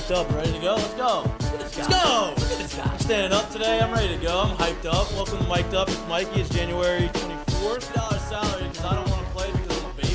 Mic'd up, ready to go? Let's go. Let's go. I'm standing up today. I'm ready to go. I'm hyped up. Welcome to Mic'd Up. It's Mikey. It's January 24th. $2 salary because I don't want to play because I'm a baby.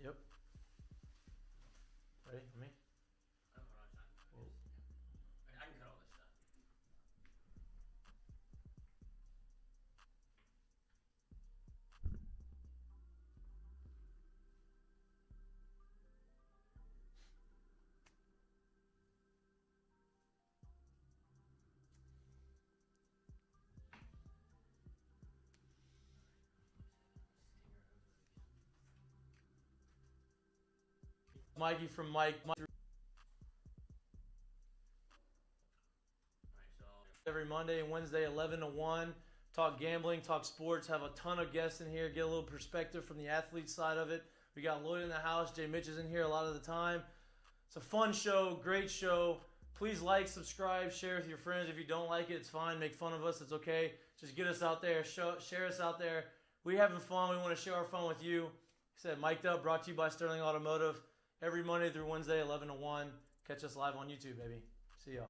Yep. Ready for me? I don't know what I'm talking about. I can cut all this stuff. Mikey from Mike. Every Monday and Wednesday, 11 to 1. Talk gambling, talk sports, have a ton of guests in here, get a little perspective from the athlete side of it. We got Lloyd in the house, Jay Mitch is in here a lot of the time. It's a fun show, great show. Please like, subscribe, share with your friends. If you don't like it, it's fine. Make fun of us, it's okay. Just get us out there, share us out there. We having fun, we want to share our fun with you. Like I said, Mic'd Up, brought to you by Sterling Automotive. Every Monday through Wednesday, 11 to 1. Catch us live on YouTube, baby. See y'all.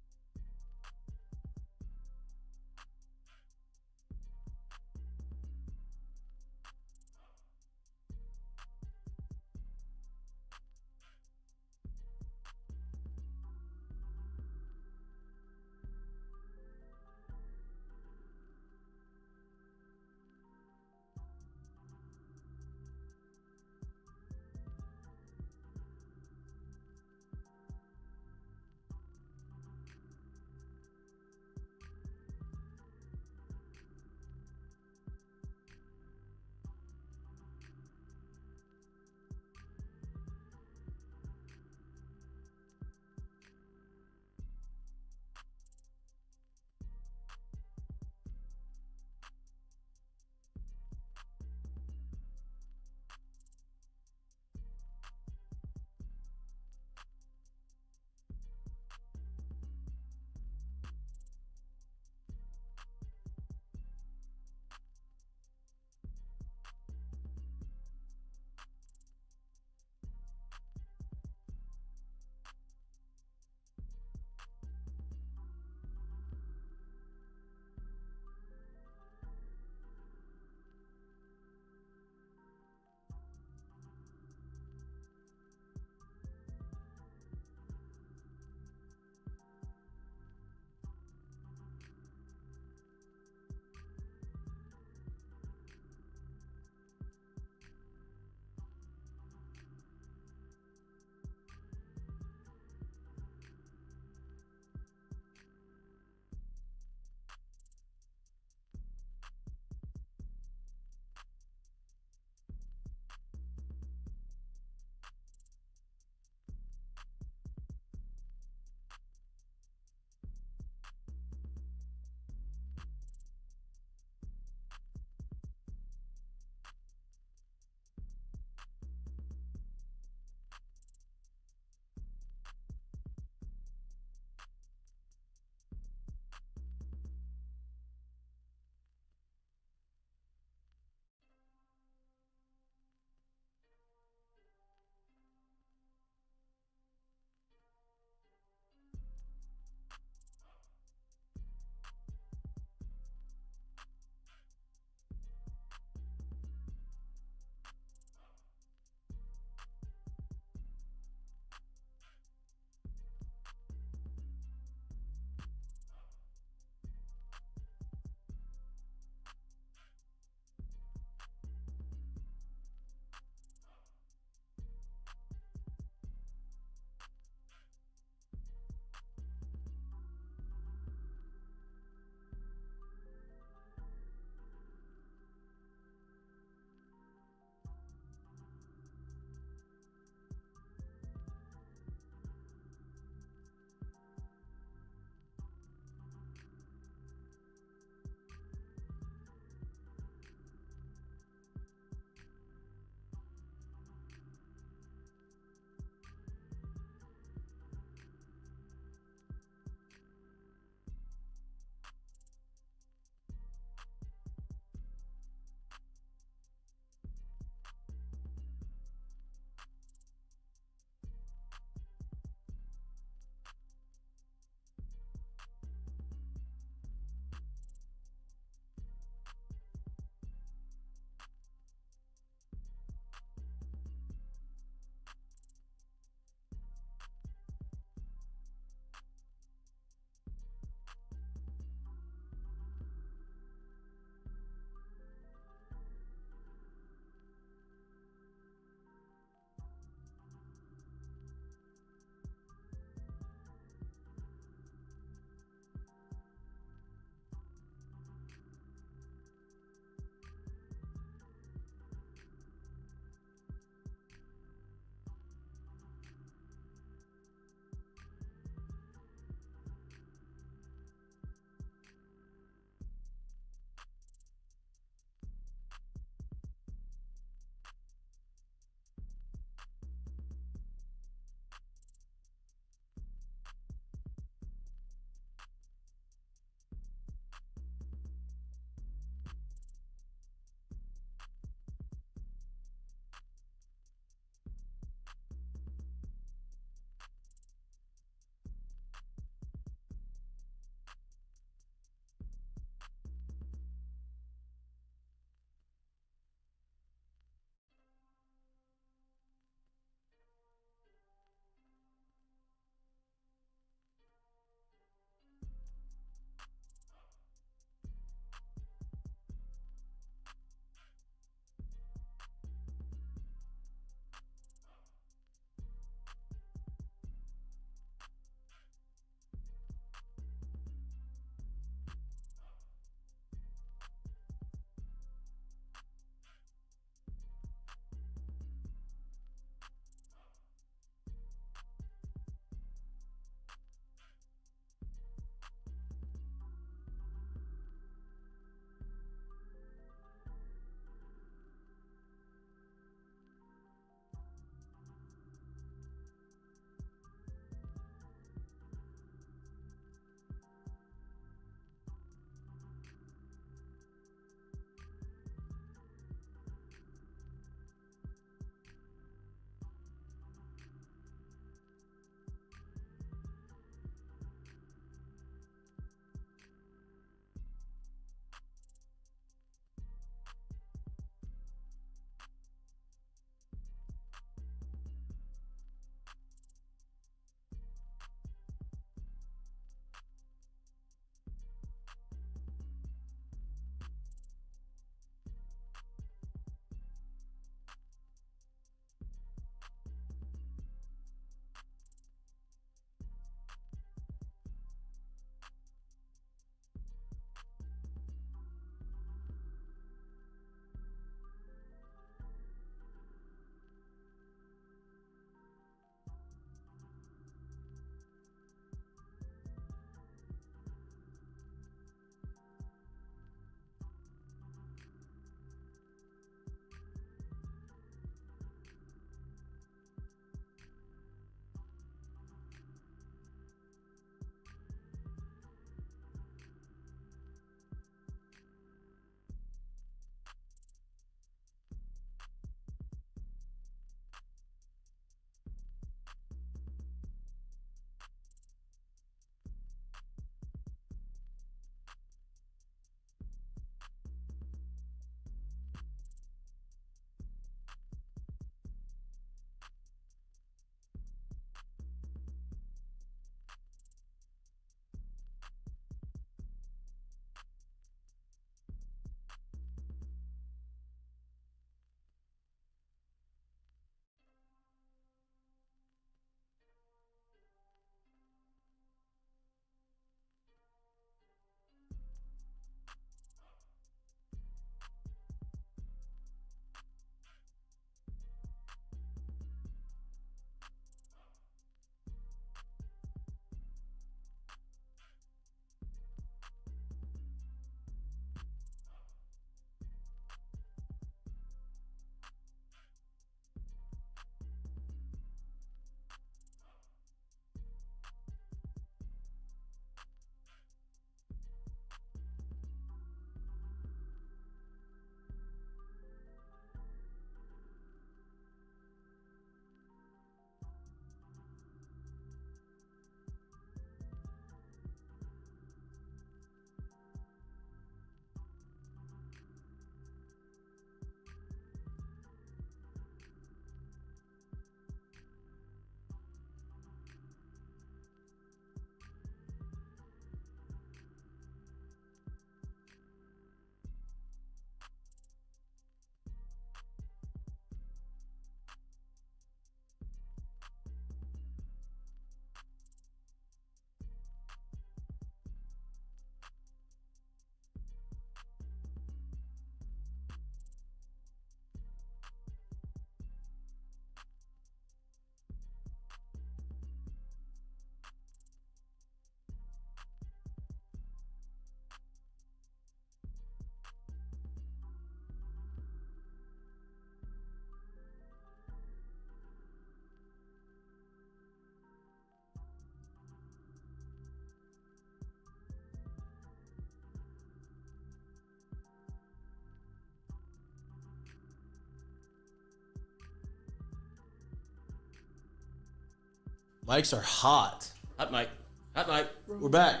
Mics are hot. Hot mic. Hot mic. We're back.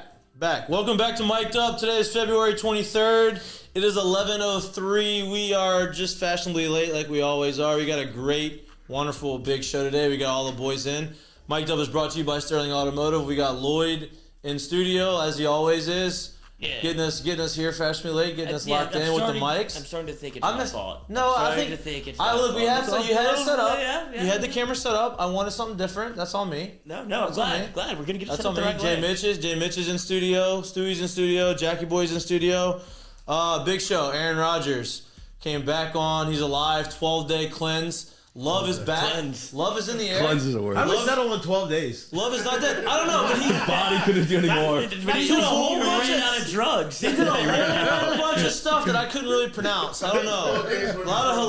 Welcome back to Mik'd Up. Today is February 23rd. It is 11:03. We are just fashionably late like we always are. We got a great, wonderful, big show today. We got all the boys in. Mik'd Up is brought to you by Sterling Automotive. We got Lloyd in studio, as he always is. Yeah. Getting us here fashionably late, getting us locked in with the mics. I'm starting to think it's my fault. No, I'm I starting to think it's my fault. Look, you had it set up. Yeah. You had the camera set up. I wanted something different. That's on me. No, I'm glad. We're going to get it set up the right way. Jay Mitch is in studio. Stewie's in studio. Jackie Boy's in studio. Big show. Aaron Rodgers came back on. He's alive. 12-day cleanse. Love is back. Cleanse. Love is in the air. Cleanse is a word. How was settled in 12 days? Love is not dead. I don't know, but His body couldn't do anymore. But he did a whole bunch of drugs. He did a whole bunch of stuff that I couldn't really pronounce. I don't know. A lot of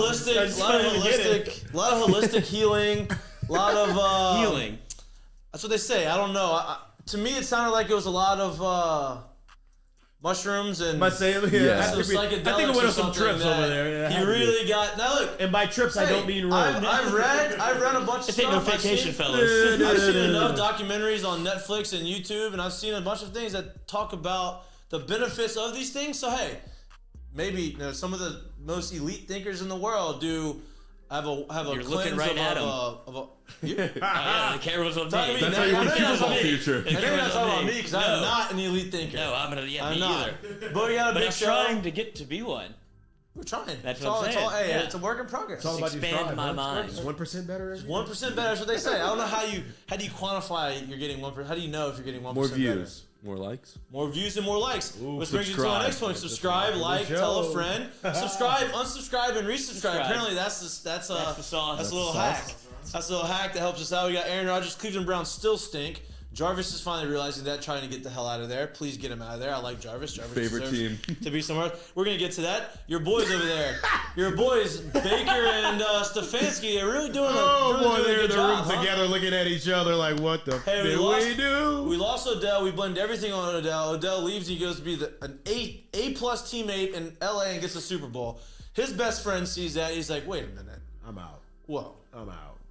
holistic healing. A lot of Healing. That's what they say. I don't know. To me, it sounded like it was a lot of mushrooms and I think it went on some trips over there. Yeah, he really got. Now look, and by trips I don't mean road. I've read a bunch of This stuff. ain't no vacation, fellas. I've seen enough documentaries on Netflix and YouTube, and I've seen a bunch of things that talk about the benefits of these things. So hey, maybe some of the most elite thinkers in the world do have a You're cleanse looking right at him. The camera was on me. That's how you want to keep his whole future. I know you're not talking about me because I'm not an elite thinker. No, I'm not. I'm Me not. either. But we got a But big I'm show. trying to get to be one. We're trying. That's what I'm saying. Hey, Yeah. it's a work in progress. It's all about Expand my mind. 1% better. 1% better. That's what they say. I don't know how do you quantify you're getting 1%. How do you know if you're getting 1% More better? views. More likes. More views and more likes. Ooh, Which brings you to our subscribe. next point. Subscribe, like, tell a friend. Subscribe, unsubscribe, and resubscribe. Subscribe. Apparently that's the sauce. That's a little hack. That's a little hack that helps us out. We got Aaron Rodgers. Cleveland Browns still stink. Jarvis is finally realizing that, trying to get the hell out of there. Please get him out of there. I like Jarvis. Favorite team. To be somewhere. We're going to get to that. Your boys over there. Your boys, Baker and Stefanski, they're really doing a They're in good the job, room together looking at each other like, what the Hey, did we do? We lost Odell. We blamed everything on Odell. Odell leaves. He goes to be an A-plus teammate in LA and gets a Super Bowl. His best friend sees that. He's like, wait a minute. I'm out. Whoa.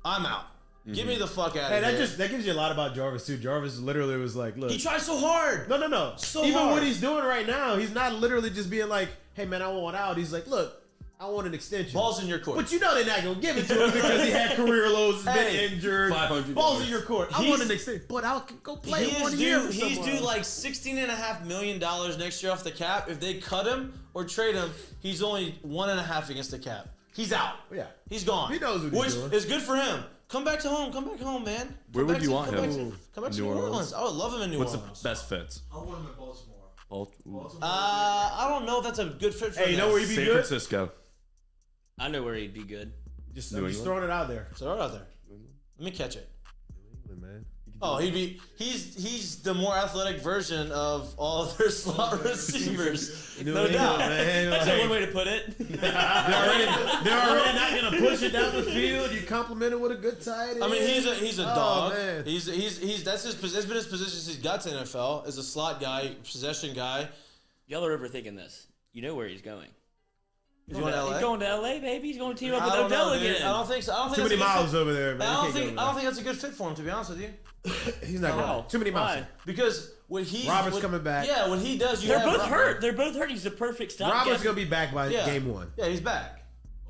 I'm out. Get me the fuck out Hey, of here. that gives you a lot about Jarvis too. Jarvis literally was like, look. He tried so hard. No. So Even hard. what he's doing right now, he's not literally just being like, hey man, I want out. He's like, look, I want an extension. Ball's in your court. But you know they're not gonna give it to him because he had career lows, has been injured. 500 Balls yards. in your court. I want an extension, but I'll go play one year for He's someone due else. like $16.5 million next year off the cap. If they cut him or trade him, he's only 1.5 against the cap. He's out. Yeah. He's gone. He knows what he's doing. Which is good for him. Come back home, man. Where would you want him? Come back to New New Orleans. Orleans? I would love him in New What's Orleans. the best fits? I want him in Baltimore. I don't know if that's a good fit for Hey, you know where he'd be San good? Francisco. I know where he'd be good. Just, New I'm just England? throwing it out there. So right out there. Let me catch it. Man. Oh, he's the more athletic version of all of their slot receivers. No doubt. Man. That's Like, one way to put it. they're already not gonna push it down the field. You compliment it with a good tight end. I mean, he's a dog. Man. That's been his position since he got to NFL as a slot guy, possession guy. Y'all are overthinking this. You know where he's going. He's going to LA. He's going to LA, baby. He's going to team up I with don't Odell know, dude. again. I don't think so. I don't Too think many that's a good miles fit. over there, man. I You don't can't think go I don't think that's a good fit for him, to be honest with you. He's not Wow. going. Too many miles. Why? Because what he Robert's coming back. Yeah, what he does, They're both hurt. They're both hurt. He's the perfect stopgap. Robert's gonna be back by game one. Yeah, he's back.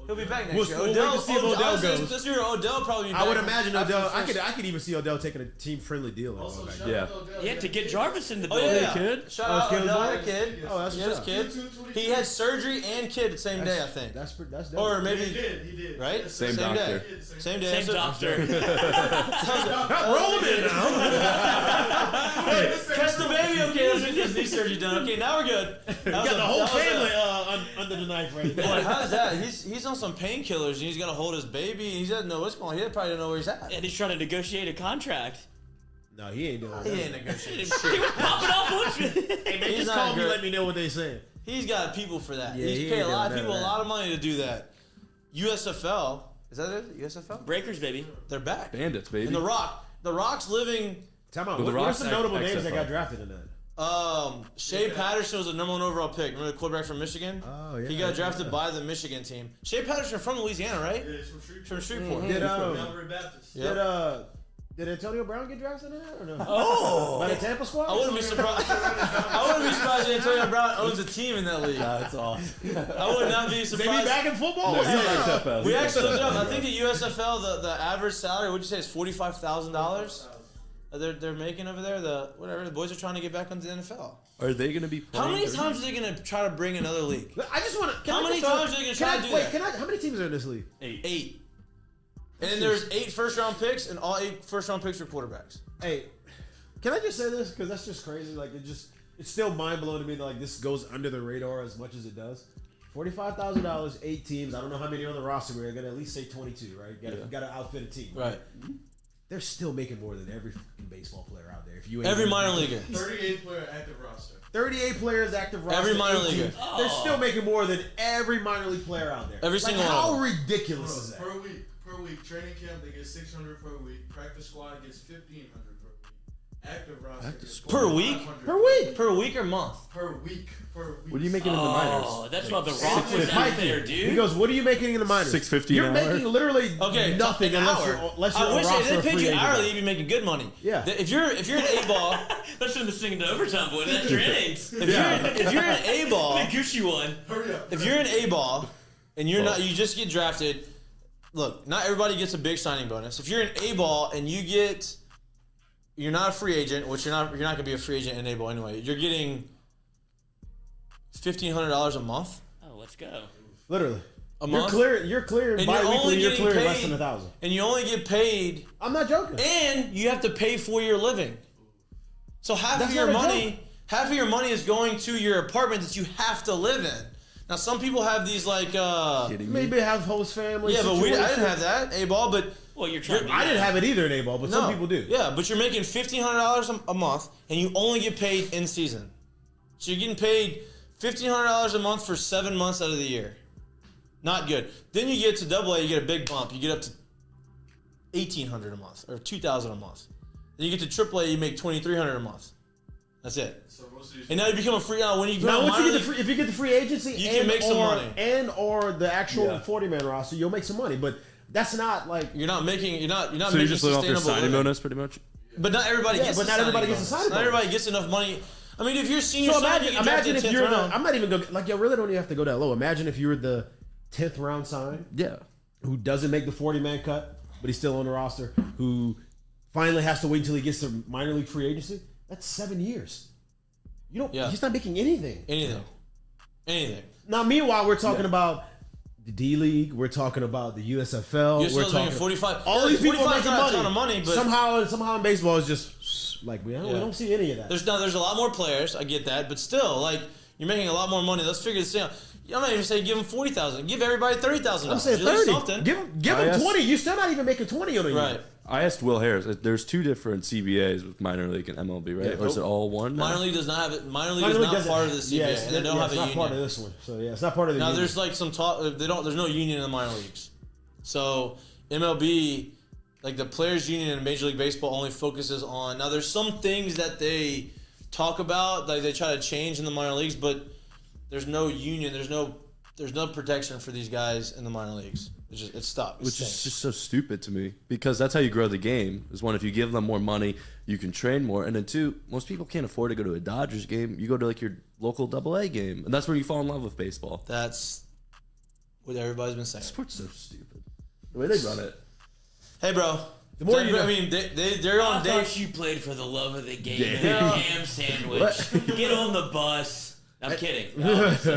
He'll be back next We'll- year. we'll wait to see if Odell honestly, goes. This year, Odell probably. Be I would back imagine after Odell. the first- I could even see Odell taking a team-friendly deal. and Also, going back. shout Yeah. out to Odell. Yeah, to get Jarvis in the Oh building. yeah, kid? Shout Oh, out kid Odell, boy? had a kid. Oh, that's he what's has up. kid. He had surgery and kid the same day, I think. That's Or He maybe did. right? Same doctor. Day. Same day. Same So- doctor. Roll him in now. Hey, catch the baby. Okay, let's get his knee surgery done. Okay, now we're good. Got the whole family under the knife right Boy, now. how's that? He's on some painkillers and he's got to hold his baby. And he doesn't know what's going on. He probably doesn't know where he's at. And he's trying to negotiate a contract. No, he ain't doing He that. ain't negotiating He shit. was popping off once. Hey man, He's just not call me. good. Let me know what they saying. He's got people for that. Yeah, He's he paid a ain't lot of doing people none a of lot of money to do that. USFL, is that it? USFL? Breakers, baby. They're back. Bandits, baby. And The Rock's living. Time out. But the What are Rock's some notable names that XFL. got drafted in that? Shea Patterson was the number 1 overall pick. Remember the quarterback from Michigan? Oh, yeah. He got drafted by the Michigan team. Shea Patterson from Louisiana, right? Yeah, it's from Shreveport. From Shreveport. Did Calvary Baptist. Yep. Did Antonio Brown get drafted in that or no? Oh, By the Tampa squad? I wouldn't be surprised. I wouldn't be surprised if Antonio Brown owns a team in that league. That's awesome. I would not be Is surprised. they be back in football? No, What's he's up? XFL. We He's actually looked it up. XFL. I think the USFL, the average salary, what'd you say, is $45,000? They're making over there. The boys are trying to get back into the NFL. Are they going to be playing? How many times are they going to try to bring another league? I just want to. How many times are they going to try to do that? How many teams are in this league? 8. And then there's 8 first-round picks, and all 8 first-round picks are quarterbacks. Hey, can I just say this? Because that's just crazy. Like, it's still mind-blowing to me that, like, this goes under the radar as much as it does. $45,000, 8 teams. I don't know how many are on the roster. We're going to at least say 22, right? You got to outfit a team. Right. They're still making more than every fucking baseball player out there. If you Every minor leaguer. 38 player active roster. 38 players active roster. Every minor 18. leaguer. They're still making more than every minor league player out there. Every like, single one of how them. ridiculous is that? Per week, training camp they get 600 per week. Practice squad gets 1,500 per week. Active roster gets Per week? 4,500 Per week. Per week or month? Per week. What are you making in the minors? Oh, that's what the Rock was out Mikey, there, he dude. goes, what are you making in the minors? $6.50 You're an hour? making literally nothing an unless hour. you're I a wish roster they paid free you agent. hourly, you'd be making good money. Yeah. If you're an A-ball, Let's send this thing into overtime, boy. That's your innings. if you're an A-ball, Big Gucci one. Hurry up. if you're an A-ball and you just get drafted, look, not everybody gets a big signing bonus. If you're an A-ball and you're not a free agent, which you're not going to be a free agent in A-ball anyway. You're getting $1,500 a month. Oh, let's go. Literally. A month? You're clearing And you're only bi-weekly, you're getting clearing less paid- than 1,000. And you only get paid, I'm not joking. and you have to pay for your living. So half That's of your not a money is going to your apartment that you have to live in. Now some people have these like Kidding me? Maybe have host family. yeah, but I situation. didn't have that A-ball, but Well, you're trying to. I didn't have it either in A-ball, but no, some people do. Yeah, but you're making $1,500 a month, and you only get paid in season. So you're getting paid $1,500 a month for 7 months out of the year. Not good. Then you get to AA, you get a big bump. You get up to $1,800 a month or $2,000 a month. Then you get to AAA, you make $2,300 a month. That's it. So most of these And now you become a free. Now when you become Now, a once you minor get league- if you get the free agency, You can make some money. or the actual Yeah. 40-man roster, you'll make some money. But that's not like. you're not making. You're not So making you just live off your sustainable signing living. bonus, pretty much? But not everybody Yeah, gets. but the not everybody signing gets a bonus. signing Not everybody bonus. gets enough money. I mean, if you're senior So sign, you imagine get drafted if 10th you're round. I'm not even going like you really don't even have to go that low. Imagine if you were the 10th round sign Yeah. who doesn't make the 40-man cut, but he's still on the roster, who finally has to wait until he gets to minor league free agency. That's 7 years. You don't. Yeah. He's not making anything. Anything. Now, meanwhile, we're talking about the D League. We're talking about the USFL. You're we're still making talking 45. all these people are 45 is making not money. a ton of money, but somehow in baseball it's just like we don't see any of that. there's a lot more players. I get that, but still, like you're making a lot more money. Let's figure this out. I'm not even saying give them $40,000. Give everybody $30,000. I'm saying At least 30. something. Give I him asked- 20. You're still not even making 20 on a year. Right. I asked Will Harris. There's 2 different CBAs with minor league and MLB, right? Yeah, or is it all one? now? Minor league does not have it. Minor league Minor is league not doesn't- part of the CBA, yes, and they don't have it's a not part of union. this one. So yeah, it's not part of the Now union. there's like some talk. There's no union in the minor leagues. So MLB, like the players' union in Major League Baseball, only focuses on. Now there's some things that they talk about, like they try to change in the minor leagues, but there's no union. There's no protection for these guys in the minor leagues. It's stopped. Which is just so stupid to me because that's how you grow the game. Is one, if you give them more money, you can train more, and then 2, most people can't afford to go to a Dodgers game. You go to like your local AA game, and that's where you fall in love with baseball. That's what everybody's been saying. Sport's so stupid. The way they run it. Hey, bro. The more you know. I mean, they're I on day. thought you played for the love of the game. Yeah. Ham sandwich. Get on the bus. I'm kidding.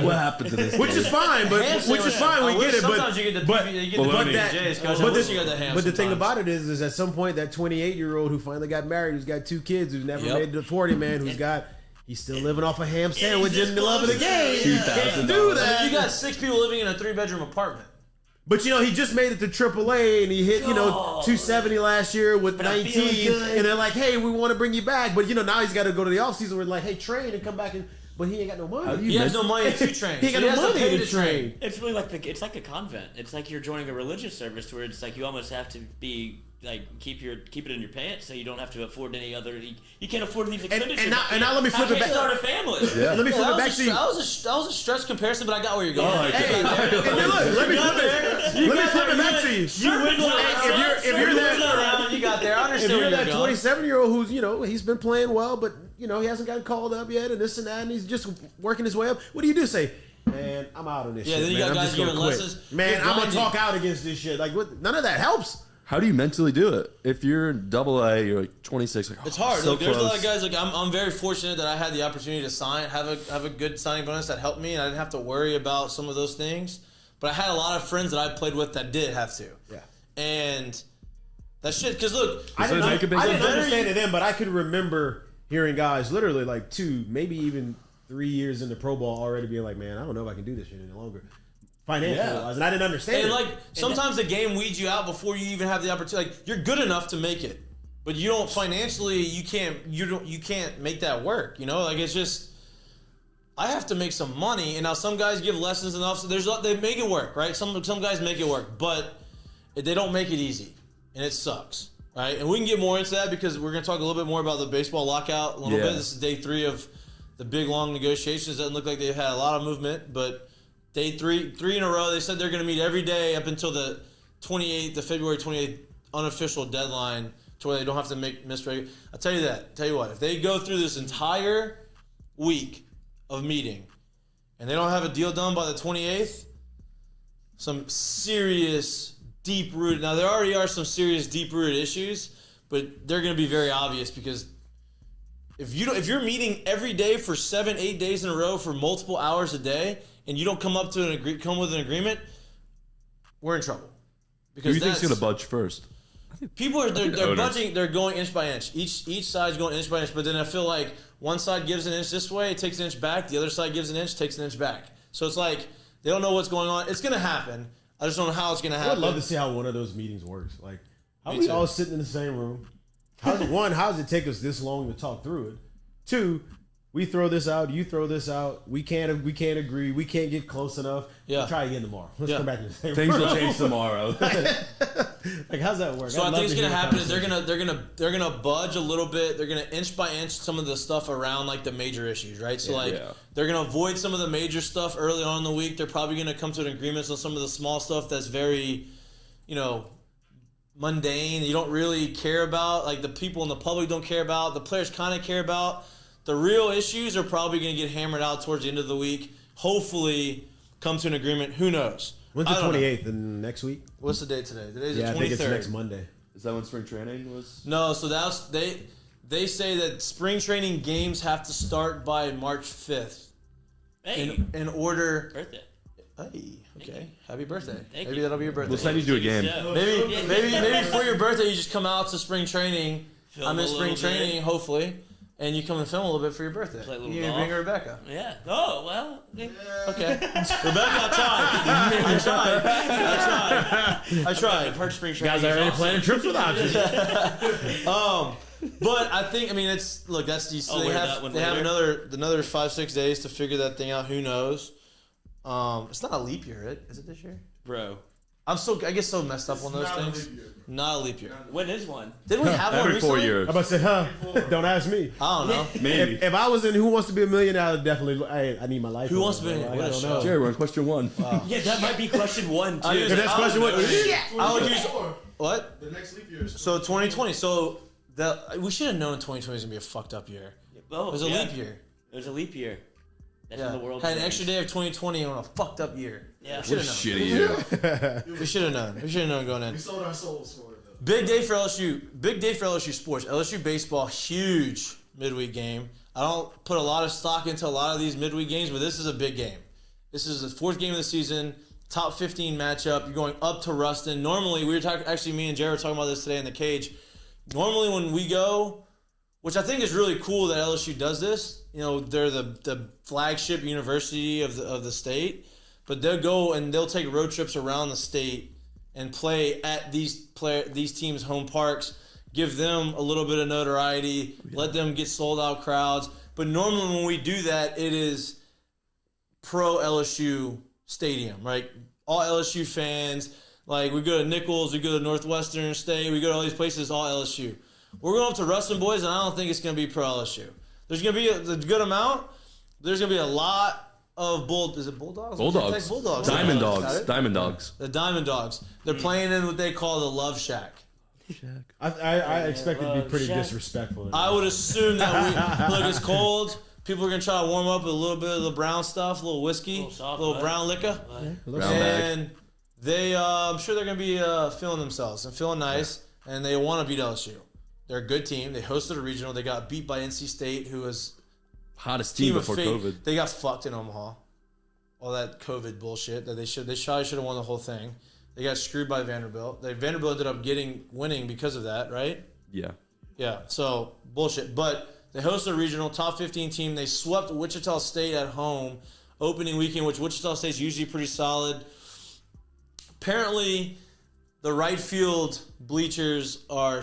What happened to this? which is fine, but Ham which is sandwich. fine. I We wish get it, sometimes you get the but you get bologna. the that- PBJs, coach. but I wish the- you got the ham. But the thing sometimes. about it is at some point that 28-year-old who finally got married, who's got 2 kids, who's never Yep. made the 40 man, he's still living off a ham sandwich this in the love of the game. You can't do I mean, that. you got 6 people living in a 3-bedroom apartment. But he just made it to AAA and he hit 270 last year with But I'm 19, feeling good. and they're like, hey, we want to bring you back, but now he's got to go to the offseason. We're like, hey, train and come back but he ain't got no money. He has no money to train. He ain't so got has no to pay money to to train. It's really like it's like a convent. It's like you're joining a religious service where it's like you almost have to be like keep it in your pants so you don't have to afford any other. You can't afford these expenditures. And now let me flip it back. Start a family. Yeah. Let me flip it back to you. That was a stretch comparison, but I got where you're going. Let me flip it back to you. If you're that, you got there. I If understand you're where that you're going. 27-year-old who's, he's been playing well, but, he hasn't gotten called up yet and this and that, and he's just working his way up. What do you do? Say, man, I'm out on this shit, then you man. got I'm guys just going to giving quit. lessons. Man, You're I'm going to grinding. talk out against this shit. Like, none of that helps. How do you mentally do it? If you're in AA, you're like 26. Like, It's hard. So Look, there's a lot of close. guys. Like I'm very fortunate that I had the opportunity to have a good signing bonus that helped me, and I didn't have to worry about some of those things. But I had a lot of friends that I played with that did have to. Yeah. And that shit. Because look, I Does it make a big didn't difference? understand it then, but I could remember hearing guys literally like 2, maybe even 3 years into pro ball already being like, man, I don't know if I can do this shit any longer. Financially wise, and I didn't understand and it. like sometimes the game weeds you out before you even have the opportunity. Like you're good enough to make it, but you don't financially. You can't make that work. Like it's just. I have to make some money, and now some guys give lessons enough, so they make it work, right? Some guys make it work, but they don't make it easy, and it sucks, right? And we can get more into that because we're going to talk a little bit more about the baseball lockout a little bit. This is day 3 of the big long negotiations. Doesn't look like they've had a lot of movement, but day 3 in a row, they said they're going to meet every day up until the February 28th unofficial deadline, to where they don't have to miss regular. I'll tell you what, if they go through this entire week of meeting, and they don't have a deal done by the 28th, some serious deep-rooted... Now, there already are some serious deep-rooted issues, but they're going to be very obvious because if you're meeting every day for 7-8 days in a row for multiple hours a day, and you don't come with an agreement, we're in trouble. Who do you think's that's- going to budge first? People are they're owners. budging. They're going inch by inch. Each side's going inch by inch. But then I feel like one side gives an inch this way, it takes an inch back. The other side gives an inch, takes an inch back. So it's like they don't know what's going on. It's gonna happen. I just don't know how it's gonna I happen. would love to see how one of those meetings works. Like, how Me we too. all sitting in the same room? How does it take us this long to talk through it? 2, we throw this out, you throw this out. We can't agree. We can't get close enough. Yeah. We'll try again tomorrow. Let's Yeah. come back to the same Things room. will change tomorrow. Like, how's that work? So I I'd love think what's to gonna hear the happen is conversation. they're gonna budge a little bit. They're gonna inch by inch some of the stuff around like the major issues, right? So they're gonna avoid some of the major stuff early on in the week. They're probably gonna come to an agreement on some of the small stuff that's very, mundane. You don't really care about. Like the people in the public don't care about. The players kind of care about. The real issues are probably gonna get hammered out towards the end of the week. Hopefully, come to an agreement. Who knows? When's the I don't know. 28th? And next week? What's the date today? Today's Yeah, the 23rd. I think it's next Monday. Is that when spring training was? No, so that's they say that spring training games have to start by March 5th Hey, in order. birthday. Hey, okay, happy birthday. Thank Maybe you. that'll be your birthday. We'll send you to a game. Yeah. Maybe for your birthday you just come out to spring training. Film I'm in a spring little bit. training, hopefully, and you come and film a little bit for your birthday. Play a little You golf. bring Rebecca. Yeah. Oh well. Okay, Rebecca, I tried. I've heard spring training. Guys are is already awesome. planning trips without you. But I think that's I'll they wear have that one they have later. another 5-6 days to figure that thing out. Who knows? It's not a leap year, is it this year? Bro. I get so messed up on those Not a things. leap year. Not a leap year. When is one? Didn't we have one Every 4 recently? years. I'm about to say, don't ask me. I don't know. Maybe. If I was in Who Wants to Be a Millionaire, I'd definitely. I need my life. Who on Wants it, to Be a bro. Millionaire? I What a don't show. know. Jerry, we're on question 1. Yeah, that might be question 1 too. I use The next question was, I would use 24. what? The next leap year is So 2020. So we should have known 2020 was gonna be a fucked up year. Oh, It was a yeah. leap year. It was a leap year. That's Yeah. when the world Had an changed. extra day of 2020 on a fucked up year. Yeah. We should have known. Shitty year. We should have known. We should have known going in. we sold our souls for it though. Big day for LSU. Big day for LSU sports. LSU baseball, huge midweek game. I don't put a lot of stock into a lot of these midweek games, but this is a big game. This is the 4th game of the season, top 15 matchup. You're going up to Ruston. Normally, we were talking. Actually, me and Jared were talking about this today in the cage. Normally, when we go, which I think is really cool that LSU does this. They're the flagship university of the state, but they'll go and they'll take road trips around the state and play at these teams' home parks, give them a little bit of notoriety, let them get sold out crowds. But normally when we do that, it is pro LSU stadium, right? All LSU fans. Like, we go to Nichols, we go to Northwestern State, we go to all these places, all LSU. We're going up to Ruston Boys, and I don't think it's going to be pro LSU. There's going to be a good amount. There's going to be a lot of Bulldogs? Bulldogs. Bulldogs. Diamond Dogs. Diamond Dogs. The Diamond Dogs. They're playing in what they call the Love Shack. I expect it to be pretty disrespectful. I would assume that look, it's cold. People are going to try to warm up with a little bit of the brown stuff, a little whiskey, a little brown liquor. And I'm sure they're going to be feeling themselves and feeling nice, and they want to beat LSU. They're a good team. They hosted a regional. They got beat by NC State, who was hottest team before COVID. They got fucked in Omaha. All that COVID bullshit that they probably should have won the whole thing. They got screwed by Vanderbilt. Vanderbilt ended up winning because of that, right? Yeah. Yeah. So bullshit. But they hosted a regional top 15 team. They swept Wichita State at home opening weekend, which Wichita State's usually pretty solid. Apparently, the right field bleachers are.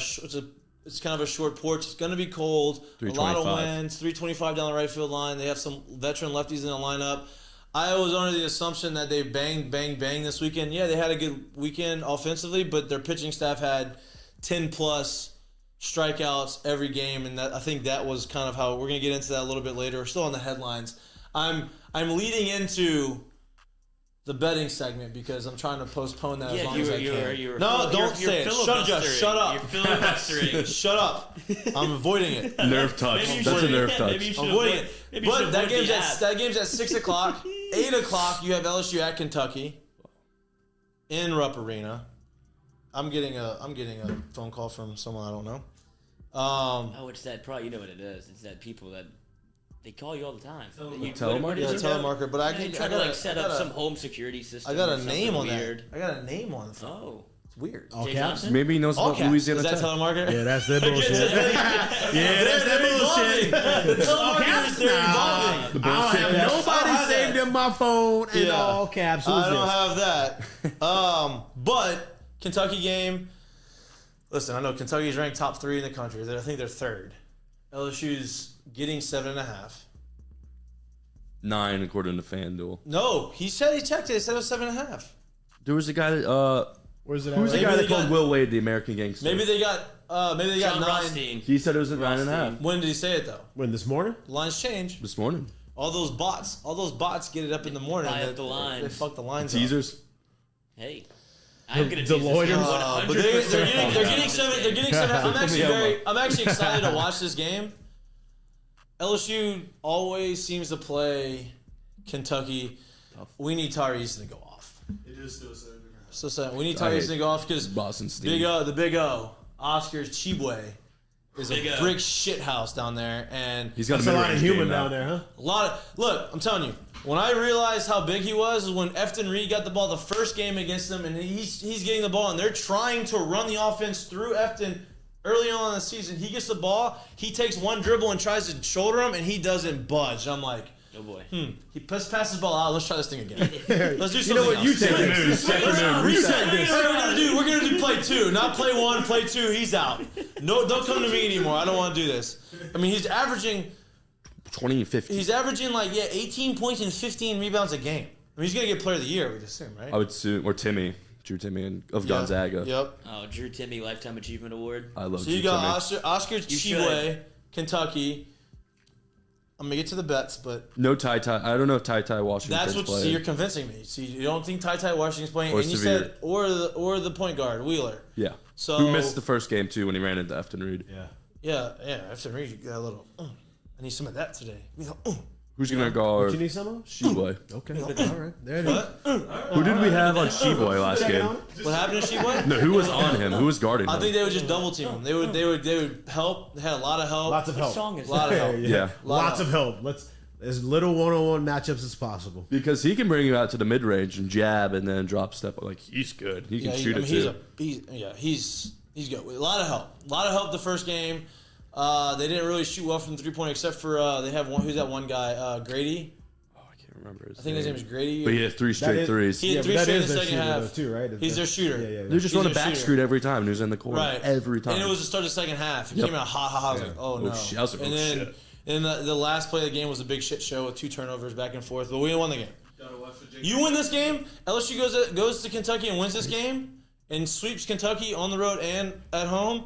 It's kind of a short porch. It's going to be cold. A lot of winds. 325 down the right field line. They have some veteran lefties in the lineup. I was under the assumption that they bang this weekend. Yeah, they had a good weekend offensively, but their pitching staff had 10-plus strikeouts every game, and I think that was kind of how we're going to get into that a little bit later. We're still on the headlines. I'm leading into the betting segment because I'm trying to postpone that as long as I can. Don't say it. Shut up. You're filibustering. Shut up. I'm avoiding it. Nerve touch. That's a nerve touch. I'm avoiding it. But that game's at 6 o'clock. 8 o'clock, you have LSU at Kentucky in Rupp Arena. I'm getting a phone call from someone I don't know. It's that probably, you know what it is. It's that people that they call you all the time. Telemarketer? Yeah, telemarketer. But I try to set up some home security system. I got a name on weird. that. I got a name on the phone. Oh. It's weird. All Jay caps? Johnson? Maybe he knows All about caps. Louisiana Is that Tech. telemarketer? Yeah, that's their bullshit. That's bullshit. The telemarketers, they're evolving. I don't have nobody saved in my phone in all caps. Who's I don't this? have that. But Kentucky game. Listen, I know Kentucky's ranked top 3 in the country. I think they're third. LSU's getting 7.5. 9 according to FanDuel. No, he checked it. He said it was 7.5. There was a guy Where's it at? who's the Maybe guy they that called got- Will Wade the American gangster? Maybe they got John 9. Rothstein. He said it was at 9.5 When did he say it though? When, this morning? The lines change. this morning. All those bots get it up in the morning. Buy up They- the lines. They fuck the lines up. Teasers. Hey. I'm gonna Deloitte. tease this But they're 100%. getting 7. They're getting 7. I'm actually excited to watch this game. LSU always seems to play Kentucky. We need Tyrese to go off. It is still 7.5. So we need Tyrese to go off because Boston Steve. the Big O, Oscar's Chibwe, is Big a O. brick shit house down there, and He's got That's a lot of mid-range human game now. down there, huh? a lot of look. I'm telling you, when I realized how big he was when Efton Reed got the ball the first game against them, and he's getting the ball, and they're trying to run the offense through Efton early on in the season. He gets the ball, he takes one dribble and tries to shoulder him, and he doesn't budge. I'm like, Oh boy. he passes the ball out. Let's try this thing again. Let's do something You know what? else. You take Reset the mood. Reset this. We're gonna do play 2, not play 1, play 2. He's out. No, don't come to me anymore. I don't want to do this. I mean, he's averaging 20 and 15. He's averaging 18 points and 15 rebounds a game. I mean, he's gonna get Player of the Year, we'd assume, right? I would assume, or Drew Timmy of Gonzaga. Yep. Oh, Drew Timmy Lifetime Achievement Award. I love So Drew you got Timmy. Oscar You Chibwe, Kentucky. I'm gonna get to the bets, but No Ty. I don't know if Ty Washington's that's what. playing. See, you're convincing me. See, you don't think Ty Washington's playing, Or and you Severe. said or the point guard Wheeler. Yeah. So Who missed the first game too when he ran into Efton Reed. Yeah. Yeah. After Reed, you got a little. I need some of that today. Who's gonna What guard you need some of? Sheboy? Okay. All right. There it is. What? Who did we have on Sheboy last Second game? on it? What happened to Chibwe? No, who was on him? Who was guarding him? I think they would just double team him. They would help. They had a lot of help. Lots of What help. song is A lot of that? help. Yeah. Lots of help. Let's as little one-on-one matchups as possible. Because he can bring you out to the mid range and jab and then drop step. Like he's good. He can shoot it too. He's good. A lot of help. A lot of help the first game. They didn't really shoot well from the 3-point except for they have one. Who's that one guy? Grady. Oh, I can't remember his I think his name is Grady. But he had 3 straight is- threes. He had Yeah, 3 but that straight in is the their second shooter, half. though, too, right? He's their shooter. Yeah. They're just He's on a their back shooter. street every time. Who's in the corner Right. every time. And it was the start of the second half. It Yep. came out hot. I was like, oh no. shit. I was like, and oh, then shit. and the last play of the game was a big shit show with 2 turnovers back and forth. But we won the game. Gotta watch for Jake. You win this game, LSU goes to Kentucky and wins this game, and sweeps Kentucky on the road and at home.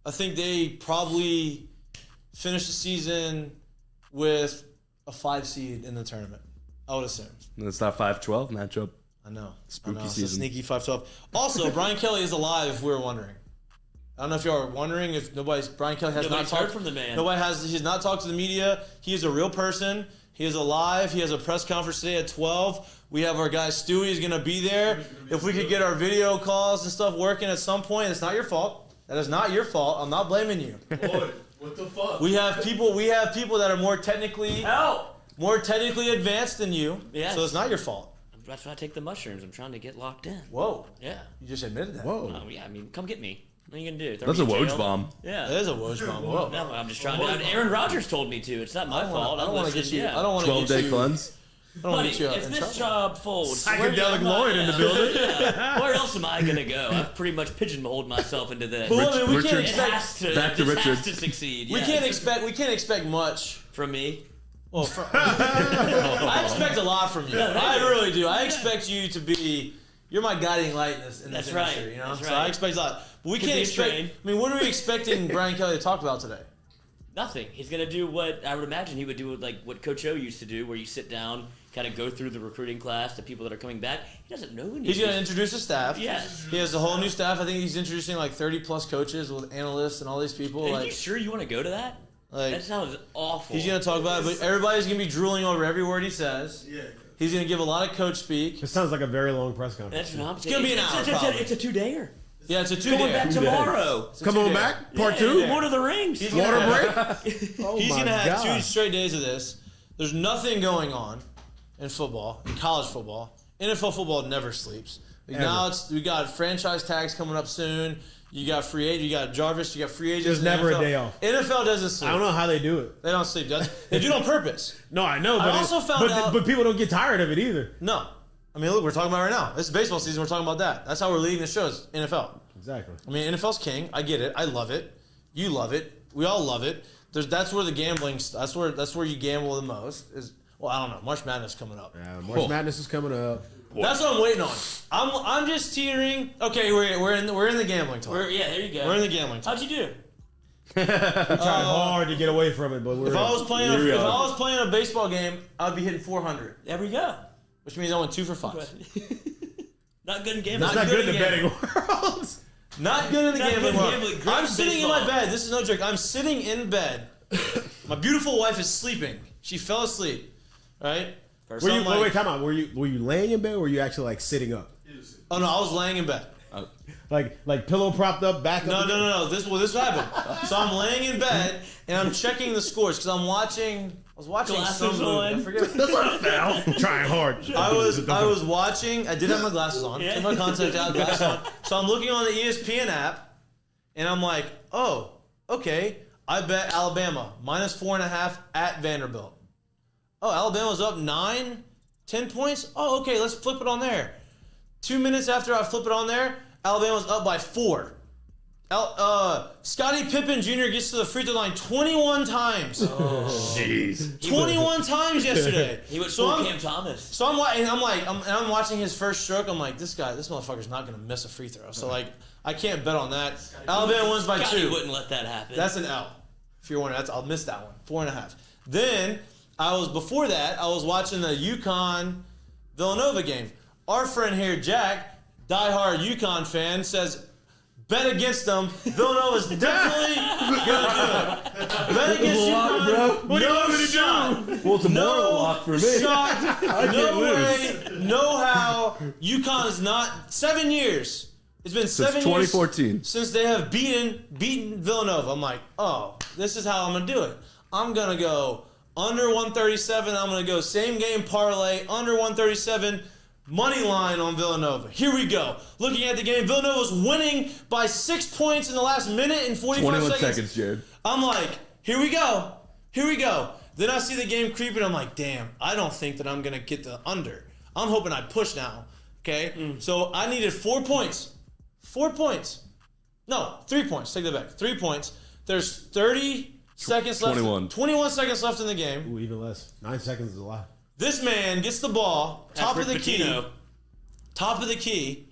I think they probably finish the season with a 5 seed in the tournament. I would assume. And it's that 5-12 matchup. I know. Spooky It's a season. sneaky 5-12. Also, Brian Kelly is alive. If we were wondering. I don't know if y'all are wondering if Brian Kelly has Nobody's not heard talked from the man. He's not talked to the media. He is a real person. He is alive. He has a press conference today at 12. We have our guy Stewie is going to be there. If we could get our video calls and stuff working at some point, it's not your fault. That is not your fault. I'm not blaming you. Boy, what the fuck? We have people that are more technically advanced than you. Yes. So it's not your fault. That's why I take the mushrooms. I'm trying to get locked in. Whoa. Yeah. You just admitted that. Whoa. Oh, yeah, I mean, come get me. What are you going to do? Throw That's me a in Woj jail? bomb. Yeah. That is a Woj bomb. Whoa. No, I'm just trying to. Aaron Rodgers told me to. It's not my fault. I don't want to get you. I don't want to get 12-day you. cleanse. I don't want Buddy, to get you if in this trouble. job folds, where Psychedelic am I- Lloyd in the building. Yeah. Where else am I gonna go? I've pretty much pigeonholed myself into this. Well, I mean, we can't Richard- It expect. has to. Back to this Richard. has to succeed. We yes. can't expect much. From me. Well, I expect a lot from you. I really do. I expect you to be. You're my guiding light in this That's industry. right. You know, That's so right. I expect a lot. But we Could can't be a expect. train. I mean, what are we expecting Brian Kelly to talk about today? Nothing. He's gonna do what I would imagine he would do, like what Coach O used to do, where you sit down, kind of go through the recruiting class, the people that are coming back. He doesn't know any. He's of going to these- introduce his staff. Yes. He has a whole new staff. I think he's introducing like 30 plus coaches with analysts and all these people. Are you Like, sure you want to go to that? That sounds awful. he's going to talk about it, but everybody's going to be drooling over every word he says. Yeah. He's going to give a lot of coach speak. This sounds like a very long press conference. That's what I'm It's gonna be an hour, probably. It's a 2-dayer. Yeah, it's a Going two-day. back tomorrow. Come on back, part Yeah, 2. Lord of the Rings. He's Water gonna break. Oh He's my going to have God. 2 straight days of this. There's nothing going on in football, in college football. NFL football never sleeps. Like, now we got franchise tags coming up soon. You got free agent. You got Jarvis. You got free agents. There's in the never a NFL. day off. NFL doesn't sleep. I don't know how they do it. They don't sleep. They do it on purpose. No, I know, but also found out- but people don't get tired of it either. No. I mean, look, we're talking about it right now. This is baseball season. We're talking about that. That's how we're leading the shows. NFL. Exactly. I mean, NFL's king. I get it. I love it. You love it. We all love it. That's where the gambling. That's where you gamble the most. Well, I don't know. March Madness coming up. Yeah, March Madness is coming up. That's what I'm waiting on. I'm just teetering. Okay, we're in the gambling talk. Yeah, there you go. We're in the gambling talk. How'd you do? We tried hard to get away from it, but we're. If I was playing a baseball game, I'd be hitting 400, There we go. which means I went 2 for 5. Not good in gambling. It's not good in the good betting world. Not good in the Not gambling good world. gambling, great I'm sitting in my baseball. bed. This is no joke. I'm sitting in bed. My beautiful wife is sleeping. She fell asleep. Right? First So Were you, I'm like- wait, time out. Were you laying in bed, or were you actually like sitting up, Oh no, I was laying in bed. like pillow propped up, back No, up? no. This happened. So I'm laying in bed and I'm checking the scores because I was watching Glasses some movie. I on. forget. That's not a foul. Trying hard. I was watching. I did have my glasses on. Yeah. Took my contact out, glasses on. So I'm looking on the ESPN app, and I'm like, oh, okay. I bet Alabama -4.5 at Vanderbilt. Oh, Alabama's up 9, 10 points. Oh, okay. Let's flip it on there. 2 minutes after I flip it on there, Alabama's up by 4. Scottie Pippen Jr. gets to the free throw line 21 times. Jeez. 21 times yesterday. He went So full I'm- Cam Thomas. So I'm watching his first stroke. I'm like, this motherfucker's not gonna miss a free throw. So like, I can't bet on that. Alabama wins by Scotty 2. wouldn't let that happen. That's an L. If you're wondering, I'll miss that one. 4.5. Then before that, I was watching the UConn Villanova game. Our friend here, Jack, diehard UConn fan, says, bet against them. Villanova's definitely gonna do it. Bet against UConn. What do you want me to do? Well, tomorrow No lock for me. shot, no lose. way, no how. UConn is not 7 years. It's been 7 Since years 2014. since they have beaten Villanova. I'm like, oh, this is how I'm gonna do it. I'm gonna go under 137. I'm gonna go same game parlay under 137. Money line on Villanova. Here we go. Looking at the game, Villanova's winning by 6 points in the last minute and 45 21 seconds, Jared. I'm like, here we go. Here we go. Then I see the game creeping. I'm like, damn, I don't think that I'm going to get the under. I'm hoping I push now. Okay? So I needed 4 points. 4 points. No, 3 points. Take that back. 3 points. There's 30 seconds left. 21. 21 seconds left in the game. Ooh, even less. 9 seconds is a lot. This man gets the ball, top of the key. Patino. Top of the key.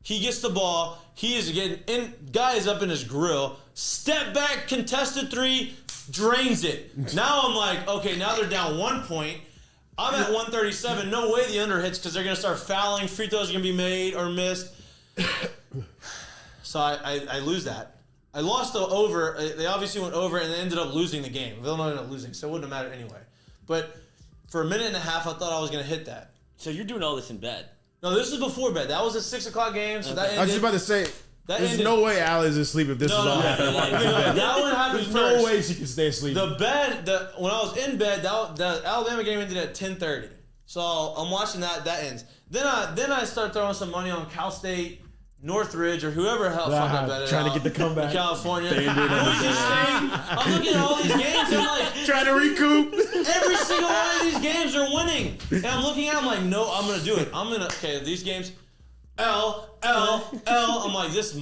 He gets the ball. He is getting in. Guy is up in his grill. Step back, contested three, drains it. Now I'm like, okay, now they're down 1 point. I'm at 137. No way the under hits because they're going to start fouling. Free throws are going to be made or missed. So I lose that. I lost the over. They obviously went over and they ended up losing the game. Villanova ended up losing, so it wouldn't have mattered anyway. But for a minute and a half, I thought I was going to hit that. So you're doing all this in bed. No, this was before bed. That was a 6 o'clock game, so that ended. I was just about to say, there's no way Al is asleep if this is all happening. That one happened There's first. no way she can stay asleep. When I was in bed, the Alabama game ended at 10:30. So I'm watching that. That ends. Then I start throwing some money on Cal State, Northridge, or whoever the hell fuck I bet it trying to out. get the comeback. California. I'm looking at all these games and I'm like, Trying to recoup. every single one of these games are winning. And I'm looking at them like, no, I'm going to do it. Okay, these games, L. I'm like, this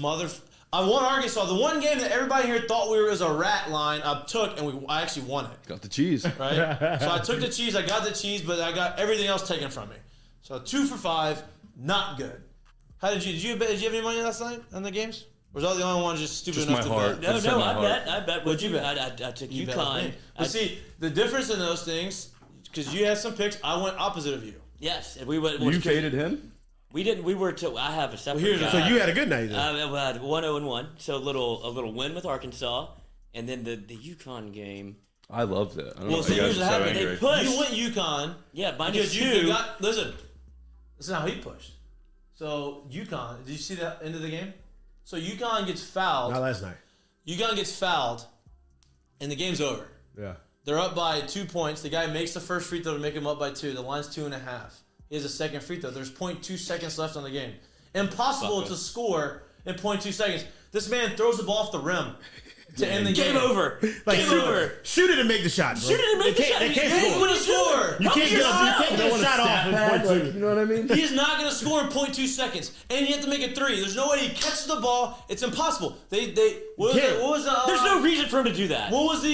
I won Arkansas. The one game that everybody here thought was a rat line, I took, and I actually won it. Got the cheese. Right? So I took the cheese, I got the cheese, but I got everything else taken from me. So 2 for 5, not good. How did you have any money last night on the games? Or was I the only one just stupid Just enough my to heart. bet? No, my I bet. What'd you bet? I took You bet with UConn. me. But see, the difference in those things, because you had some picks, I went opposite of you. Yes, and we went. You faded him? We didn't. We were to. I have a separate. Well, here's guy. So you had a good night then. We had 1-0-1. So a little win with Arkansas, and then the UConn game. I loved it. I don't know Well, if see, you guys here's are what so happened. They angry. pushed. You went UConn. Yeah, minus Because 2. you got, listen how he pushed. So UConn, did you see that end of the game? So UConn gets fouled. Not last night. UConn gets fouled, and the game's over. Yeah. They're up by 2 points. The guy makes the first free throw to make him up by 2. The line's 2.5. He has a second free throw. There's 0.2 seconds left on the game. Impossible to score in 0.2 seconds. This man throws the ball off the rim to end the game. Game over. Like, Game over. shoot it and make the shot, bro. Shoot it and make the shot. They can't He score. wouldn't score. You can't get a shot off in point two. You know what I mean? He's not going to score in 0.2 seconds, and you have to make a 3. There's no way he catches the ball. It's impossible. What was the There's no reason for him to do that. What was the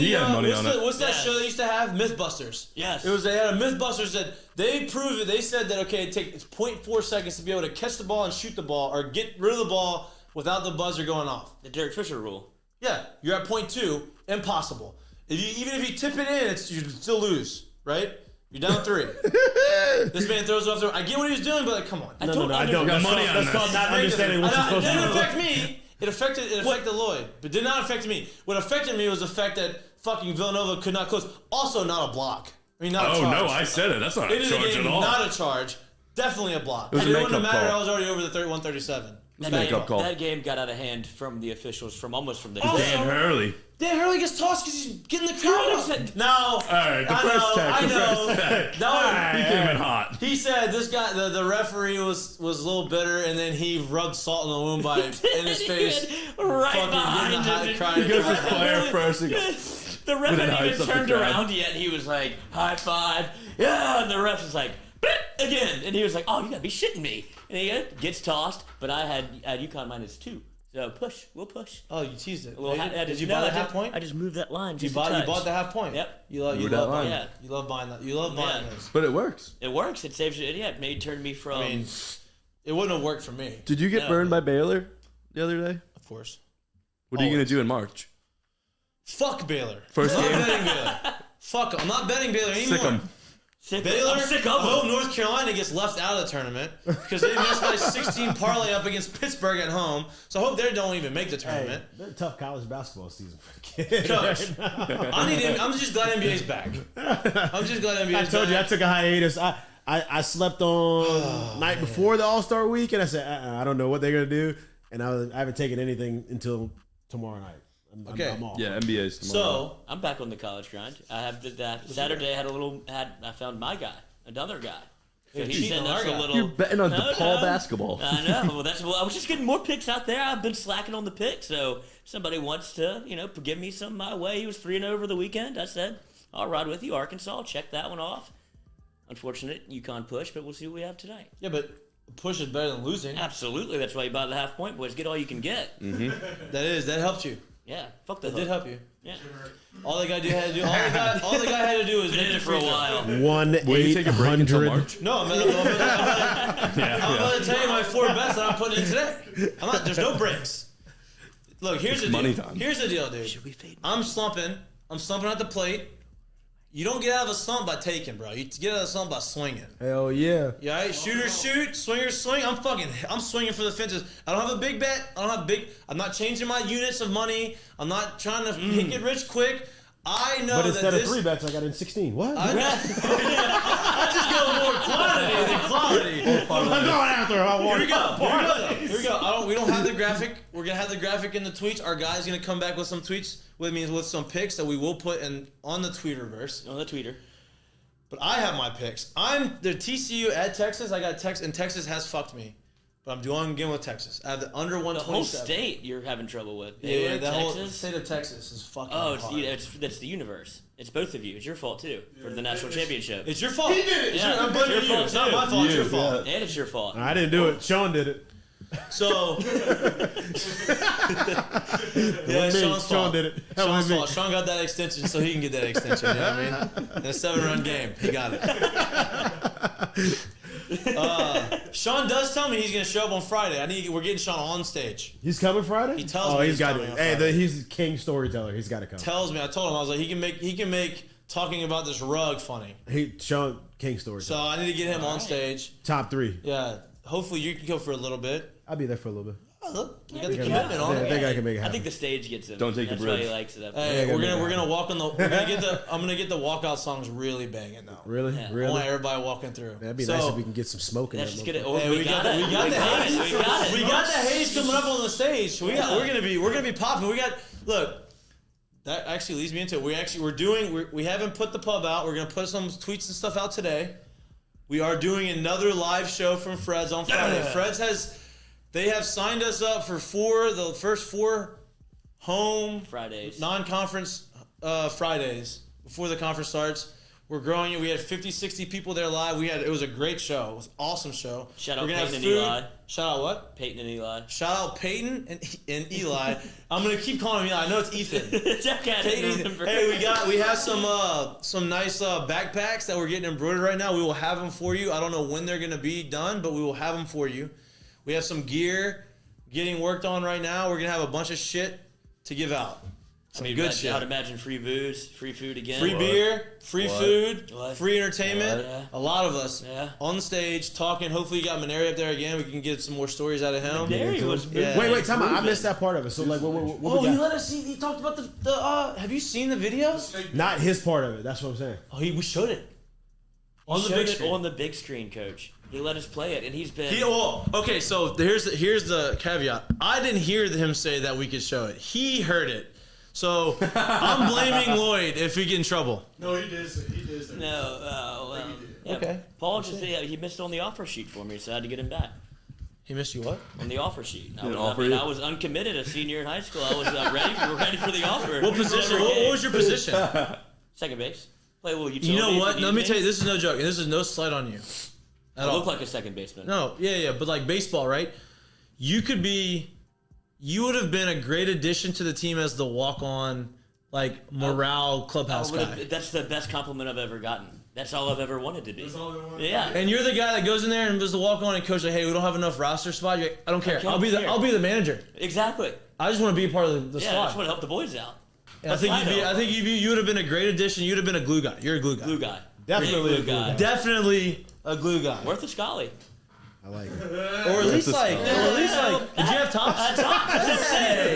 He had money on it. what's that Yes. show they used to have? Mythbusters. Yes. They had a Mythbusters that they proved it. They said that it's 0.4 seconds to be able to catch the ball and shoot the ball or get rid of the ball without the buzzer going off. The Derek Fisher rule. Yeah, you're at 0.2, impossible. Even if you tip it in, you still lose, right? You're down 3. This man throws it off the. I get what he was doing, but come on. I don't. I don't. got money on That's this. called not understanding what you're supposed It to didn't do. affect me. It affected Lloyd, but did not affect me. What affected me was the fact that fucking Villanova could not close. Also, not a block. I mean, not a Oh, charge. no, I said it. That's not a Into the charge game, at all. not a charge. Definitely a block. It was a It wouldn't have makeup mattered. call. I was already over the 137. It was a makeup call. That game got out of hand from the officials, from almost from the. Dan Hurley. Dan Hurley gets tossed because he's getting the crowd up. No. All right, the first tech. I know. He came in hot. He said this guy, the referee was a little bitter, and then he rubbed salt in the wound by in his face. Right fucking behind getting hot, him. crying. He goes his player first. He goes, The ref Then hadn't hypes even up the turned crowd. around yet. He was like, high five. Yeah, and the ref was like, "Blip," again. And he was like, oh, you gotta be shitting me. And he gets tossed, but I had UConn minus 2. So push, we'll push. Oh, you teased it. A little Did you buy the half point? I just moved that line. You Just bought a touch. the half point. Yep. You love Moved that line. buying. Yeah. You love buying that. You love buying Yeah. those. but it works. It works. It saves you. Yeah, it made turned me from. I mean, it wouldn't have worked for me, Did you get No. burned by Baylor the other day? of course. What are you going to do in March? Fuck Baylor. First I'm game? not betting Baylor. Fuck, I'm not betting Baylor anymore. Sick 'em. Baylor, I'm sick I of hope them. North Carolina gets left out of the tournament because they missed by 16 parlay up against Pittsburgh at home. So I hope they don't even make the tournament. They're a tough college basketball season for kids. Coach, I'm just glad NBA's back. I'm just glad NBA's I told you I back. took a hiatus. I slept on night before the All-Star week, and I said I don't know what they're gonna do, and I haven't taken anything until tomorrow night. Okay. I'm off. Yeah, NBA's tomorrow. So I'm back on the college grind. I have that Saturday. I found my guy, another guy. So he cheating sent on us our a guy. little. You're betting on No, DePaul no. basketball. I know. Well, I was just getting more picks out there. I've been slacking on the picks. So if somebody wants to, give me some my way. He was 3-0 over the weekend. I said, I'll ride with you, Arkansas. Check that one off. Unfortunate UConn push, but we'll see what we have tonight. yeah, but push is better than losing. Absolutely. That's why you buy the half point, boys. Get all you can get. That helped you. Yeah. Fuck the It did hook. help you. Yeah. All the guy had to do. All the guy had to do was Been make in the it for a free throw. while. Will you take a break until 1-800. March? No, I'm gonna tell you my 4 bets that I'm putting in today. There's no breaks. Look, here's the deal. money time. Here's the deal, dude. Should we fade? I'm slumping at the plate. You don't get out of a slump by taking, bro. You get out of a slump by swinging. Hell yeah. Yeah, right? Shooters shoot, swingers swing. I'm swinging for the fences. I don't have a big bet. I'm not changing my units of money. I'm not trying to get rich quick. I know But that instead this, of 3 bets, I got in 16. What? I just go more quantity than quality. I'm going after her. I Here want we go. Here we go. We don't have the graphic. We're gonna have the graphic in the tweets. Our guy's gonna come back with some tweets with some picks that we will put on the Tweeterverse. On the tweeter. But I have my picks. I'm the TCU at Texas. I got Texas, and Texas has fucked me. But I'm doing again with Texas. I have the under The 127. whole state you're having trouble with. Yeah, Baylor, the whole Texas. state of Texas is fucking Oh, hard. that's the universe. It's both of you. It's your fault too for the national championship. It's your fault. He did it. Yeah, I'm blaming it's your you. fault It's not too. my fault. It's your You, fault. And it's your fault. I didn't do it. Sean did it. So, Yeah, Sean's Sean fault. did it. That Sean's was me. fault. Sean got that extension, so he can get that extension. You know what I mean? In a 7-run game, he got it. Sean does tell me he's gonna show up on Friday. We're getting Sean on stage. He's coming Friday? He tells oh, me he's he's got coming it. on Hey, Friday. he's king storyteller. He's got to come. Tells me. I told him I was like, he can make talking about this rug funny. Sean, king storyteller. So I need to get him on stage. Top 3. Yeah. Hopefully you can go for a little bit. I'll be there for a little bit. Oh, look, we got the Yeah, commitment on I it. think I can make it I happen. think the stage gets him. Don't take the That's why bridge. he likes it up Hey, there. we're gonna walk on the. I'm gonna get the walkout songs really banging though. Really? Yeah. I Really? want everybody walking through. That'd be So, nice if we can get some smoke in Let's that just get it. motherfucker. Oh, Hey, we got it. We got the haze. We got it. We got the haze coming up on the stage. We're gonna be popping. Look. That actually leads me into it. We haven't put the pub out. We're gonna put some tweets and stuff out today. We are doing another live show from Fred's on Friday. They have signed us up for the first 4 home Fridays. non-conference Fridays before the conference starts. We're growing it. We had 50, 60 people there live. It was a great show. It was an awesome show. Shout out We're gonna Peyton have and food. Eli. Shout out what? Peyton and Eli. Shout out Peyton and Eli. I'm gonna keep calling him Eli. I know it's Ethan. It's okay. I didn't Peyton, remember. hey, we have some nice backpacks that we're getting embroidered right now. We will have them for you. I don't know when they're gonna be done, but we will have them for you. We have some gear getting worked on right now. We're gonna have a bunch of shit to give out. Some good shit. I'd imagine free booze, free food again. Free beer, free What? food, What? free entertainment. What? A lot of us Yeah. on the stage talking. Hopefully, you got Maneri up there again. We can get some more stories out of him. There was Yeah. Wait, time out. I missed that part of it. So, like, what Oh, we he got? let us see. He talked about the. Have you seen the videos? Not his part of it. That's what I'm saying. Oh, we showed it on He the showed big it screen. on the big screen, Coach. He let us play it, and he's been. Okay, so here's the caveat. I didn't hear him say that we could show it. He heard it. So I'm blaming Lloyd if we get in trouble. No, he did say. He did say. No, well, yeah, Okay. Paul he missed on the offer sheet for me, so I had to get him back He missed you what? on the offer sheet. I Didn't was, offer you? I was uncommitted, a senior in high school. I was ready for the offer. What position? What was your position? Second base. Play a little utility. You know if what? need Let me be. tell you, this is no joke, and this is no slight on you. I At all. look like a second baseman. No, yeah, but like baseball, right? You would have been a great addition to the team as the walk-on, like morale clubhouse guy. That's the best compliment I've ever gotten. That's all I've ever wanted to be. That's all they want. Yeah. And you're the guy that goes in there and does the walk-on and coach like, hey, we don't have enough roster spot. You're like, I don't care. I I'll don't be the care. manager. Exactly. I just want to be a part of the Yeah, I squad. just want to help the boys out. And I think you would have been a great addition. You'd have been a glue guy. You're a glue guy. Glue guy. Definitely Glue a glue guy. Definitely a glue guy. Worth a Scully. I like it. Or at least like, did you have tops?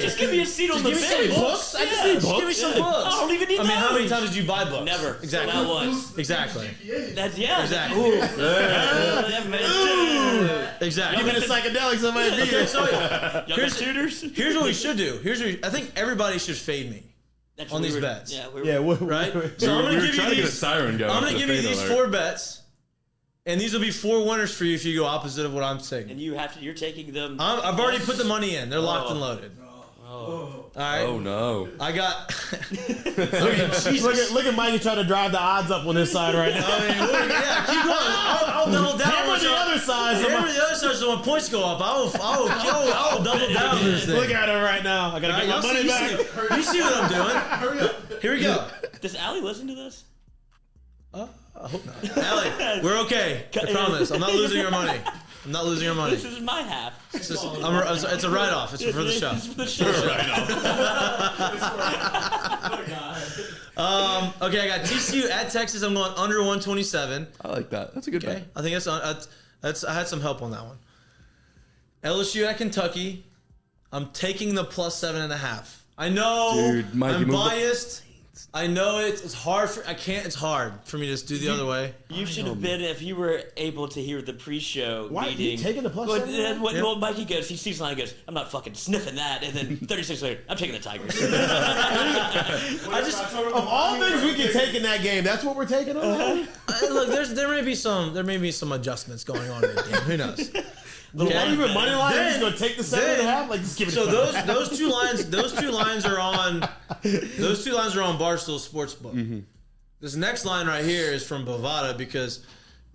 Just give me a seat on the Give me some bench. books. I just need books. Give me some books. I don't even need I mean, how many those. times did you buy books? Never. Exactly. Not once. Exactly. That's Exactly. Exactly. Give me the psychedelics on my Okay, beer. so Here's tutors. here's what we should do. I think everybody should fade me. That's on what these we were- bets. Yeah, we were, Yeah, Right? So I'm gonna give you trying to get a these. siren going. I'm for gonna the give you fade these alert. 4 bets, and these will be 4 winners for you if you go opposite of what I'm saying. and you're taking them. I've already put the money in. They're locked and loaded. Oh. All right. Oh no! I got. Look at Mikey trying to drive the odds up on this side right now. I mean, yeah, keep going. I'll double down. Hammer the other side. Hammer the other side, so when points go up, I'll double down on this thing. Look at her right now. I gotta All right, get my money back. you see what I'm doing? Hurry up. Here we go. Does Allie listen to this? I hope not. Allie, we're okay. I promise. I'm not losing your money. I'm not losing your money. This is my half. It's a write-off. It's for the show. It's for the show. Okay, I got TCU at Texas. I'm going under 127. I like that. That's a good Okay, bet. I think that's I had some help on that one. LSU at Kentucky. I'm taking the plus 7.5. I know Dude, Mikey, I'm move the- biased. I know it's hard for it's hard for me to just do the other way. You should have been if you were able to hear the pre-show Why are meeting. you taking the plus Well, 7? well, Mikey goes, he sees the line and goes, I'm not fucking sniffing that. And then 36 later, I'm taking the Tigers. Of all things we can take in that game, that's what we're taking on. Look, there may be some adjustments going on in the game. Who knows? Not even money line. Then- He's gonna take the 7.5. Like, just give it. So to those two lines are on Barstool Sportsbook. This next line right here is from Bovada because,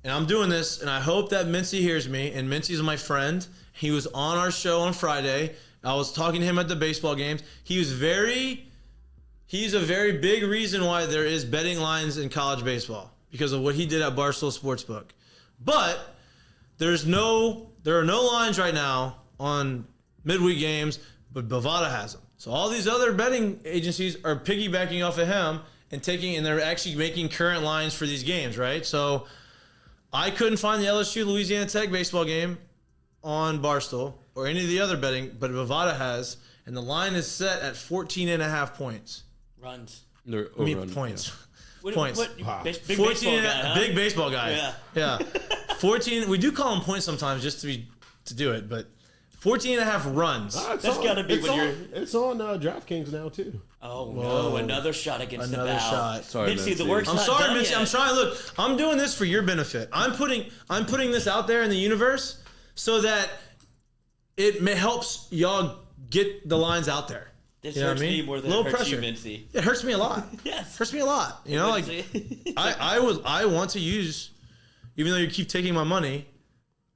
and I'm doing this, and I hope that Mincy hears me. And Mincy's my friend. He was on our show on Friday. I was talking to him at the baseball games. He's a very big reason why there is betting lines in college baseball because of what he did at Barstool Sportsbook. But there are no lines right now on midweek games, but Bovada has them. So all these other betting agencies are piggybacking off of him and they're actually making current lines for these games, right? So I couldn't find the LSU Louisiana Tech baseball game on Barstool or any of the other betting, but Bovada has, and the line is set at 14.5 points. Runs. Points. What, Points. Big 14 baseball guy, huh? Big baseball guy. Yeah. 14. We do call him points sometimes just to do it, but 14.5 runs. That's gotta be when you're. It's on DraftKings now too. Oh Whoa. no! Another shot against Another the bow. shot. Sorry, Mitzi, the Mincy. work's I'm not sorry, done Mitch. yet. I'm trying. Look, I'm doing this for your benefit. I'm putting this out there in the universe so that it helps y'all get the lines out there. This You know hurts what I mean? me more than Low it hurts pressure. you, Mincy. It hurts me a lot. Yes. Hurts me a lot. You know, like Mincy. I want to use, even though you keep taking my money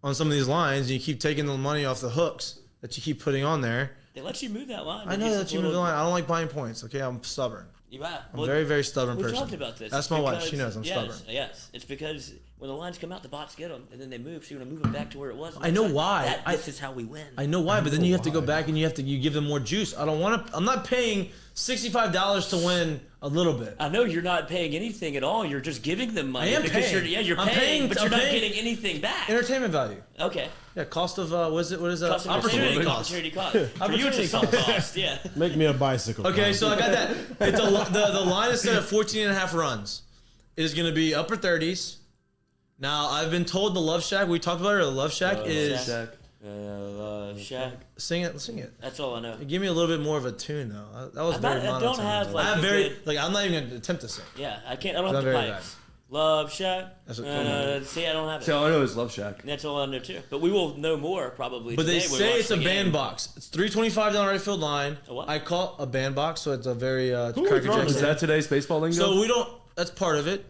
on some of these lines, and you keep taking the money off the hooks that you keep putting on there. They let you move that line. I know that you move the line. I don't like buying points. Okay, I'm stubborn. I'm a very, very stubborn We've person. talked about this. That's It's my wife. because- She knows I'm stubborn. Yes, it's because when the lines come out, the bots get them, and then they move. So you want to move them back to where it was. I know why. This is how we win. I know why, but then you have to go back and you give them more juice. I don't want to. I'm not paying $65 to win a little bit. I know you're not paying anything at all. You're just giving them money. I am because paying. You're I'm paying, but I'm you're not paying getting anything back. Entertainment value. Okay. Yeah, cost of what is it? Cost of Opportunity cost. Opportunity cost. For you, it's Opportunity a sunk cost. cost. Yeah. Make me a bicycle. Okay, so I got that. It's the line is set at 14.5 runs. Is going to be upper 30s. Now I've been told the Love Shack. We talked about it. The Love Shack is Shaq. Shaq. sing it. That's all I know. Give me a little bit more of a tune though. That was very I don't monotone. have, like, I have a very good- like I'm not even gonna attempt to sing. Yeah, I can't. I don't Not have the very pipes. Love Shack. That's what- See, I don't have it. So all I know is Love Shack. That's all I know too. But we will know more probably. But they today when we say watch it's a the game. bandbox. It's $325 right field line. A what? I call it a bandbox, so it's a very Who are we Cracker throwing? Jackson. Is that today's baseball lingo? So we don't. That's part of it.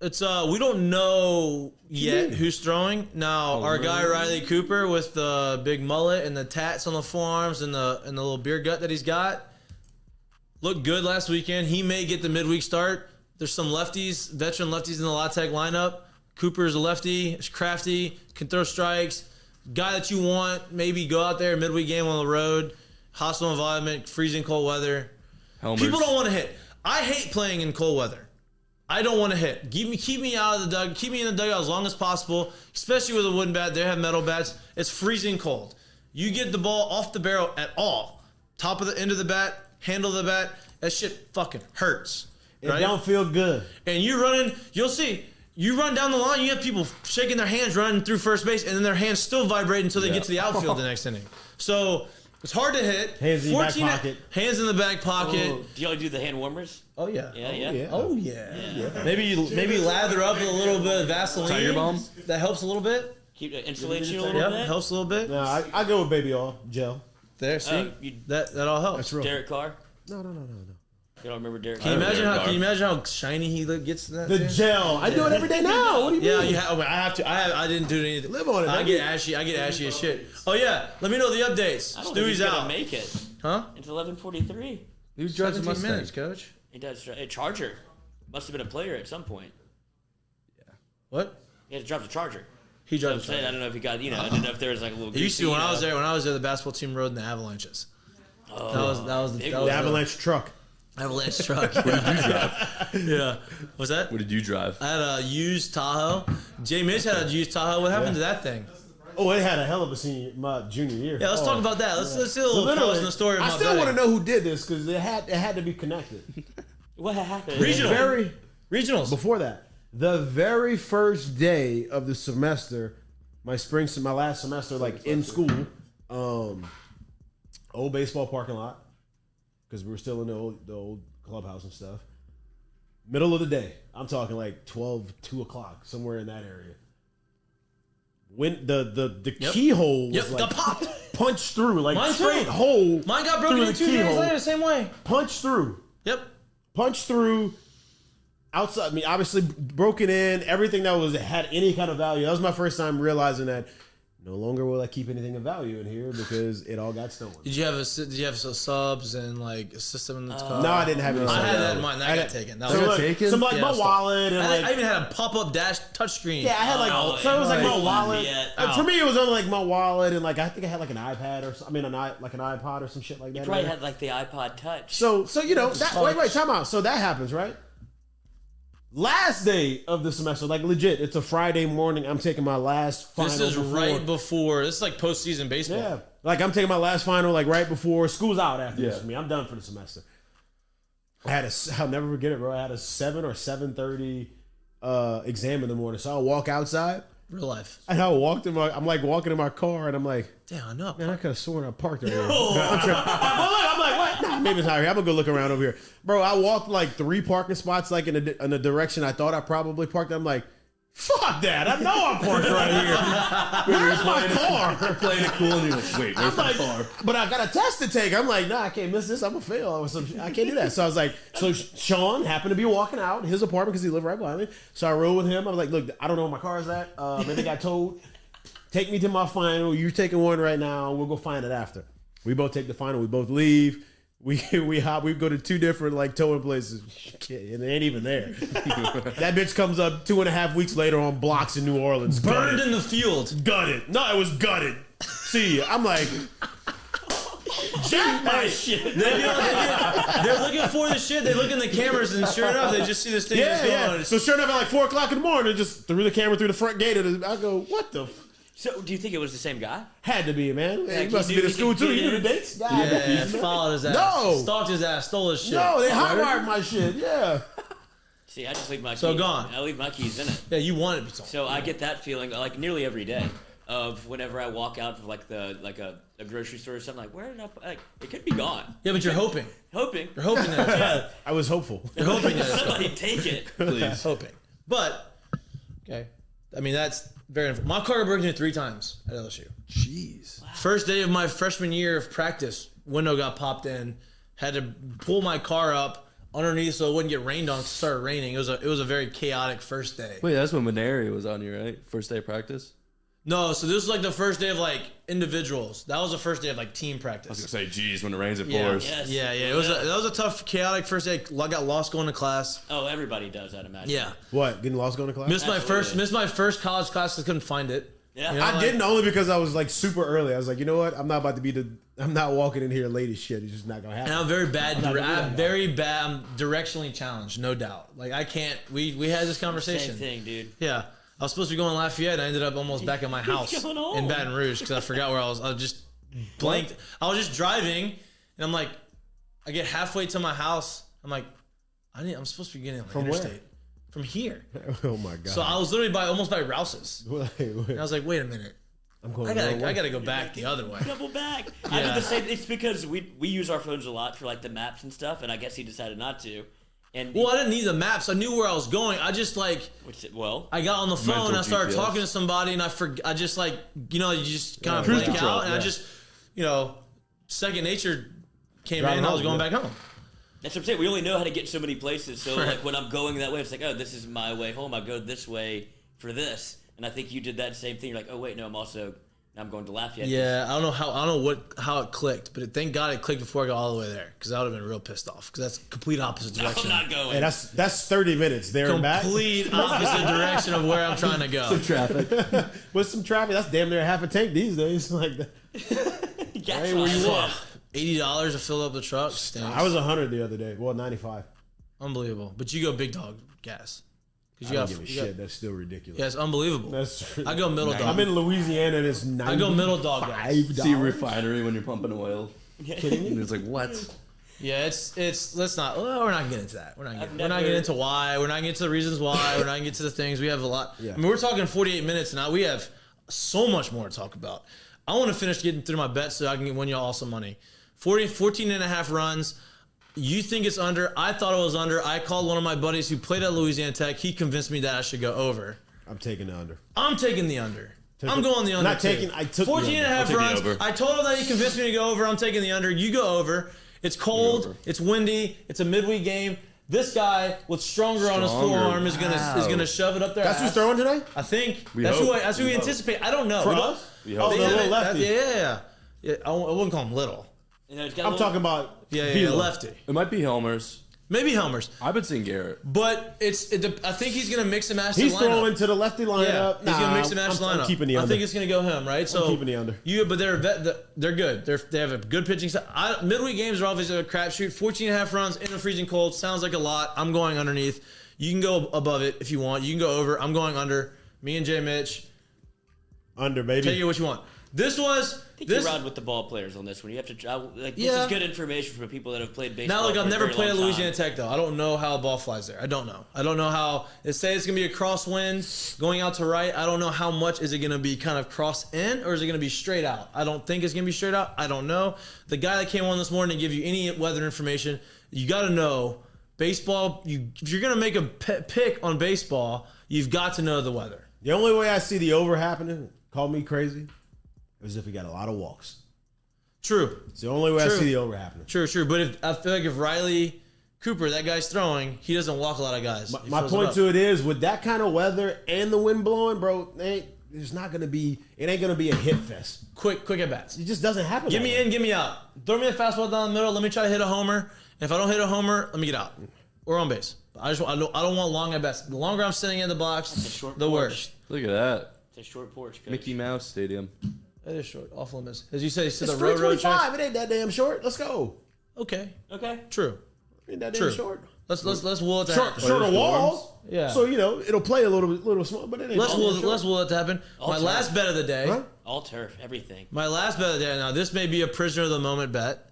It's we don't know yet who's throwing. Now our guy Riley Cooper with the big mullet and the tats on the forearms and the little beer gut that he's got looked good last weekend. He may get the midweek start. There's some lefties, veteran lefties in the La Tech lineup. Cooper's a lefty, is crafty, can throw strikes. Guy that you want, maybe go out there midweek game on the road, hostile environment, freezing cold weather. Helmers. People don't want to hit. I hate playing in cold weather. I don't want to hit. Keep me out of the dugout. Keep me in the dugout as long as possible, especially with a wooden bat. They have metal bats. It's freezing cold. You get the ball off the barrel at all. Top of the end of the bat, handle of the bat. That shit fucking hurts. It Right? don't feel good. And you running, you'll see. You run down the line, you have people shaking their hands running through first base, and then their hands still vibrate until they get to the outfield the next inning. So it's hard to hit. Hands in your back pocket. Hands in the back pocket. Oh, do y'all do the hand warmers? Oh yeah. Yeah. Oh yeah. Maybe lather up with a little bit of Vaseline. Tiger Balm? That helps a little bit. Keep insulate you a little Yeah, bit. helps a little bit. No, I go with baby oil gel. There, see, You- that all helps. That's real. Derek Carr. No. You don't remember Derek Can you Carr? imagine how shiny he gets that? The thing? gel. I do it every day now. What do you Yeah, mean? you have. I have to. I didn't do anything. Live on it, I baby. get ashy. I get ashy as shit. Oh yeah. Let me know the updates. I don't think he's Stewie's gonna out. make it. Huh? It's 11:43. He drives a 17 Mustang. minutes, coach. He does. A Charger must have been a player at some point. What? He had to drop the Charger. He So I'm drives. saying, I don't know if he got, I didn't know if there was like a little. It used to greasy, when I was there. When I was there, the basketball team rode in the Avalanches. Oh, That was big that one. was The Avalanche truck. Avalanche truck. What did you drive? Yeah. What's that? What did you drive? I had a used Tahoe. Jay Mitch had a used Tahoe. What happened to that thing? Oh, it had a hell of a my junior year. Yeah, let's talk about that. Let's see a little Literally, close in the story of I my still want to betting. know who did this because it had to be connected. What happened? Regional. Very Regionals. before that, the very first day of the semester, my last semester, like in school, old baseball parking lot, because we were still in the old clubhouse and stuff. Middle of the day, I'm talking like 2 o'clock, somewhere in that area. When the keyhole was Yep, got popped. punched through, like Mine too. straight hole. Mine got broken through in the 2 days keyhole. later, the same way. Punched through. Yep. Punched through. Outside, I mean, obviously broken in. Everything that had any kind of value. That was my first time realizing that no longer will I keep anything of value in here because it all got stolen. Did you have some subs and like a system in the car? No, I didn't have any. I had stuff. that in mine. That I got had- taken. That So was look, taken? some like Yeah, my stop. wallet and I like even had a pop-up dash touchscreen. yeah, I had like Oh, so it was like my right. wallet. Lafayette. Like, for me, it was only like my wallet and like I think I had like an iPad or like an iPod or some shit like that. You in probably there. had like the iPod Touch. So that wait, time out. So that happens, right? Last day of the semester, like legit, it's a Friday morning. I'm taking my last final. This is before- right before. This is like postseason baseball. Yeah, like I'm taking my last final, like right before school's out after this Yeah. for me. I'm done for the semester. I'll never forget it, bro. I had a 7 or 7:30 exam in the morning, so I'll walk outside Real life. and I'm like walking in my car, and I'm like, Damn, I know. man, I could have sworn I parked right here. I'm like, what? Nah, maybe it's not here. I'm gonna go look around over here, bro. I walked like 3 parking spots, like in a direction I thought I probably parked. I'm like, fuck that! I know I'm parked right here. Where's my car? Playing it cool and you're like, wait, where's I'm my like, car? but I got a test to take. I'm like, nah, I can't miss this. I'm gonna fail. I can't do that. So I was like, so Sean happened to be walking out his apartment because he lived right behind me. So I rode with him. I was like, look, I don't know where my car is at. Maybe got told. Take me to my final. You're taking one right now. We'll go find it after. We both take the final. We both leave. We go to 2 different like towing places, and it ain't even there. That bitch comes up 2.5 weeks later on blocks in New Orleans. Burned Gutted. in the field. Gutted. No, it was gutted. See, I'm like, jack my shit. They're looking for the shit. They look in the cameras, and sure enough, they just see this thing just Yeah, going yeah. on. So sure enough, at like 4 o'clock in the morning, just threw the camera through the front gate. I go, what the? So, do you think it was the same guy? Had to be, man. Like, He must he have been knew in he school could too. get You knew in. the dates? God, Yeah, followed his ass. No. Stalked his ass. Stole his shit. No, they hotwired my shit. Yeah. See, I just leave my So keys. gone. I leave my keys in it. Yeah, you want it to be stolen. So I get that feeling like nearly every day of whenever I walk out of like a grocery store or something. Like, where did I? Like, it could be gone. Yeah, but you're hoping. Hoping You're hoping that it's gone. I was hopeful. You're hoping that it's gone. somebody take it. Please. Hoping. But, okay. I mean, that's very... My car got broken into 3 times at LSU. Jeez. First day of my freshman year of practice, window got popped in. Had to pull my car up underneath so it wouldn't get rained on 'cause it started raining. It was a very chaotic first day. Wait, that's when Maneri was on you, right? First day of practice? No, so this was like the first day of like individuals. That was the first day of like team I was practice. gonna say, geez, when it rains, it Yeah. pours. Yes. Yeah. That was a tough, chaotic first day. I got lost going to class. Oh, everybody does, I'd imagine. Yeah. What? Getting lost going to class? Missed Absolutely. my first college class because I couldn't find it. Yeah. You know, I like- didn't only because I was like super early. I was like, you know what? I'm not about to be I'm not walking in here late as shit. It's just not gonna happen. And I'm very bad. not gonna do that I'm guy. very bad. I'm directionally challenged, no doubt. Like I can't. We had this Same conversation. thing, dude. Yeah, I was supposed to be going to Lafayette. And I ended up almost back at my house going on? in Baton Rouge because I forgot where I was. I was just blanked. I was just driving, and I'm like, I get halfway to my house. I'm like, I'm supposed to be getting on the From where? interstate. From here. Oh my god. So I was literally almost by Rouse's. Wait, And I was like, wait a minute. I'm going. I the wrong way. gotta go back the other way. Double back. I Yeah. did the same. It's because we use our phones a lot for like the maps and stuff, and I guess he decided not to. And Well, I didn't need the maps. I knew where I was going. I just like. well, I got on the phone Mental and I started GPS. talking to somebody and I just like, you just kind of Cruise blank control, out and I yeah. just, second nature came Driving in and I was home, going yeah. back home. that's what I'm saying. We only know how to get so many places. So Right. like when I'm going that way, it's like, oh, this is my way home. I go this way for this. And I think you did that same thing. You're like, oh wait, no, I'm also And I'm going to Lafayette. Yeah, I don't know how it clicked, but thank God it clicked before I got all the way there, because I would have been real pissed off. Because that's complete opposite direction. I'm not going. Hey, that's 30 minutes there and back. Complete opposite direction of where I'm trying to go. Some traffic. With some traffic, that's damn near half a tank these days. Like that. Gas Hey, where you line. at? $80 to fill up the truck. Stinks. I was 100 the other day. Well, 95. Unbelievable. But you go big dog gas. Because I don't give a shit. That's still ridiculous. Yeah, it's unbelievable. That's true. I go middle dog. I'm in Louisiana and it's 90. I go middle dog gas. See a refinery when you're pumping oil. Kidding me? And it's like, what? Yeah, it's let's not. Well, we're not getting into that. We're not never- getting into why. We're not getting into the reasons why. We're not getting into the things. We have a lot. Yeah. I mean, we're talking 48 minutes now. We have so much more to talk about. I want to finish getting through my bets so I can win y'all all some money. 14 and a half runs. You think it's under. I thought it was under. I called one of my buddies who played at Louisiana Tech. He convinced me that I should go over. I'm taking the under. I'm taking the under. Took I'm it- going the under. not too. taking- I took the 14 and a half under. I'll take runs. the over. I told him that he convinced me to go over. I'm taking the under. You go over. It's cold. over. It's windy. It's a midweek game. This guy with stronger on his Stronger. forearm is gonna shove it up there. That's who's throwing today? I think We that's hope. who we anticipate. I don't know. For We don't- us? We Oh, hope. the Yeah, little lefty. yeah. I wouldn't call him little. You know, it's got a I'm little- talking about Yeah, Velo. lefty. It might be Helmers. Maybe Helmers. I've been seeing Garrett. But I think he's gonna mix and match He's the lineup. throwing to the lefty Yeah, lineup. he's gonna mix and match the lineup. I'm keeping the under. I think it's gonna go him, right? So keeping the under. But they're good. They have a good pitching staff. Midweek games are obviously a crapshoot. 14 and a half runs in a freezing cold sounds like a lot. I'm going underneath. You can go above it if you want. You can go over. I'm going under. Me and Jay Mitch. Under, baby. Take it what you want. This was I think this. you ride with the ball players on this one. You have to this Yeah. is good information for people that have played baseball. Now, look, for I've a never very played at long Louisiana time. Tech though. I don't know how a ball flies there. I don't know. I don't know how. They say it's gonna be a crosswind going out to right. I don't know how much is it gonna be kind of cross in or is it gonna be straight out. I don't think it's gonna be straight out. I don't know. The guy that came on this morning to give you any weather information, you got to know baseball. If you're gonna make a pick on baseball, you've got to know the weather. The only way I see the over happening, call me crazy, is if we got a lot of walks. True. It's the only way I True. see the over happening. True. But I feel like if Riley Cooper, that guy's throwing, he doesn't walk a lot of guys. He My fills it point up. to it is, with that kind of weather and the wind blowing, bro, it ain't gonna be a hit fest. Quick at bats. It just doesn't happen. Give that me way. in, give me out. Throw me a fastball down the middle. Let me try to hit a homer. If I don't hit a homer, let me get out or on base. I don't want long at bats. The longer I'm sitting in the box, short the porch. worse. Look at that. It's a short porch. Coach. Mickey Mouse Stadium. That is short. Off limits. As you say, It's the road 325. It ain't that damn short. Let's go. Okay. Okay. True. Ain't that True. damn short. Let's will it to Short, happen. shorter walls. Yeah. So it'll play a little small, but it ain't. Let's that damn short. will it to happen. All My turf. last bet of the day. Huh? All turf, everything. My last bet of the day. Now this may be a prisoner of the moment bet.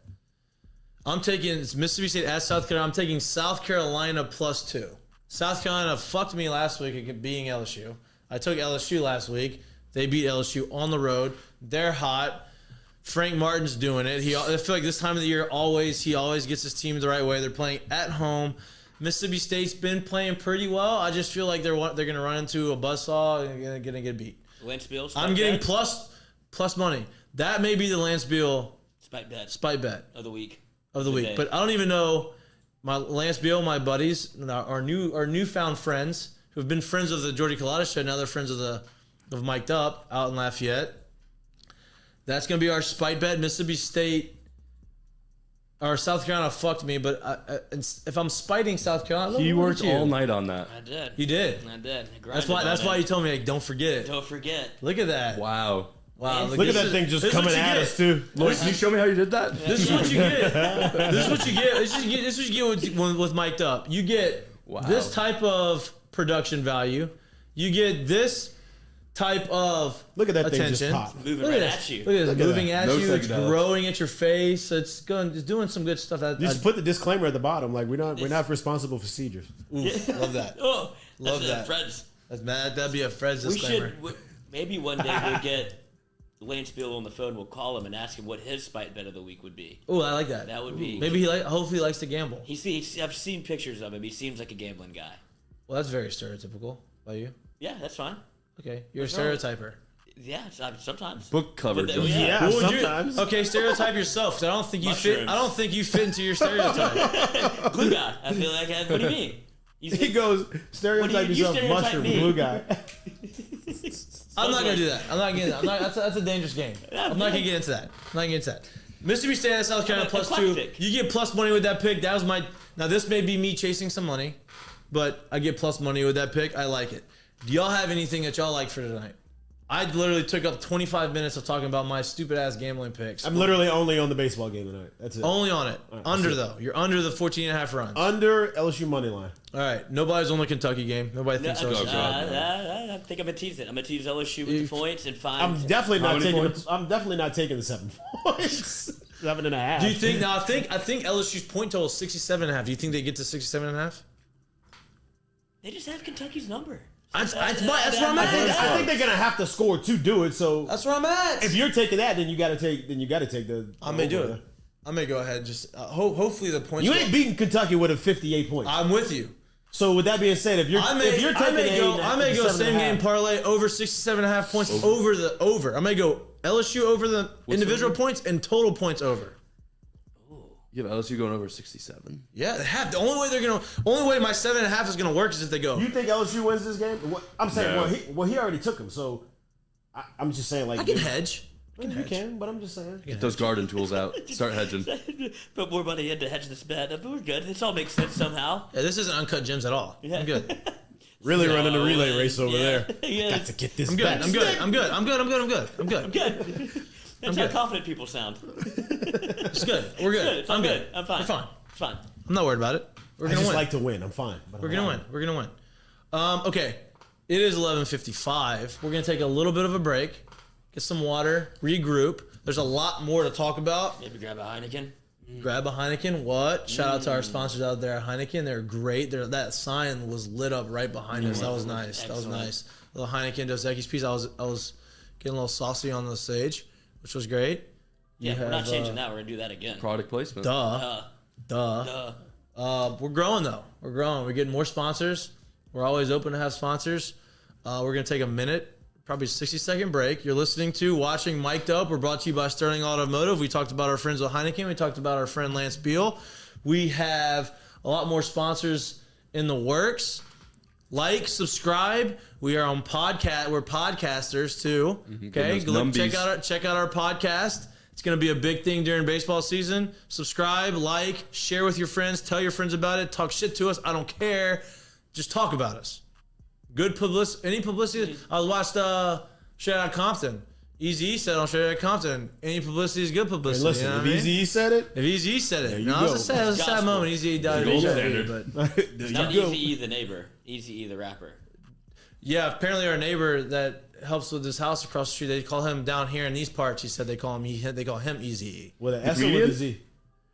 I'm taking it's Mississippi State at South Carolina. I'm taking South Carolina +2. South Carolina fucked me last week at beating LSU. I took LSU last week. They beat LSU on the road. They're hot. Frank Martin's doing it. I feel like this time of the year, he always gets his team the right way. They're playing at home. Mississippi State's been playing pretty well. I just feel like they're going to run into a buzzsaw and going to get beat. Lance Beal. I'm getting plus money. That may be the Lance Beal spike bet spite bet of the week. of the week. day. But I don't even know my Lance Beal, my buddies, our newfound friends who have been friends of the Jordy Collada show. Now they're friends of Mik'd out in Lafayette. That's going to be our spite bet. Mississippi State or South Carolina fucked me, but if I'm spiting South Carolina, He look worked at you. all night on that. I did. You did. I did. I That's grinded why on you it. told me like, don't forget it. Don't forget. Look at that. Wow. Wow. Look Look at this that is- thing just this is coming what you at get. us too. Lloyd, can you show me how you did that? This is what you get. This is what you get. This is what you get with Mik'd Up. You get this type of production value. You get this type of Look at that attention. thing just pop. Moving Look right at at this. you. Look at this. Look at Moving that. at No you. It's psychedelics. growing at your face. It's doing some good stuff. You just put the disclaimer at the bottom, like we're not responsible for seizures. Love that. Oh, Love that's that. Fred's. That'd be a Fred's We disclaimer. should maybe one day we'll get Lance Beal on the phone. We'll call him and ask him what his spite bet of the week would be. Oh, I like that. That would be Maybe hopefully he likes to gamble. I've seen pictures of him. He seems like a gambling guy. Well, that's very stereotypical by you. Yeah, that's fine. Okay, you're a What's wrong? stereotyper. Yeah, Book sometimes. cover. But Joe. yeah. What would you- sometimes. Okay, stereotype yourself. 'Cause I don't think you fit. Mushrooms. I don't think you fit into your stereotype. Glue guy. I feel like. What do you mean? You He goes stereotype you yourself, stereotype mushroom me. blue guy. I'm not gonna do that. I'm not getting that. That's a dangerous game. I'm not gonna get into that. Mississippi State at South Carolina plus 2. Eclectic. You get plus money with that pick. That was my. Now this may be me chasing some money, but I get plus money with that pick. I like it. Do y'all have anything that y'all like for tonight? I literally took up 25 minutes of talking about my stupid ass gambling picks. I'm literally only on the baseball game tonight. That's it. Only on it. right, Under that's though. You're under the 14.5 runs. Under LSU money line. All right. Nobody's on the Kentucky game. Nobody thinks so. I think I'm gonna tease it. I'm gonna tease LSU with the points and find. I'm definitely How not many taking. points? I'm definitely not taking the 7 points. 7.5. Do you think now? I think LSU's point total is 67.5. Do you think they get to 67.5? They just have Kentucky's number. That's where I'm I think at. they're gonna have to score to do it. So That's where I'm at. if you're taking that, then you got to take. the. I may do it. I may go ahead and just hopefully the points. You ain't beating Kentucky with a 58 points. I'm with you. So with that being said, if you're I may go same game parlay over 67.5 points over. I may go LSU over the individual points and total points over. You have LSU going over 67. Yeah, they have. The only way my 7.5 is gonna work is if they go. You think LSU wins this game? I'm saying, No. he already took him. So I'm just saying, like I can hedge. You can, but I'm just saying. Get those garden tools out. Start hedging. Put more money in to hedge this bet. But we're good. This all makes sense somehow. Yeah, this isn't uncut gems at all. Yeah. I'm good. Really running a relay race over there. Yeah. Got to get this. I'm good. back. I'm good. I'm good. I'm good. I'm good. I'm good. I'm good. Good. That's how good. confident people sound. It's good. We're good. It's all I'm good. I'm fine. We're fine. It's fine. I'm not worried about it. We're I gonna just win. like to win. I'm fine. But We're gonna win. We're gonna win. Okay. It is 11:55. We're gonna take a little bit of a break, get some water, regroup. There's a lot more to talk about. Maybe grab a Heineken. Grab a Heineken. What? Shout out to our sponsors out there at Heineken. They're great. That sign was lit up right behind us. That was nice. That was Excellent. nice. A little Heineken Dos Equis piece. I was getting a little saucy on the stage, which was great. Yeah, we're not changing that. We're gonna do that again. Product placement. Duh. We're growing though. We're growing. We're getting more sponsors. We're always open to have sponsors. We're gonna take a minute, probably 60-second break. You're listening to Watching Mik'd Up. We're brought to you by Sterling Automotive. We talked about our friends with Heineken. We talked about our friend Lance Beal. We have a lot more sponsors in the works. Like, subscribe. We are on podcast. We're podcasters too. Okay, Getting those check out our podcast. It's going to be a big thing during baseball season. Subscribe, like, share with your friends. Tell your friends about it. Talk shit to us. I don't care. Just talk about us. Good publicity. Any publicity. I watched Straight Outta Compton. Eazy-E said on Straight Outta Compton, any publicity is good publicity. Hey, listen, you know if what I mean? Eazy-E said it, If Eazy-E said it. you No, it go. was a sad Gospel. moment. Eazy-E died Gold of HIV, standard. but It's not you go. Eazy-E the neighbor. Eazy-E the rapper. yeah, apparently our neighbor that helps with his house across the street, they call him down here in these parts. He said they call him Eazy-E. with an S or with comedian? a Z.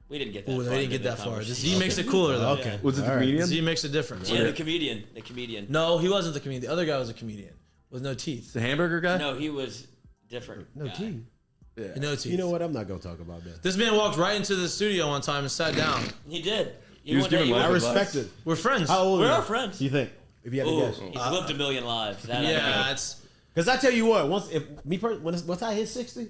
We didn't get that Ooh, far. they didn't into get that the far. The conversation. Z makes it cooler though. Okay. Was it the All right. comedian? Z makes a difference. Yeah, the comedian. The comedian. No, he wasn't the comedian. The other guy was a comedian with no teeth. The hamburger guy? No, he was different. No guy. T. Yeah. No teeth. You know what? I'm not gonna talk about that. This man walked right into the studio one time and sat down. He did. He was giving I life respect advice. it. We're friends. How old We're are our you? friends. Do you think? If you had to Ooh, guess. he's lived a million lives. That I know. Yeah, it's Because I tell you what, once I hit 60,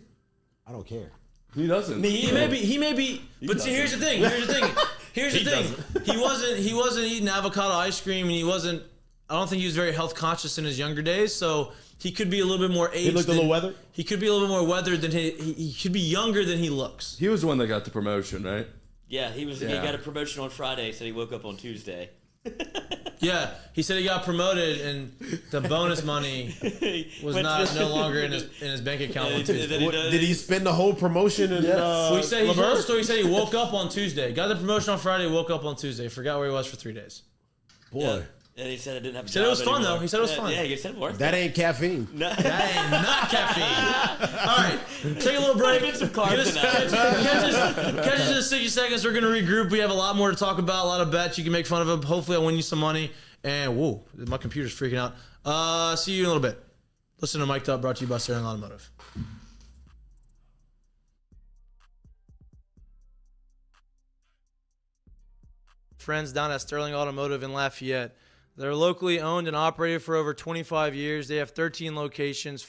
I don't care. He doesn't. he may be. But see, here's the thing. Here's the thing. He wasn't eating avocado ice cream, and he wasn't. I don't think he was very health conscious in his younger days. So he could be a little bit more aged. He looked a little weathered. He could be a little bit more weathered than he could be younger than he looks. He was the one that got the promotion, right? Yeah, he was. He Yeah. got a promotion on Friday, so he woke up on Tuesday. Yeah, he said he got promoted, and the bonus money was no longer in his bank account on Tuesday. Did he spend the whole promotion in Well, he said he told the Laverne? story. He said he woke up on Tuesday, got the promotion on Friday, woke up on Tuesday, forgot where he was for 3 days. Boy, And he said I didn't have a said it was job fun, anymore. though. He said it was fun. Yeah, he said it worth that ain't caffeine. No. That ain't not caffeine. All right, take a little break. Get some carbs Catch in that. us in 60 seconds. We're gonna regroup. We have a lot more to talk about. A lot of bets. You can make fun of them. Hopefully, I'll win you some money. And whoa, my computer's freaking out. See you in a little bit. Listen to Mik'd Up, brought to you by Sterling Automotive. Friends down at Sterling Automotive in Lafayette. They're locally owned and operated for over 25 years. They have 13 locations,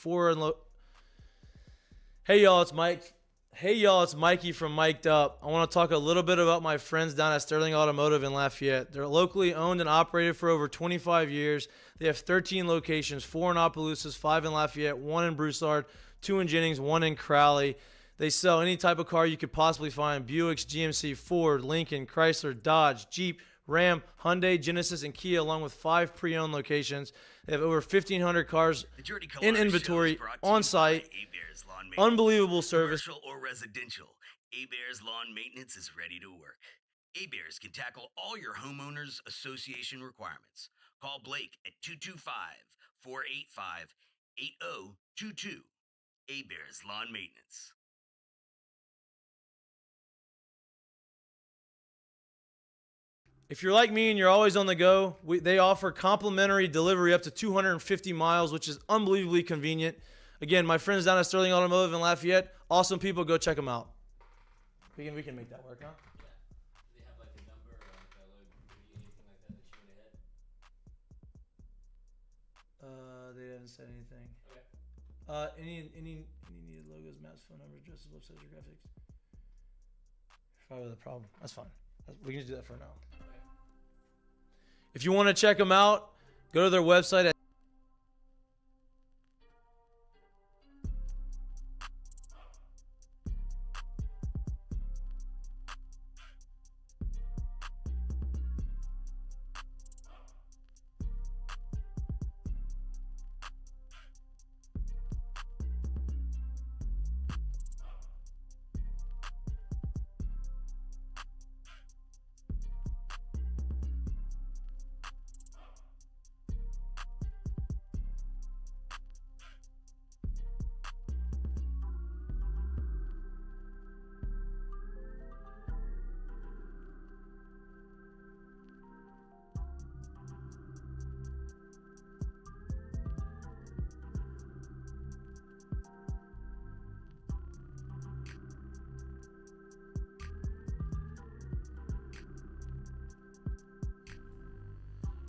Hey y'all, it's Mike. Hey y'all, it's Mikey from Mik'd Up. I want to talk a little bit about my friends down at Sterling Automotive in Lafayette. They're locally owned and operated for over 25 years. They have 13 locations, 4 in Opelousas, 5 in Lafayette, 1 in Broussard, 2 in Jennings, 1 in Crowley. They sell any type of car you could possibly find: Buicks, GMC, Ford, Lincoln, Chrysler, Dodge, Jeep, Ram, Hyundai, Genesis, and Kia, along with 5 pre-owned locations. They have over 1,500 cars in inventory on site. Unbelievable service. Commercial or residential, A-Bears Lawn Maintenance is ready to work. A-Bears can tackle all your homeowners association requirements. Call Blake at 225-485-8022. A-Bears Lawn Maintenance. If you're like me and you're always on the go, they offer complimentary delivery up to 250 miles, which is unbelievably convenient. Again, my friends down at Sterling Automotive in Lafayette, awesome people. Go check them out. We can make that work, huh? Yeah. Do they have like a number or like a logo, anything like that you want to hit? They didn't say anything. Okay. Any needed logos, maps, phone numbers, addresses, websites, or graphics? Probably the problem. That's fine. We can just do that for now. Okay. If you want to check them out, go to their website at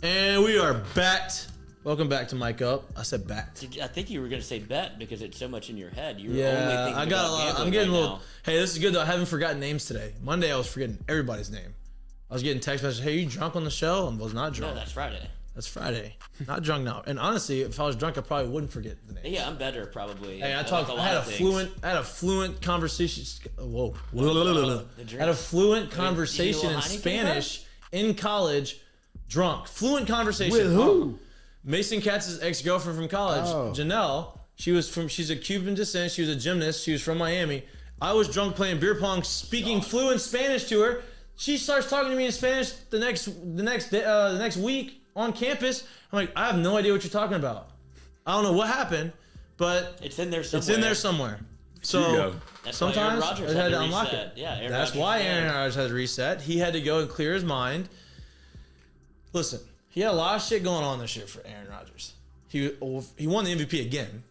And we are backed. Welcome back to Mike Up. I said backed. I think you were going to say bet because it's so much in your head. You're only Yeah, thinking I got about a lot. I'm gambling getting right a little. now. Hey, this is good though. I haven't forgotten names today. Monday I was forgetting everybody's name. I was getting text messages. Hey, you drunk on the show? I was not No, drunk. that's Friday. That's Friday. Not drunk now. And honestly, if I was drunk, I probably wouldn't forget the name. Yeah, I'm better probably. Hey, I like talked. a I lot had a of things. fluent conversation. Whoa. The I drink. had a fluent Did you conversation do a in Heineken Spanish in college. Drunk. Fluent conversation. With who? Mason Katz's ex-girlfriend from college, Janelle. She's a Cuban descent. She was a gymnast. She was from Miami. I was drunk playing beer pong, speaking fluent Spanish to her. She starts talking to me in Spanish the next week on campus. I'm like, I have no idea what you're talking about. I don't know what happened, but It's in there somewhere. it's in there somewhere. you So go. That's why Aaron sometimes Rodgers I had to to unlock reset. it. Yeah, Aaron That's Rodgers why did. Aaron Rodgers had to reset. He had to go and clear his mind. Listen, he had a lot of shit going on this year for Aaron Rodgers. He won the MVP again.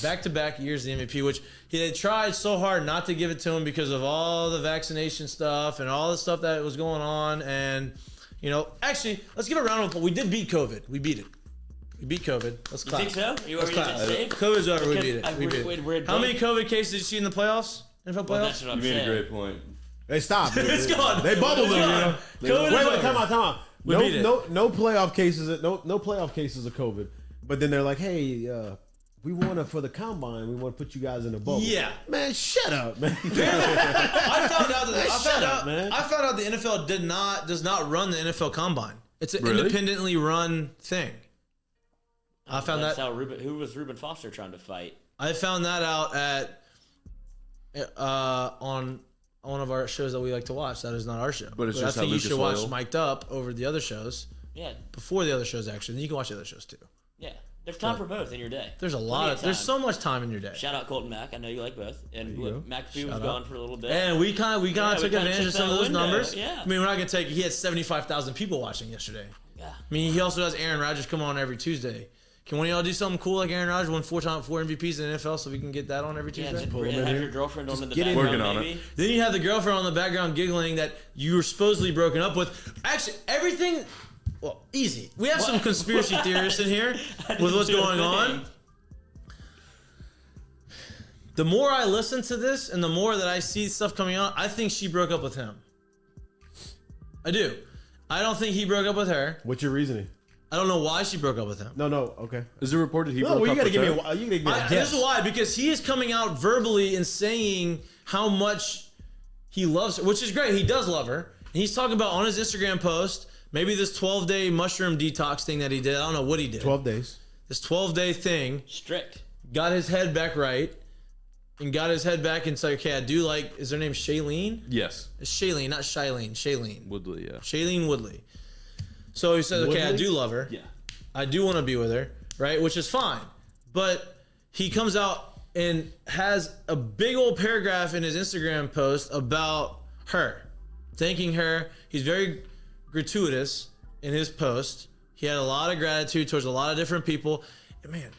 Back-to-back years the MVP, which he had tried so hard not to give it to him because of all the vaccination stuff and all the stuff that was going on. And, actually, let's give a round of applause. We did beat COVID. We beat it. We beat COVID. Let's clap. You think so? You Let's already clap. did save? COVID's over. We Because beat it. We beat we're it. How many COVID cases did you see in the playoffs? NFL playoffs? Well, that's what I'm You made a saying. great point. They stopped. It's gone. They bubbled It's them. gone. You know? COVID is Wait, over. time out. We beat it. No playoff cases. No playoff cases of COVID. But then they're like, hey, we want to for the combine. We want to put you guys in a bubble. Yeah. Man, shut up, man. I found out the NFL does not run the NFL Combine. It's an Really? independently run thing. I found That's that. how who was Reuben Foster trying to fight? I found that out on one of our shows that we like to watch. That is not our show. But it's just I think how you should Lucas watch Oil- Mic'd Up over the other shows Yeah, before the other shows actually. Then you can watch the other shows too. yeah. There's time for both in your day. There's a Plenty lot of of there's time. so much time in your day. Shout out Colton Mack. I know you like both. And you go. McAfee was Shout gone out. for a little bit. And we kind of we took kinda advantage took of some of that those window, numbers. yeah. I mean, we're not gonna take. He had 75,000 people watching yesterday. Yeah. I mean, he also has Aaron Rodgers come on every Tuesday. Can one of y'all do something cool like Aaron Rodgers won 4 MVPs in the NFL so we can get that on every Yeah, Tuesday? just him in have here. your girlfriend on in the get in. background, Working on maybe. Then you have the girlfriend on the background giggling that you were supposedly broken up with. Actually, everything, well, easy. We have some conspiracy theorists in here with what's do a going on. thing. The more I listen to this and the more that I see stuff coming out, I think she broke up with him. I do. I don't think he broke up with her. What's your reasoning? I don't know why she broke up with him. No, okay. Is it reported he No, broke well, you up gotta with give me her? you gotta give me a This guess. is why, because he is coming out verbally and saying how much he loves her, which is great. He does love her. And he's talking about on his Instagram post, maybe this 12-day mushroom detox thing that he did. I don't know what he did. 12 days. This 12-day thing. Strict. Got his head back right. And got his head back and said, okay, I do like, is her name Shailene? Yes. It's Shailene, not Shailene. Shailene. Woodley, yeah. Shailene Woodley. So he says, okay, I Woodley? do love her. Yeah. I do want to be with her, right? Which is fine. But he comes out and has a big old paragraph in his Instagram post about her, thanking her. He's very gratuitous in his post. He had a lot of gratitude towards a lot of different people. And man,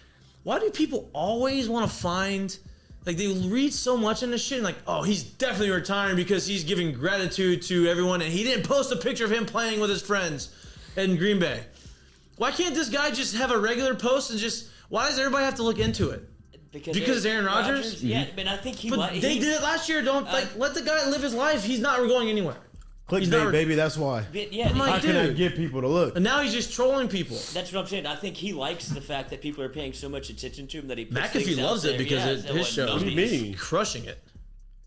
why do people always want to find, like, they read so much in this shit and like, oh, he's definitely retiring because he's giving gratitude to everyone and he didn't post a picture of him playing with his friends in Green Bay. Why can't this guy just have a regular post and just, why does everybody have to look into it? Because it's Aaron Rodgers? Yeah, but I think But they did it last year. Don't, let the guy live his life. He's not going anywhere. He's not- Clickbait, baby, that's why. Yeah, I'm like, How can I dude. get people to look? And now he's just trolling people. that's what I'm saying. I think he likes the fact that people are paying so much attention to him that he puts McAfee things out loves it there. because Yeah, it, so his show. What do you mean? Crushing it.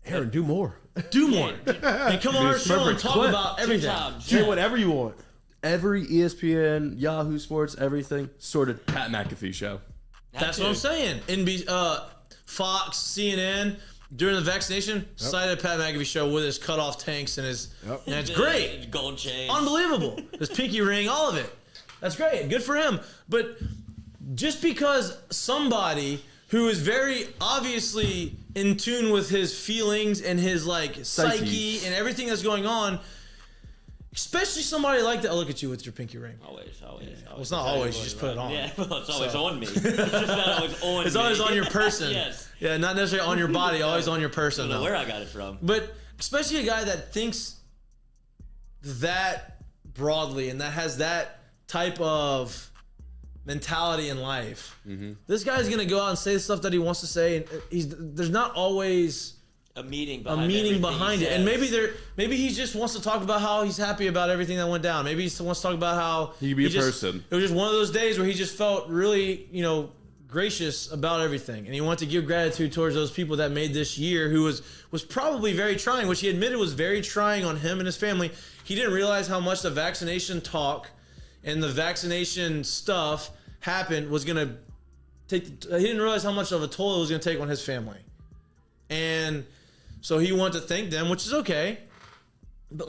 Aaron, do more. Do more. And come on our It's show and perfect talk clip. about everything. Say whatever you want. Every ESPN, Yahoo Sports, everything sorted Pat McAfee show. That's what I'm saying. Fox, CNN, during the vaccination, cited Pat McAfee show with his cut-off tanks and his... Yep. And it's great. Gold chain. Unbelievable. His pinky ring, all of it. That's great. Good for him. But just because somebody who is very obviously in tune with his feelings and his like psyche and everything that's going on, especially somebody like that. Oh, look at you with your pinky ring. Always. Well, it's not always. You just put it on. Yeah, well, it's always on me. It's just not always on It's me. always on your person. Yes. Yeah, not necessarily on your body. Always on your I person. don't know though. where I got it from. But especially a guy that thinks that broadly and that has that type of mentality in life. Mm-hmm. This guy's gonna go out and say the stuff that he wants to say, and there's not always A meeting a behind meaning behind it. And says. maybe he just wants to talk about how he's happy about everything that went down. Maybe he wants to talk about how He could be a just- person. It was just one of those days where he just felt really, gracious about everything, and he wanted to give gratitude towards those people that made this year, who was probably very trying, which he admitted was very trying on him and his family. He didn't realize how much the vaccination talk and the vaccination stuff was going to take. He didn't realize how much of a toll it was going to take on his family, and so he wanted to thank them, which is okay. But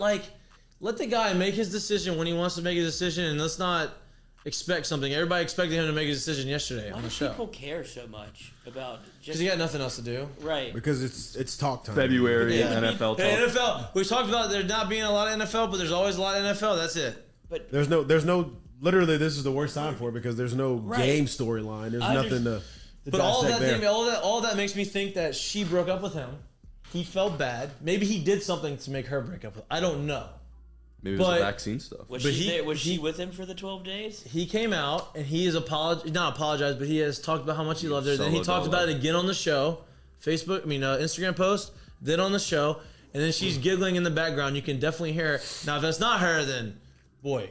let the guy make his decision when he wants to make a decision, and let's not expect something. Everybody expected him to make a decision yesterday Why on the do show people care so much about just because he got nothing else to do. right? Because it's talk time. February, Yeah. NFL talk. Hey, NFL. We talked about there not being a lot of NFL, but there's always a lot of NFL. That's it. But There's no. Literally, this is the worst time for it because there's no Right. game storyline. There's I nothing to. But all dissect that there. thing, all that makes me think that she broke up with him. He felt bad. Maybe he did something to make her break up with. I don't know. Maybe it was but- the vaccine stuff. was But she he- there? Was he- she with him for the 12 days? He came out and he is not apologized, but he has talked about how much he loved her. Then he Solo talked dolo. about it again on the show, Instagram post, then on the show, and then she's giggling in the background. You can definitely hear her. Now, if that's not her, then boy,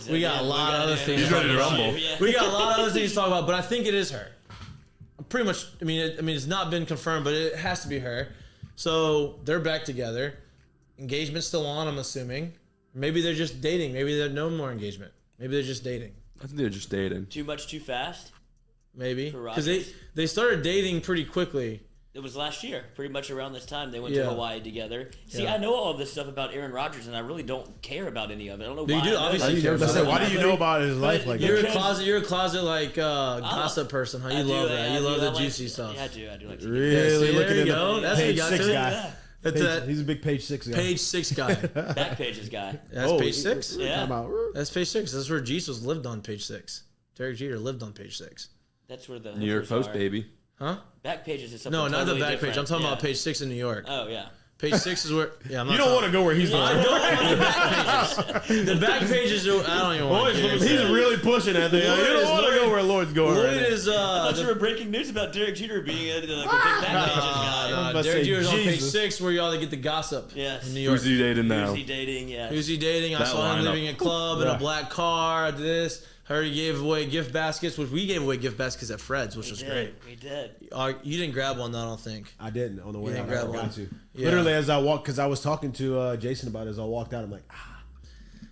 we got a lot of other things. He's ready to to talk about. rumble. Yeah. We got a lot of other things to talk about, but I think it is her. Pretty much. I mean, it's not been confirmed, but it has to be her. So they're back together. Engagement's still on, I'm assuming. Maybe they're just dating. Maybe there's no more engagement. Maybe they're just dating. I think they're just dating. Too much, too fast. Maybe For because Rodgers? they started dating pretty quickly. It was last year, pretty much around this time. They went Yeah. to Hawaii together. See, Yeah. I know all of this stuff about Aaron Rodgers, and I really don't care about any of it. I don't know You why. do, I know obviously that. you care about Listen, it. why do you know about his life like You're that? a closet like gossip person. Huh? You love that. You love the juicy stuff. Yeah, I do. I do like to Really See, looking there at you go. the That's what you page got 6 to it. guy. That's that He's a big page 6 guy. page 6 guy. back pages guy. That's Oh, page 6. Yeah. Talking about- That's page 6. That's where Jesus lived on page 6. Derek Jeter lived on page 6. That's where the New York hookers Post, are. baby. Huh? Back pages is something No, not the totally back different. page. I'm talking Yeah. about page 6 in New York. Oh yeah. Page 6 is where. Yeah, I'm not You don't want to go where he's I going. don't want the back pages. The back pages. I don't even want to. He's really pushing that thing. You don't want to go where Lloyd's going. Lloyd right now. is. I thought you were breaking news about Derek Jeter being like a big back pages guy. I'm about to Derek say, Jeter's on page Jesus. 6 where y'all get the gossip. Yes. In New York. Who's he dating now? Who's he dating? Yeah. Who's he dating? I That saw him lineup. leaving a club in a black car. This. Heard he gave away gift baskets, which we gave away gift baskets at Fred's, which was great. We did. You didn't grab one, though, I don't think. I didn't on the way didn't out. I grab forgot one. to. Yeah. Literally, as I walked, because I was talking to Jason about it, as I walked out, I'm like,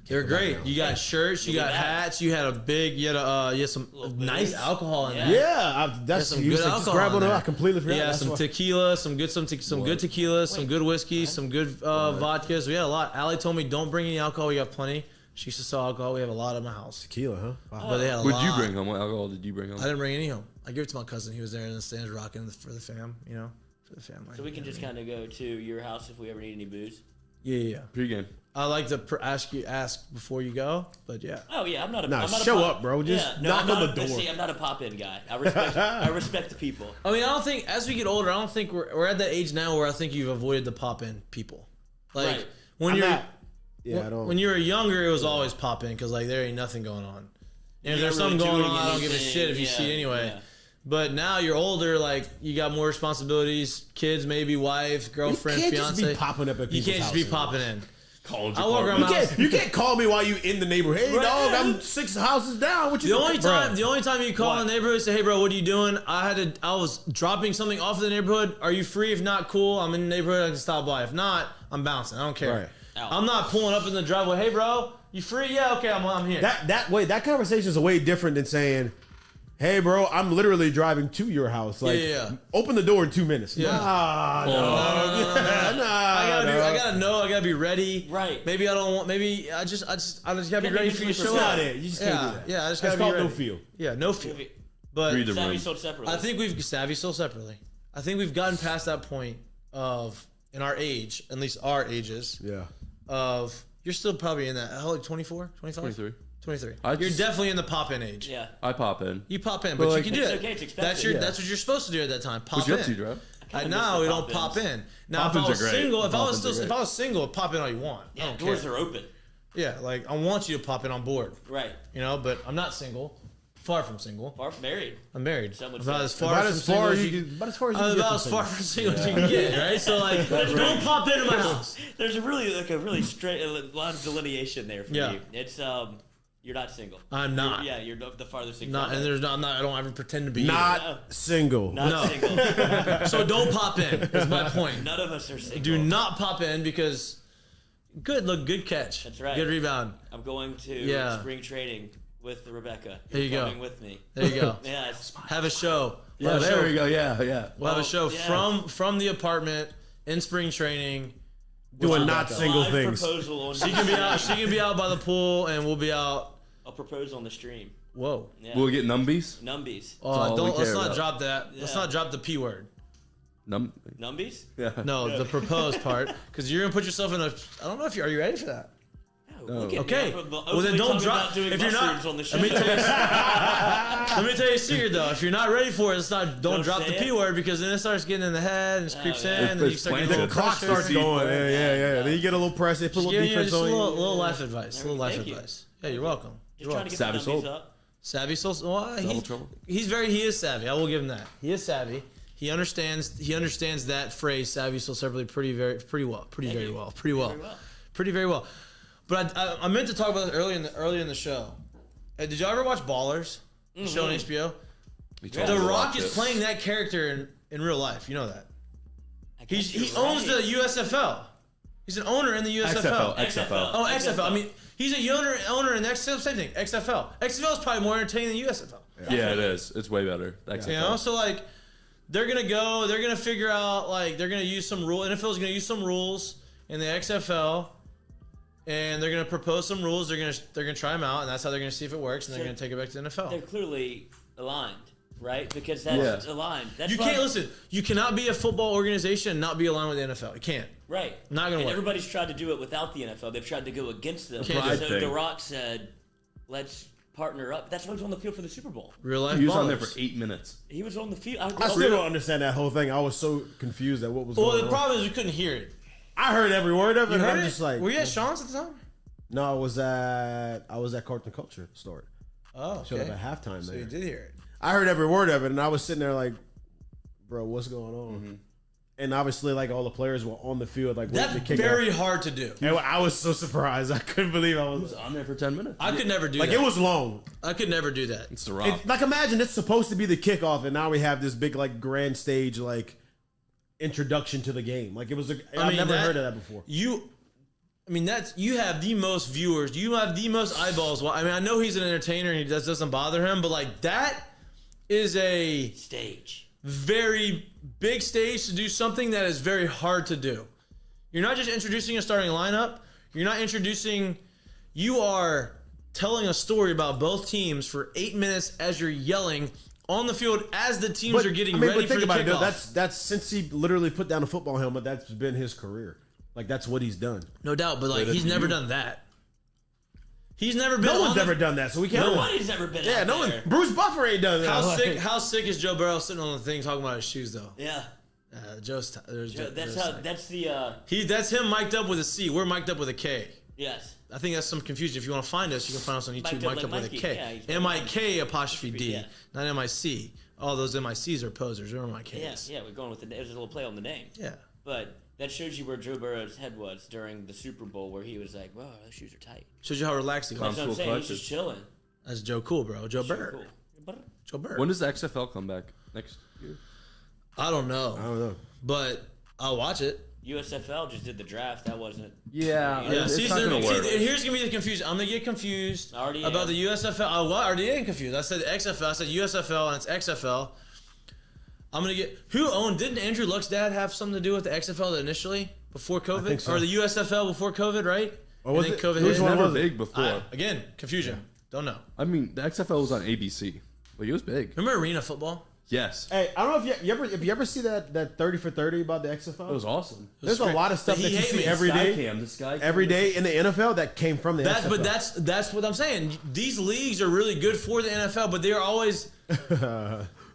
They're great. You got shirts, you got hats, you had you had some nice booze. alcohol in Yeah. there. that's some you good was like, just alcohol grab in one. there. I completely forgot. Yeah, That's some why. tequila, some good tequila, some good whiskey, some good vodkas. We had a lot. Allie told me don't bring any alcohol. We got plenty. She used to sell alcohol. We have a lot in my house. Tequila, huh? Wow. But they had a What lot. did you bring home? What alcohol did you bring home? I didn't bring any home. I gave it to my cousin. He was there in the stands rocking for the fam, for the family. So we can just kind of go to your house if we ever need any booze. Yeah. Pre-game. I like to ask before you go, but yeah. Oh yeah, I'm not a. Nah, I'm not show a pop, up, bro. Just yeah, no, knock I'm on not the a- door. See, I'm not a pop-in guy. I respect the people. I mean, I don't think as we get older, I don't think we're at that age now where I think you've avoided the pop in people. Like Right. when I'm you're not- Yeah, I don't. when you were younger, it was always pop in because like there ain't nothing going on. And if You're there's not something really going on, doing I don't give a anything. shit if you Yeah, see it anyway. yeah. But now you're older, like you got more responsibilities, kids, maybe wife, girlfriend, you can't fiance. just be popping up at You people's can't just be houses. popping in. College I walk around my house. You can't call me while you in the neighborhood. Hey, Right. dog, I'm 6 houses down. What you The doing? only time you call in the neighborhood and say, "Hey, bro, what are you doing?" I was dropping something off in the neighborhood. Are you free? If not, cool. I'm in the neighborhood. I can stop by. If not, I'm bouncing. I don't care. Right. Out. I'm not pulling up in the driveway. Hey, bro, you free? Yeah, okay, I'm here. That conversation is way different than saying, "Hey, bro, I'm literally driving to your house. Like, Yeah. open the door in 2 minutes." Yeah. Nah, nah, I gotta know. I gotta be ready. Right. Maybe I don't want. Maybe I just gotta be Gotta ready be for you to super show That's up. not it. You just can't do that. Yeah, I just That's gotta be called ready. no feel. Yeah, no feel. But Read the Savvy room. sold separately. I think we've Savvy sold separately. I think we've gotten past that point of in our age, at least our ages, Yeah. of you're still probably in that. How old? 24, 25? 23. 23. I You're just- definitely in the pop in age. Yeah. I pop in. You pop in, But but like- you can do It's it. okay, it's expected. That's what you're supposed to do at that time. Pop What you in. up to, Drew? Now we don't pop in. Now if I Pop-ins was are great. single, if Pop-ins are I was single, pop in all you want. I Yeah, don't doors care. are open. Yeah, like I want you to pop in on board. Right. But I'm not single. Far from single. Far from married. I'm married. Some would About say. as far About from as single far as as you you can. can. About as far as you I'm can get. about from as far single. from single as you can get, right? So like, don't pop into my house. There's a really straight line of delineation there for Yeah. you. It's you're not single. I'm not. You're the farthest thing. Not, from and it. there's not. I'm not. I don't ever pretend to be. Not single. Not No. single. So don't pop in. Is my point. None of us are single. Do not pop in because good catch. That's right. Good rebound. I'm going to Yeah. spring training with Rebecca. There you You're go. coming with me. There you go. Yeah. It's, Have a show. Yeah, We'll have a there show. we go. Yeah. We'll have a show yeah. from the apartment in spring training. Doing not Rebecca. single live things. proposal on She can be out. She can be out by the pool, and we'll be out. I'll propose on the stream. Whoa. Yeah. We'll get numbies. Numbies. all we Let's care not about. drop that. Let's Yeah. not drop the P word. Numbies? Yeah. No, the proposed part, because you're gonna put yourself in a. I don't know if you are you ready for that. We'll get Okay. me up, Well, then don't talking drop. about doing If you're not, mushrooms on the show. let me tell you. Let me tell you a secret though. If you're not ready for it, it's not. Don't Don't drop the say P it. word because then it starts getting in the head and it creeps in. yeah. And then you It's start getting a planted. little Clock pressure. starts going. Yeah. Then you get a little pressure. They put a little Just defense a on you. little life advice. Little life Thank you. advice. Yeah, you're welcome. Just You're trying welcome. to get Savvy the numbies sold. up. Savvy, so well, Double trouble. he is savvy. I will give him that. He is savvy. He understands that phrase "savvy so separately" pretty very well. Very well. But I meant to talk about this earlier in the show. Did y'all ever watch Ballers? The show on HBO. We told The you to Rock watch is it. playing that character in real life. You know that. I guess He you're owns right. the USFL. He's an owner in the USFL. XFL. Oh, XFL. I mean, he's a owner in XFL. Same thing. XFL. XFL is probably more entertaining than USFL. Yeah, it is. It's way better. You know, so like, they're gonna figure out they're gonna use some rule. NFL is gonna use some rules in the XFL, and they're gonna propose some rules. They're gonna try them out, and that's how they're gonna see if it works, and they're gonna take it back to the NFL. They're clearly aligned, right? Because that's aligned. That's You why- can't listen. You cannot be a football organization and not be aligned with the NFL. You can't. Right. Not gonna and work. Everybody's tried to do it without the NFL. They've tried to go against them. Can't do So it. The Rock said, "Let's partner up." That's why he was on the field for the Super Bowl. Real life. He was on there ballers. for 8 minutes. He was on the field. I still don't understand that whole thing. I was so confused at what was Well, going the on. problem is we couldn't hear it. I heard every word of it. You And heard I'm it? just like, Were you at Sean's at the time? no, I was at Carlton Culture store. Oh, Showed okay. up at halftime So there. you did hear it. I heard every word of it, and I was sitting there like, bro, what's going on? And obviously, like, all the players were on the field, like, waiting to That's kick very off. hard to do. And I was so surprised. I couldn't believe I I was was on there for 10 minutes. I could never do like, that. it was long. I could never do that. It's the rock. Like, imagine it's supposed to be the kickoff, and now we have this big, like, grand stage, like, introduction to the game. Like, it was. I've never heard of that before. You have the most viewers. You have the most eyeballs. I mean, I know he's an entertainer and he doesn't bother him, but like that is a Stage. very big stage to do something that is very hard to do. You're not just introducing a starting lineup. You're not introducing. You are telling a story about both teams for 8 minutes as you're yelling on the field as the teams are getting ready for the about kickoff. it, that's since he literally put down a football helmet. That's been his career. Like, that's what he's done. No doubt, but like he's never done that. He's never been. No one's on the- ever done that, so we can't. Nobody's ever been Yeah, out no one. there. Bruce Buffer ain't done that. How sick is Joe Burrow sitting on the thing talking about his shoes though? Yeah. That's That's him mic'd up with a C. We're mic'd up with a K. yes. I think that's some confusion. If you want to find us, you can find us on YouTube. Mic'd up Mic'd up like with a Mikey. K. Yeah, he's M-I-K apostrophe D, Yeah. not M-I-C. All those M-I-Cs are posers. They're Yeah, M-I-Ks. yeah, we're going with the. There's a little play on the name. Yeah. But that shows you where Joe Burrow's head was during the Super Bowl, where he was like, "Wow, those shoes are tight." Shows you how relaxed he was. That's what I'm Cool saying. clutches. He's just chilling. That's Joe Cool, bro. Joe Bird. Cool. Joe Bird. When does the XFL come back? Next year? I don't know. I don't know. But I'll watch it. USFL just did the draft. That wasn't. Yeah. Yeah, it's see, not going to work. here's gonna be the confusion. I'm gonna get confused I already about am. the USFL. I already am confused. I said XFL. I said USFL, and it's XFL. I'm gonna get who owned. Didn't Andrew Luck's dad have something to do with the XFL initially before COVID, think so. or the USFL before COVID, right? Or was and then it- COVID which hit. It was one never was it? big before. Again, confusion. Don't know. I mean, the XFL was on ABC. Like, it was big. Remember arena football? Yes. Hey, I don't know if you ever see that 30 for 30 about the XFL. It was awesome. There's a great. lot of stuff He that you hate see me. every day. Every day in the NFL that came from the XFL. But that's what I'm saying. These leagues are really good for the NFL, but they are always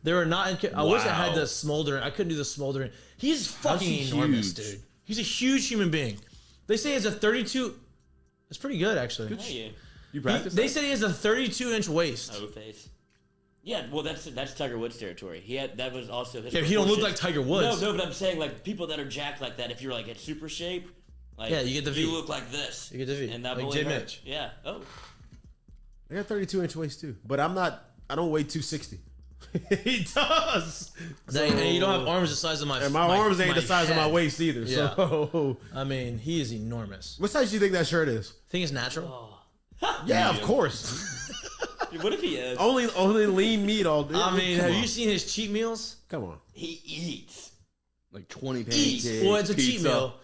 they were not. I wish I had the smoldering. I couldn't do the smoldering. He's fucking he enormous, huge? dude. He's a huge human being. They say he's a 32. That's pretty good, actually. Oh, yeah. You practice They that? say he has a 32-inch waist. O face. Yeah, well, that's Tiger Woods territory. That was also his. Yeah, he don't look like proportions. Tiger Woods. No, but I'm saying like people that are jacked like that. If you're like in super shape, like Yeah, you get the V. You look like this. You get the V. And that Like really Jay hurt. Mitch. Yeah. Oh. I got 32-inch waist too, but I don't weigh 260. He does. And you don't have arms the size of my. And my arms ain't the size of my head. waist either. Yeah. So, I mean, he is enormous. what size do you think that shirt is? I think it's natural. Yeah, of course. What if he is? only lean meat all day. I mean, Come have on. you seen his cheat meals? Come on. He eats. Like 20 Eats. pancakes. Well, it's a cheat pizza. meal.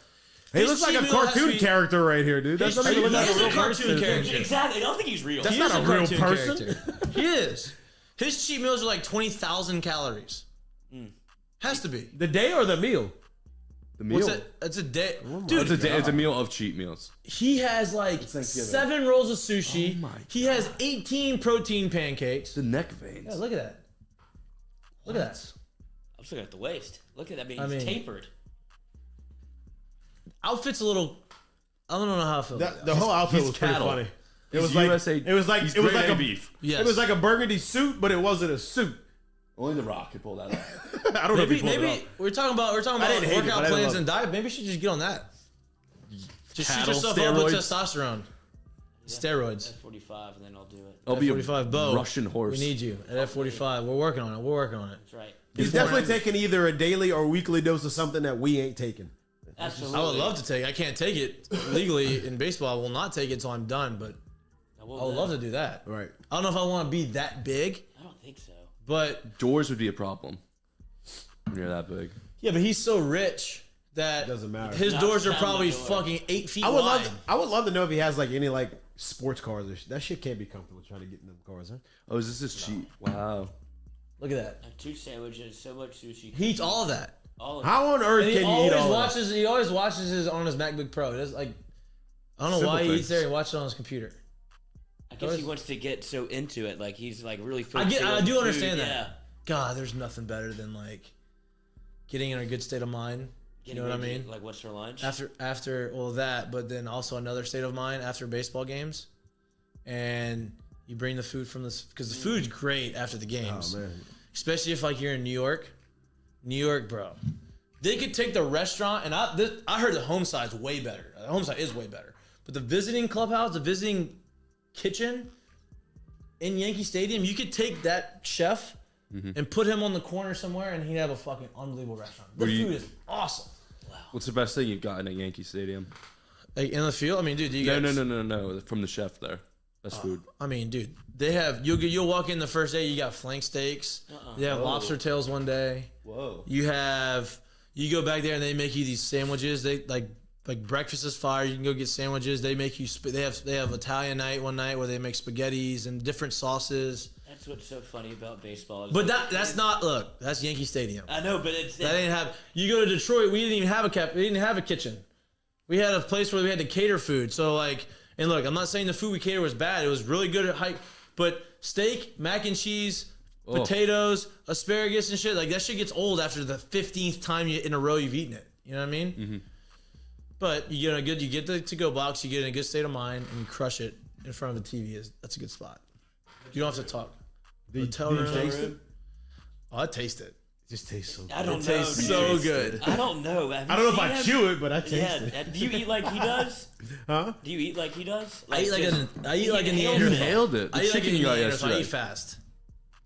He His looks like cheat a meal has to cartoon be- character right here, dude. That's His not even cheat look like meal a real is a cartoon person. character. Exactly. I don't think he's real. That's He not is a real cartoon person. character. He is. His cheat meals are like 20,000 calories. Has to be. The day or the meal? The meal. What's that? It's a day. It's Dude, it's a meal of cheat meals. he has like Thanksgiving. 7 rolls of sushi. Oh my He has 18 protein pancakes. The neck veins. Yeah, look at that. Look at that. I'm just looking at the waist. Look at that. I He's mean- tapered. Outfit's a little. I don't know how I feel. about The that. whole outfit He's was pretty cattle. funny. It He's was like USA it was like he's it was grade like A a beef. Yes. It was like a burgundy suit, but it wasn't a suit. Only The Rock could pull that off. I don't know if he pulled it Maybe off. we're talking about I didn't hate it, workout but I didn't plans love and it. diet. Maybe you should just get on that. Just shoot Cattle, yourself up with steroids. testosterone. Steroids. F45, and then I'll do it. I'll be a F45, Bo. Russian horse. We need you at F45. We're working on it. We're working on it. That's right. He's definitely taking either a daily or weekly dose of something that we ain't taking. Absolutely. I would love to take it. I can't take it legally in baseball. I will not take it until I'm done, but I would love to do that. Right. I don't know if I want to be that big, I don't think so. but Doors would be a problem. When you're that big. yeah, but he's so rich that Doesn't matter. his Not doors are counting probably the door. fucking 8 feet I would wide. love to know if he has like any like sports cars. Or that shit can't be comfortable trying to get in them cars, huh? Oh, is this his cheat? Wow. Look at that. 2 sandwiches, so much sushi. He eats all of that. All of How on earth And can he you eat always all that? watches. He always watches his on his MacBook Pro. That's like, I don't know Simple why he things. eats there. He watches it on his computer. I guess he wants to get so into it, like he's like really. I focusing on do food, understand that. Yeah. God, there's nothing better than like getting in a good state of mind You know what I mean? Like, what's for lunch? After that, but then also another state of mind after baseball games, and you bring the food from this because the food's great after the games. Oh man. Especially if like you're in New York, bro. They could take the restaurant, and I heard the home side's way better. The home side is way better, but the visiting clubhouse, the visiting kitchen in Yankee Stadium, you could take that chef and put him on the corner somewhere, and he'd have a fucking unbelievable restaurant. The food is awesome. What's the best thing you've gotten at Yankee Stadium? Like in the field, I mean, dude, No. From the chef there. That's food. I mean, dude, they have you'll walk in the first day, you got flank steaks. They have lobster tails one day. Whoa. You go back there and they make you these sandwiches. They like breakfast is fire. You can go get sandwiches. They make you. They have Italian night one night where they make spaghettis and different sauces. That's what's so funny about baseball. But that's not that's Yankee Stadium. I know, but That ain't have. You go to Detroit, we didn't even have we didn't have a kitchen. We had a place where we had to cater food. So like, and look, I'm not saying the food we cater was bad. It was really good at height, but steak, mac and cheese, potatoes, asparagus and shit, like that shit gets old after the 15th time in a row you've eaten it. You know what I mean? Mm-hmm. But you get the to-go box, you get in a good state of mind, and you crush it in front of a TV. That's a good spot. You don't have to talk. Do you taste it? Oh, I taste it. It just tastes so good. I don't It know. tastes so good. I don't know. I don't know if I chew it, but I taste it. Do you eat like he does? Huh? Do you eat like he does? I eat like an inhaled Neanderthal. You inhaled it. I eat like a chicken you got Neanderthal. I yesterday. eat fast.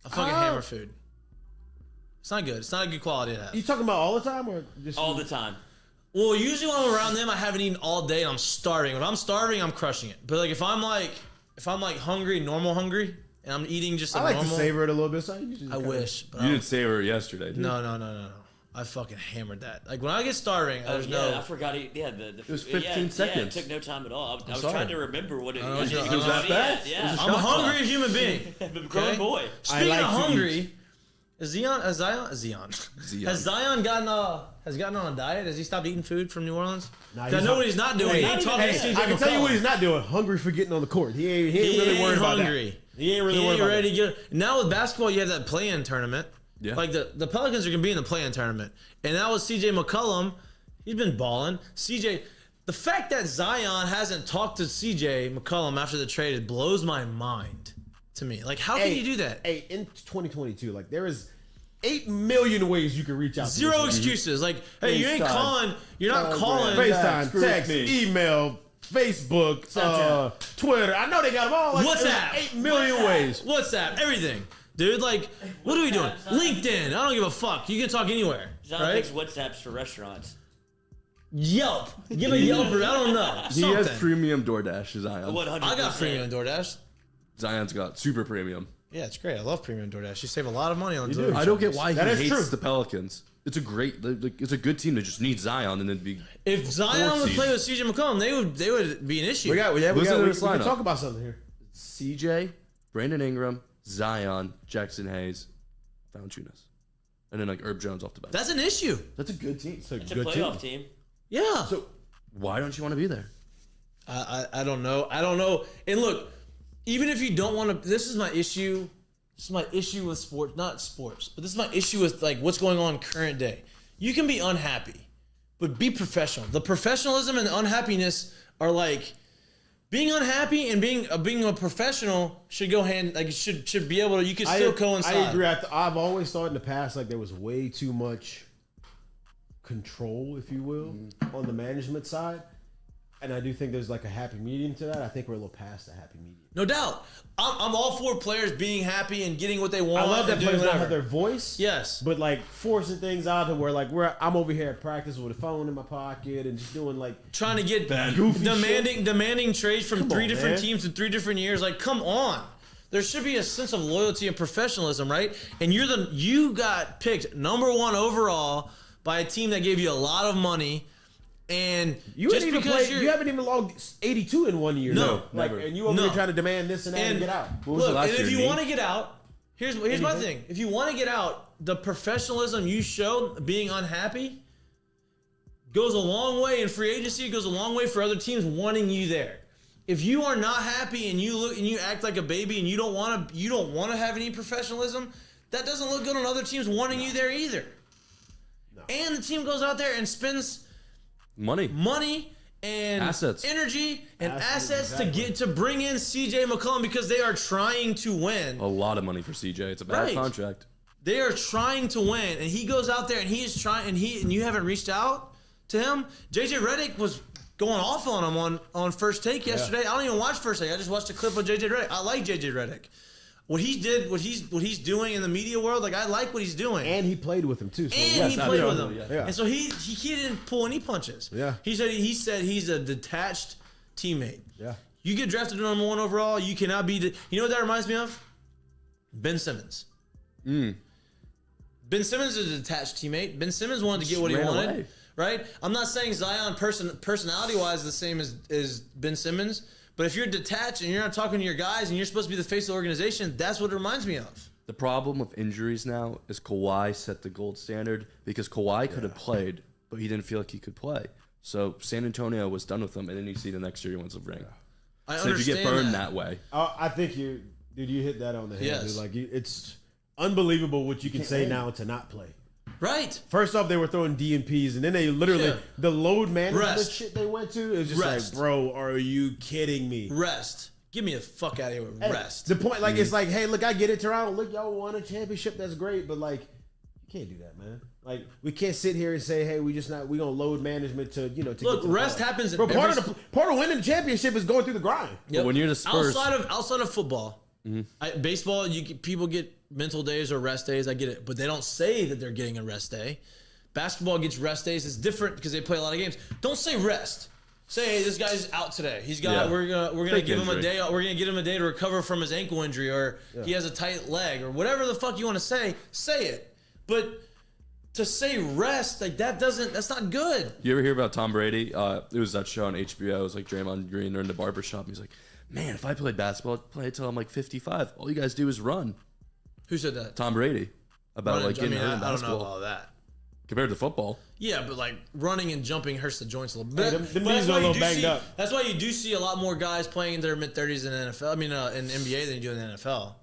I fucking hammer food. It's not good. It's not a good quality to have. You talking about all the time or just all the time. Well, usually when I'm around them, I haven't eaten all day and I'm starving. When I'm starving, I'm crushing it. But like if I'm hungry, normal hungry, and I'm eating just I a like normal, to savor it a little bit. So I usually I wish. But You didn't savor it yesterday, did you? No. I fucking hammered that. Like when I get starving, there's I no. forgot. It was 15 seconds. Yeah, it took no time at all. I was sorry. trying to remember what it Oh, was. it was that fast? Yeah. I'm a hungry human being. I'm a grown boy. Speaking like of to hungry, has Zion gotten on a diet? Has he stopped eating food from New Orleans? Nah, 'Cause I know what he's not doing. Hey, He ain't talking to hey, CJ I can tell you McCollum. what he's not doing. Hungry for getting on the court. He ain't really worried about that. He ain't really worried about ready that. to get. Now with basketball, you have that play-in tournament. Yeah. Like the Pelicans are gonna be in the play-in tournament, and now with CJ McCollum, he's been balling. The fact that Zion hasn't talked to CJ McCollum after the trade, it blows my mind to me. Like, how can you do that? Hey, in 2022, like there is 8 million ways you can reach out. Zero to this dude. excuses. Like, hey, you ain't FaceTime. calling. You're not calling. FaceTime, Screw text, me. email, Facebook, Twitter. I know they got them all. Like, WhatsApp. there's 8 million ways. WhatsApp, everything. Dude, like, what are we doing? LinkedIn. I don't give a fuck. You can talk anywhere. Zion Right? takes WhatsApps for restaurants. Yelp. Give a Yelper. I don't know. He has Something. premium DoorDash, Zion. 100%. I got premium DoorDash. Zion's got super premium. Yeah, it's great. I love premium DoorDash. You save a lot of money on You delivery. do. I don't get why That he is hates true. the Pelicans. It's a good team that just needs Zion and then be. If Zion would seed. play with CJ McCollum, they would be an issue. We Listen to can this lineup. talk about something here. CJ, Brandon Ingram, Zion, Jackson Hayes, Valanciunas, and then like Herb Jones off the bench. That's an issue. That's a good team. It's a playoff team. Yeah. So why don't you want to be there? I don't know. I don't know. And look, even if you don't want to, this is my issue. This is my issue with sports, not sports, but this is my issue with like what's going on current day. You can be unhappy, but be professional. The professionalism and the unhappiness are like being unhappy and being a professional should go hand like it should be able to. You can still coincide. I agree. I've always thought in the past like there was way too much control, if you will, on the management side. And I do think there's like a happy medium to that. I think we're a little past the happy medium. No doubt. I'm all for players being happy and getting what they want. I love that and doing players don't whatever. have their voice. Yes. But like forcing things out to where like I'm over here at practice with a phone in my pocket and just doing like Trying to get goofy demanding trades from Come three on, different man. teams in 3 different years. Like, come on. There should be a sense of loyalty and professionalism, right? And you got picked number 1 overall by a team that gave you a lot of money. And you just haven't even because played, you haven't even logged 82 in 1 year. No, like, never. and you over No. here trying to demand this and that and get out. What was the look, last and year, if you Nate? want to get out, here's my thing. If you want to get out, the professionalism you show being unhappy goes a long way in free agency. It goes a long way for other teams wanting you there. If you are not happy and you act like a baby and you don't want to have any professionalism, that doesn't look good on other teams wanting you there either. No. And the team goes out there and spends Money. and Assets. energy and assets exactly. to bring in CJ McCollum because they are trying to win. A lot of money for CJ. It's a bad Right. contract. They are trying to win, and he goes out there and he is trying, and you haven't reached out to him. JJ Redick was going off on him on First Take yesterday. I don't even watch First Take. I just watched a clip of JJ Redick. I like JJ Redick. What he's doing in the media world, like I like what he's doing. And he played with him too. So And yes, he played with absolutely, him. yeah. And so he didn't pull any punches. Yeah. He said he's a detached teammate. Yeah. You get drafted number 1 overall, you cannot be you know what that reminds me of? Ben Simmons. Ben Simmons is a detached teammate. Ben Simmons wanted to get what he Ran wanted. away. Right? I'm not saying Zion personality wise the same as Ben Simmons, but if you're detached and you're not talking to your guys and you're supposed to be the face of the organization, that's what it reminds me of. The problem with injuries now is Kawhi set the gold standard because Kawhi could have played, but he didn't feel like he could play. So San Antonio was done with him, and then you see the next year he wins a ring. I So if you understand get burned that way, I think you hit that on the head. Yes. Dude. Like it's unbelievable what you can say win. now to not play. Right. First off, they were throwing DNPs, and then they literally Yeah. the load management Rest. shit they went to. It was just Rest. like, bro, are you kidding me? Rest. Get me the fuck out of here with Hey, rest. The point, like, it's like, hey, look, I get it, Toronto. Look, y'all won a championship. That's great, but like, you can't do that, man. Like, we can't sit here and say, hey, we gonna load management to to Look, get to the rest playoffs. happens in Bro, part every- of winning the championship is going through the grind. Yep. But when you're the Spurs- outside of football, baseball, people get mental days or rest days. I get it, but they don't say that they're getting a rest day. Basketball gets rest days. It's different because they play a lot of games. Don't say rest. Say, hey, this guy's out today. He's got. Yeah. We're gonna Fake give him a injury. day. We're gonna give him a day to recover from his ankle injury, or he has a tight leg, or whatever the fuck you want to say. Say it, but to say rest like that that's not good. you ever hear about Tom Brady? It was that show on HBO. It was like Draymond Green. They're in the barbershop. He's like, man, if I played basketball, I'd play until I'm like 55. All you guys do is run. Who said that? Tom Brady. About like getting hurt in I don't know basketball. about that. Compared to football. Yeah, but like running and jumping hurts the joints a little Hey, bit. the But knees that's are why a you little do banged see- up. That's why you do see a lot more guys playing in their mid-30s in the NFL. I mean, in NBA than you do in the NFL.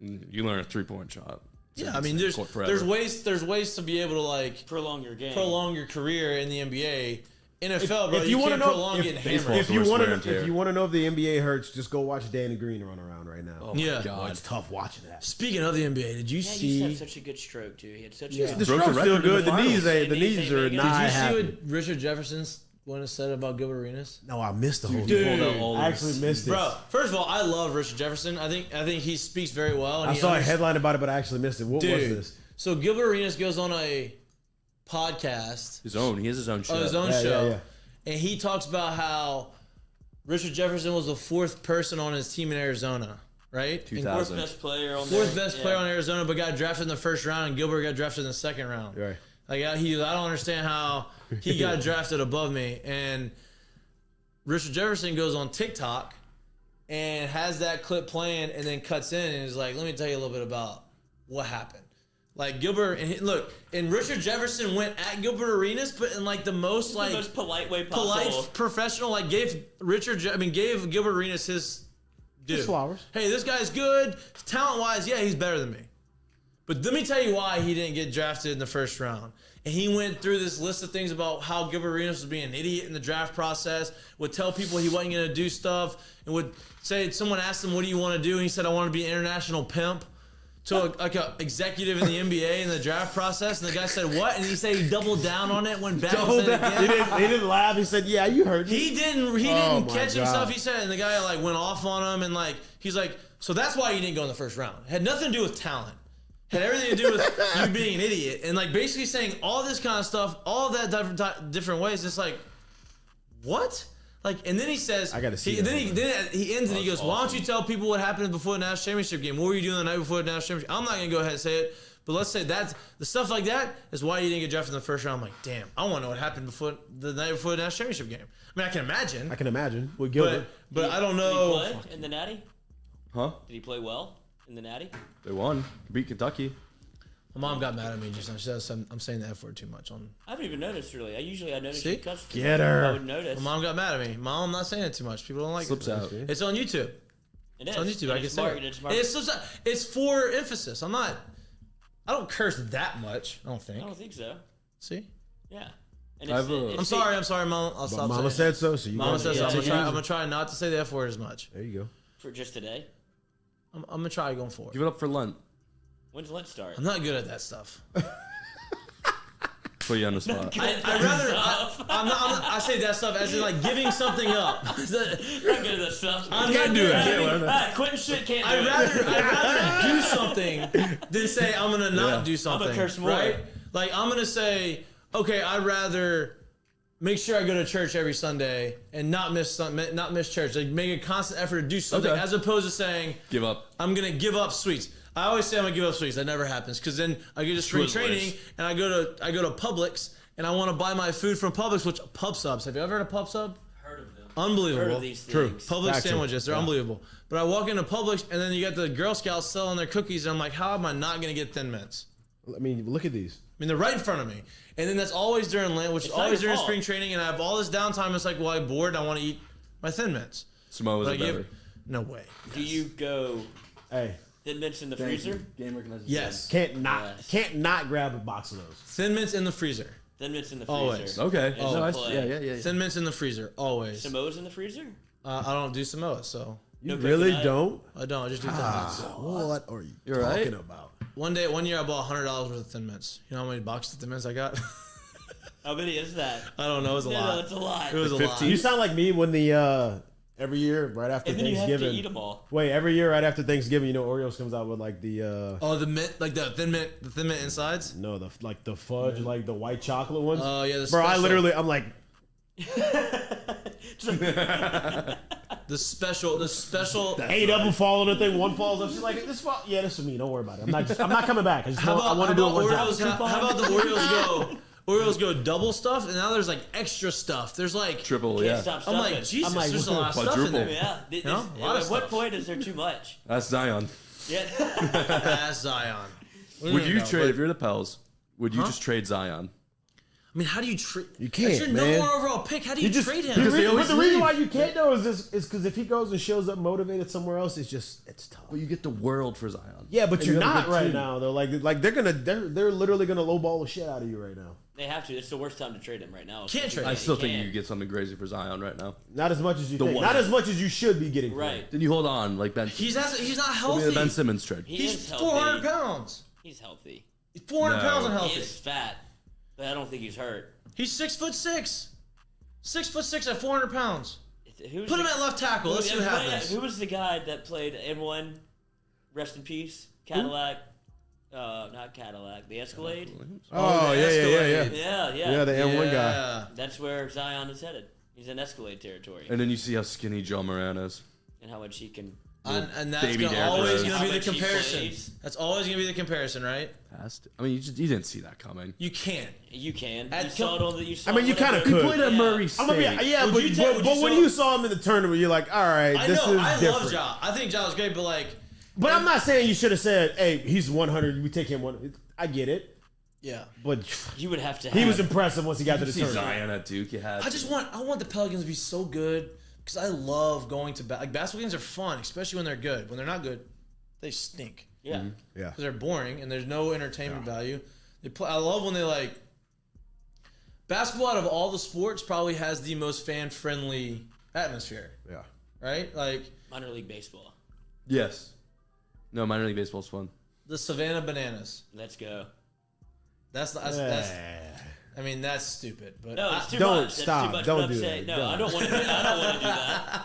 You learn a 3-point shot. Yeah, I mean, there's ways to be able to like Prolong your game. prolong your career in the NBA. NFL, bro, If you you want to can't know, prolong getting baseball- hammered. if you Worst want wear and to, tear. if you want to know if the NBA hurts, just go watch Danny Green run around right now. Oh my Yeah. God. Oh, it's tough watching that. Speaking of the NBA, did you Yeah, he used to have see? such a good stroke, too. He had such Yeah. a The Broke stroke's the still record in good. the The knees, finals. the knees are Did you not Did you see happy. what Richard Jefferson went and said about Gilbert Arenas? No, I missed the whole Dude, thing. pulled out all I of actually his- missed it. Bro, first of all, I love Richard Jefferson. I think he speaks very well. And I he saw a understands- headline about it, but I actually missed it. What was Dude, this? so Gilbert Arenas goes on a podcast, His own. He has his own show. his own Yeah, show, yeah. and he talks about how Richard Jefferson was the 4th person on his team in Arizona, right? 2000. fourth best player on Fourth there. best Yeah. player on Arizona, but got drafted in the 1st round, and Gilbert got drafted in the 2nd round. Right. Like I don't understand how he got drafted above me. And Richard Jefferson goes on TikTok and has that clip playing, and then cuts in and is like, "Let me tell you a little bit about what happened." Like Gilbert, and Richard Jefferson went at Gilbert Arenas, but in like the most The most polite way possible. polite, professional, like gave Gilbert Arenas his due. His flowers. Hey, this guy's good. Talent wise, yeah, he's better than me. But let me tell you why he didn't get drafted in the 1st round. And he went through this list of things about how Gilbert Arenas was being an idiot in the draft process, would tell people he wasn't going to do stuff, and would say, someone asked him, what do you want to do? And he said, I want to be an international pimp. To like a executive in the NBA in the draft process, and the guy said, what? And he said he doubled down on it, went back and said it again. He didn't laugh. He said, "Yeah, you heard me." He didn't Oh my catch God. himself. He said, and the guy like went off on him, and like he's like, so that's why you didn't go in the 1st round. It had nothing to do with talent. Had everything to do with you being an idiot, and like basically saying all this kind of stuff, all that different ways. It's like, what? Like, and then he says, I gotta see that Then one. he ends and he goes, why don't you tell people what happened before the national championship game? What were you doing the night before the national championship? I'm not gonna go ahead and say it, but let's say that's the stuff like that is why you didn't get drafted in the 1st round. I'm like, damn, I want to know what happened before the night before the national championship game. I mean, I can imagine, I can imagine with Gilbert. but I don't Did he know. play in the Natty? Huh? Did he play well in the Natty? They won. Beat Kentucky. My mom got mad at me just now. She says I'm saying the F word too much. I haven't even noticed really. I notice See? you cuss. Get her. I would notice. My mom got mad at me. Mom, I'm not saying it too much. People don't like Slips it. out. It's on YouTube. It is. It's on YouTube. And I can it's say marketed. it. It's marketed. It's, so- it's for emphasis. I don't curse that much. I don't think. I don't think so. See? Yeah. And I've, I'm sorry, Mom. I'll But stop Mama saying said so, so you Mama gotta says so. take it I'm easy. gonna try not to say the F word as much. There you go. For just today. I'm gonna try going forward. Give it up for Lent. When's Lent start? I'm not good at that stuff. Put you on the spot. I say that stuff as in like giving something up. Not good at that stuff. I'm can't do it. Quitting shit can't do I'd it. rather do something than say I'm gonna not do something. I'm gonna curse more. Right? Like I'm gonna say, okay, I'd rather make sure I go to church every Sunday and not miss church. Like make a constant effort to do something, Okay. as opposed to saying Give up. I'm gonna give up sweets. I always say I'm gonna give up sweets. That never happens because then I get to spring Twizzlers. training and I go to Publix and I want to buy my food from Publix, which Pub Subs. Have you ever heard of Pub Sub? Heard of them. Unbelievable. Heard of these True. things. Publix Factual. sandwiches, they're Yeah. unbelievable. But I walk into Publix and then you got the Girl Scouts selling their cookies and I'm like, how am I not gonna get Thin Mints? I mean, look at these. I mean, they're right in front of me. And then that's always during Lent, which is It's not always your during fault. spring training, and I have all this downtime. It's like, well, I'm bored. I want to eat my Thin Mints. Samoa's But are I give, better. no way. Do you go Hey, Thin Mints in the freezer? Game recognizes. Yes. can't not Yes. grab a box of those. Thin Mints in the freezer. Thin Mints in the freezer. Always. Okay. Oh, No, play. yeah. Thin Mints in the freezer. Always. Samoa's in the freezer? I don't do Samoa, so You No really coconut? don't? I don't. I just do Thin Mints. What are you You're talking right. about? One year, I bought $100 worth of Thin Mints. You know how many boxes of Thin Mints I got? How many is that? I don't know. It was a No, lot. it's a lot. It was a lot. 15? You sound like me when the every year right after And then you have to Thanksgiving. eat them all. Wait, every year right after Thanksgiving, you know Oreos comes out with like the Oh, the mint, like the Thin Mint insides. no, the fudge, like the white chocolate ones. Oh yeah, the Bro, special, I'm like, the special. 8 of them fall on the thing, one falls up. She's like, this fall. Yeah, this is me. Don't worry about it. I'm not coming back. I want to do it one time. Oreos? How about the Oreos go? Oreos go double stuff, and now there's like extra stuff. There's like Triple, Can't yeah. stop I'm stuffing. like Jesus. I'm like, there's a lot of stuff in quadruple. there. Yeah. know, a lot of At what stuff. point is there too much? That's Zion. Yeah. That's Zion. Would you trade if you're the Pels? Would you just trade Zion? I mean, how do you trade? You can't, That's your man. number one overall pick. How do you trade him? Because they always the reason leave. why you can't though is because if he goes and shows up motivated somewhere else, it's tough. Well, you get the world for Zion. Yeah, but And you're you have a not good right team. now though. Like they're literally gonna lowball the shit out of you right now. They have to. It's the worst time to trade him right now. Can't trade I him. still think can't. you could get something crazy for Zion right now. Not as much as you The think. one. Not as much as you should be getting. for Right. him. Then you hold on like Ben. He's not Give me healthy. the Ben Simmons trade. He He's is healthy. 400 pounds. He's healthy. He's 400 No. pounds and He healthy. is fat, but I don't think he's hurt. He's 6'6". 6'6" at 400 pounds. Who's Put him the- at left tackle. Let's see what happens. Who was the guy that played N1? Rest in peace. Cadillac. Not Cadillac. The Escalade. Oh, the yeah. Escalade. Yeah. Yeah, the M1 guy. Yeah. That's where Zion is headed. He's in Escalade territory, And then you see how skinny Joe Moran is. and how much he can. And that's Baby Derrick always Rose. going to How be the much he comparison. plays. That's always going to be the comparison, right? I mean, you didn't see that coming. You can't. You can. At You saw it on the. You saw I mean, you whatever- kinda could. He played at Yeah. Murray I'm State. gonna be, yeah, Would but, you take- would but you when sell- you saw him in the tournament, you're like, all right, I this know. is I different. love Ja. I think Ja was great, but like, But I'm not saying you should have said, hey, he's 100. We take him one. I get it, yeah. but You would have to. he have, was impressive once he got to the See tournament. Zion at Duke. You had. I want the Pelicans to be so good because I love going to like basketball games are fun, especially when they're good. When they're not good, they stink Yeah. Yeah. because they're boring and there's no entertainment value. They play. I love when they like basketball. Out of all the sports, probably has the most fan-friendly atmosphere. Yeah. Right? Like Minor league baseball. Yes. No, minor league baseball's fun. the Savannah Bananas. Let's go. That's I mean, that's stupid. But No, it's too Don't much. stop. That's too much. Don't But I'm do saying, that. No, Don't. I don't want to. I don't want to do that.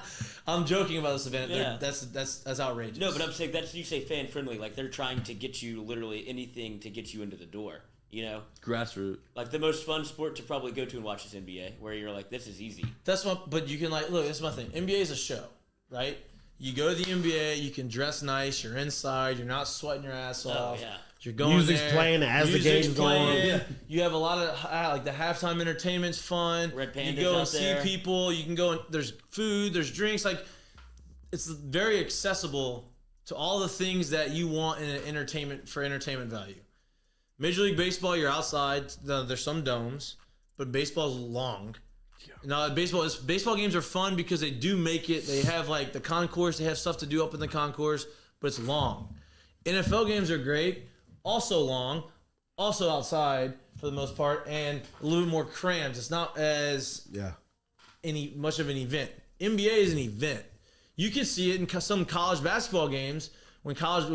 I'm joking about the Savannah. Yeah. That's outrageous. No, but I'm saying that's you say fan friendly. Like they're trying to get you literally anything to get you into the door. You know, Grassroots. like the most fun sport to probably go to and watch is NBA, where you're like, this is easy. That's what. But you can like look. That's my thing. NBA is a show, right? You go to the NBA. You can dress nice. You're inside. You're not sweating your ass off. yeah. You're going Music's there, playing as the music's game's going on. playing, You have a lot of like the halftime entertainment's fun. Red You Panda's go and out see there. people. You can go and there's food. There's drinks. Like it's very accessible to all the things that you want in an entertainment value. Major League Baseball, you're outside. There's some domes, but baseball's long. Now, baseball games are fun because they do make it. They have like the concourse. They have stuff to do up in the concourse, but it's long. NFL games are great, also long, also outside for the most part, and a little bit more crammed. It's not as much of an event. NBA is an event. You can see it in some college basketball games when LSU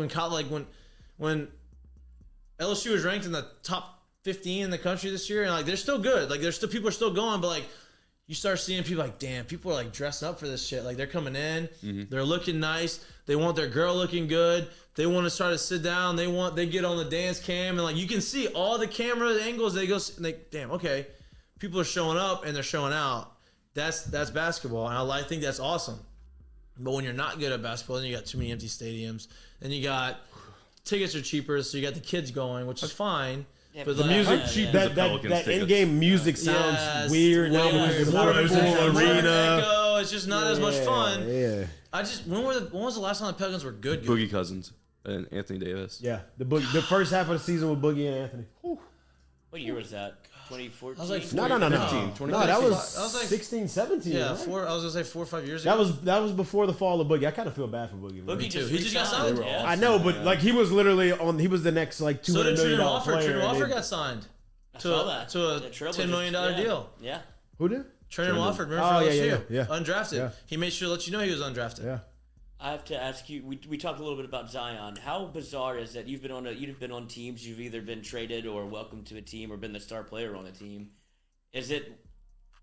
was ranked in the top 15 in the country this year, and like they're still good. Like people are still going, but like you start seeing people like, damn, people are like dressing up for this shit. Like they're coming in, they're looking nice. They want their girl looking good. They want to try to sit down. They get on the dance cam, and like you can see all the camera angles. They go, damn, okay, people are showing up and they're showing out. That's basketball, and I think that's awesome. But when you're not good at basketball, then you got too many empty stadiums. Then you got tickets are cheaper, so you got the kids going, which is fine. Yeah, but The music, that in-game music sounds weird now because of the full arena. Echo. It's just not as much fun. Yeah. When was the last time the Pelicans were good? Boogie Cousins and Anthony Davis. Yeah. The first half of the season with Boogie and Anthony. Whew. What year was that? 2014? I was like, No. 15, No, that was I was like 16, 17. Yeah, right? I was gonna say 4 or 5 years ago. That was before the fall of Boogie. I kind of feel bad for Boogie. Man. Boogie too. He just got re-signed. signed. Yeah. I know, but like he was literally he was the next like So $200 did million Trent Wofford. player. Trent and Wofford they- got signed I to saw a that. $10 million deal. Yeah. Who did? Trent Wofford, remember Oh, for yeah, LSU? yeah. Undrafted. Yeah. He made sure to let you know he was undrafted. Yeah. I have to ask you. We talked a little bit about Zion. How bizarre is that you've been on teams. You've either been traded or welcomed to a team or been the star player on a team. Is it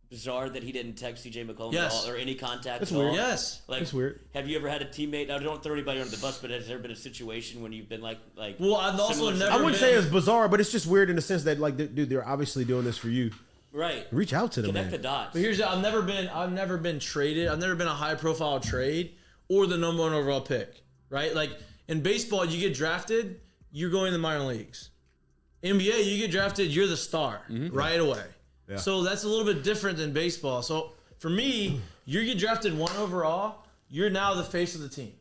bizarre that he didn't text CJ McCollum at Yes. all, or any contact That's at all? weird. Yes. Like, That's weird. Have you ever had a teammate? I don't throw anybody under the bus, but has there been a situation when you've been like? Well, I've also similar never I wouldn't been- say it's bizarre, but it's just weird in the sense that like, dude, they're obviously doing this for you. right. Reach out to them, Connect man. the dots. But here's I've never been traded. I've never been a high profile trade or the number 1 overall pick. Right? Like in baseball, you get drafted, you're going to the minor leagues. NBA, you get drafted, you're the star right away. Yeah. So that's a little bit different than baseball. So for me, you get drafted 1 overall, you're now the face of the team.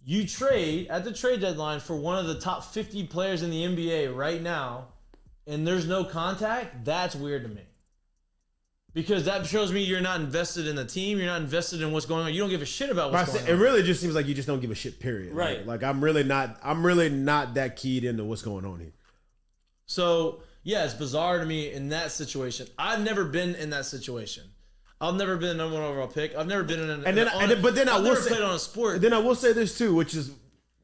You trade at the trade deadline for one of the top 50 players in the NBA right now, and there's no contact. That's weird to me. Because that shows me you're not invested in the team. You're not invested in what's going on. You don't give a shit about what's going It on. really just seems like you just don't give a shit. Period. Right. Like I'm really not that keyed into what's going on here. So yeah, it's bizarre to me in that situation. I've never been in that situation. I've never been a number 1 overall pick. I've never been in an. And then I will never say, played on a sport. Then I will say this too, which is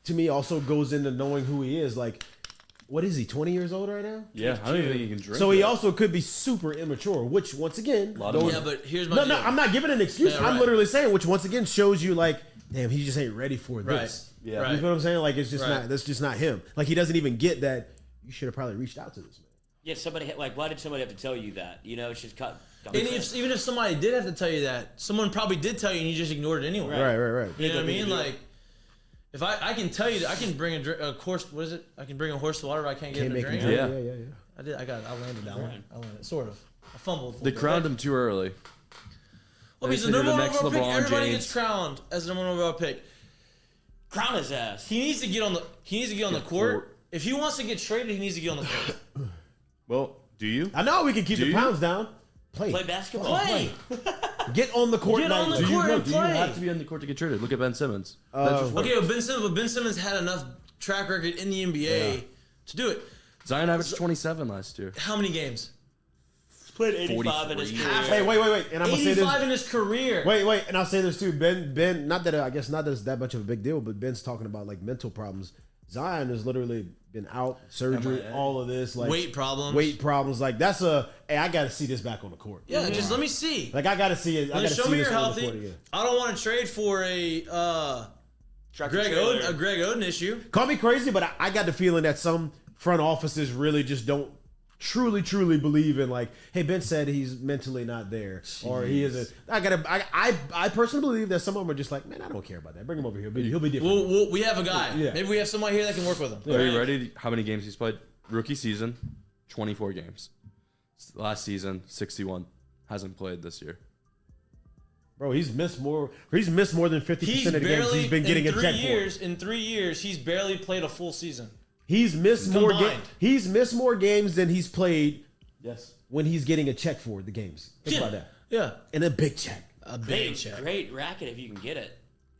to me also goes into knowing who he is. Like, what is he? 20 years old right now? Yeah, I don't even think he can drink. So he yet. also could be super immature, which once again, those- Yeah, but here's my no, deal. I'm not giving an excuse. Yeah, I'm right. literally saying, which once again shows you like, damn, he just ain't ready for this. Right. Yeah. Right. You feel what I'm saying? Like it's just Right. not. That's just not him. Like he doesn't even get that. You should have probably reached out to this man. Yeah, somebody like, why did somebody have to tell you that? You know, it's just cut. And even if somebody did have to tell you that, someone probably did tell you and you just ignored it anyway. Right. You know what I mean? Like, if I can tell you, I can bring a horse. What is it? I can bring a horse to water, but I can't get Can't him to make drink. him Yeah. drink. Yeah. I did. I landed that one. I landed sort of. I fumbled. a They little bit. crowned him too early. Well, They he's the said number you're 1 the next overall pick. LeBron Everybody James. gets crowned as the number 1 overall pick. Crown his ass. He needs to get on the. He needs to get on the court. If he wants to get traded, he needs to get on the court. Well, do you? I know we can keep Do the you? pounds down. Play. Play basketball. Play. Get on the court. Get on the nightly. court and Do you play. have to be on the court to get traded? Look at Ben Simmons. That just works. Okay, but Ben Simmons had enough track record in the NBA to do it. Zion averaged 27 last year. How many games? He's played 85 in his 43. career. Hey, wait, and I'm gonna say this. 85 in his career. Wait, and I'll say this too. Ben, not that I guess not that it's that much of a big deal, but Ben's talking about like mental problems. Zion has literally been out, surgery, MIA. all of this, like Weight problems. weight problems. Like that's a. Hey, I got to see this back on the court. Yeah, just let me see. Like I got to see it. I Let got me to show see me this you're on the court healthy. again. I don't want to trade for a Greg Oden issue. Call me crazy, but I got the feeling that some front offices really just don't truly believe in like, hey, Ben said he's mentally not there, or he isn't. I personally believe that some of them are just like, man, I don't care about that. Bring him over here. He'll be different. We have a guy. Yeah. Maybe we have somebody here that can work with him. Are you ready? How many games he's played? Rookie season, 24 games. Last season, 61. Hasn't played this year. Bro, he's missed more than 50% of the games he's been getting a check for. In 3 years, he's barely played a full season. He's missed more Combined. He's missed more games than he's played Yes. when he's getting a check for the games. Think about that. Yeah. And a big check. A big check. Great racket if you can get it.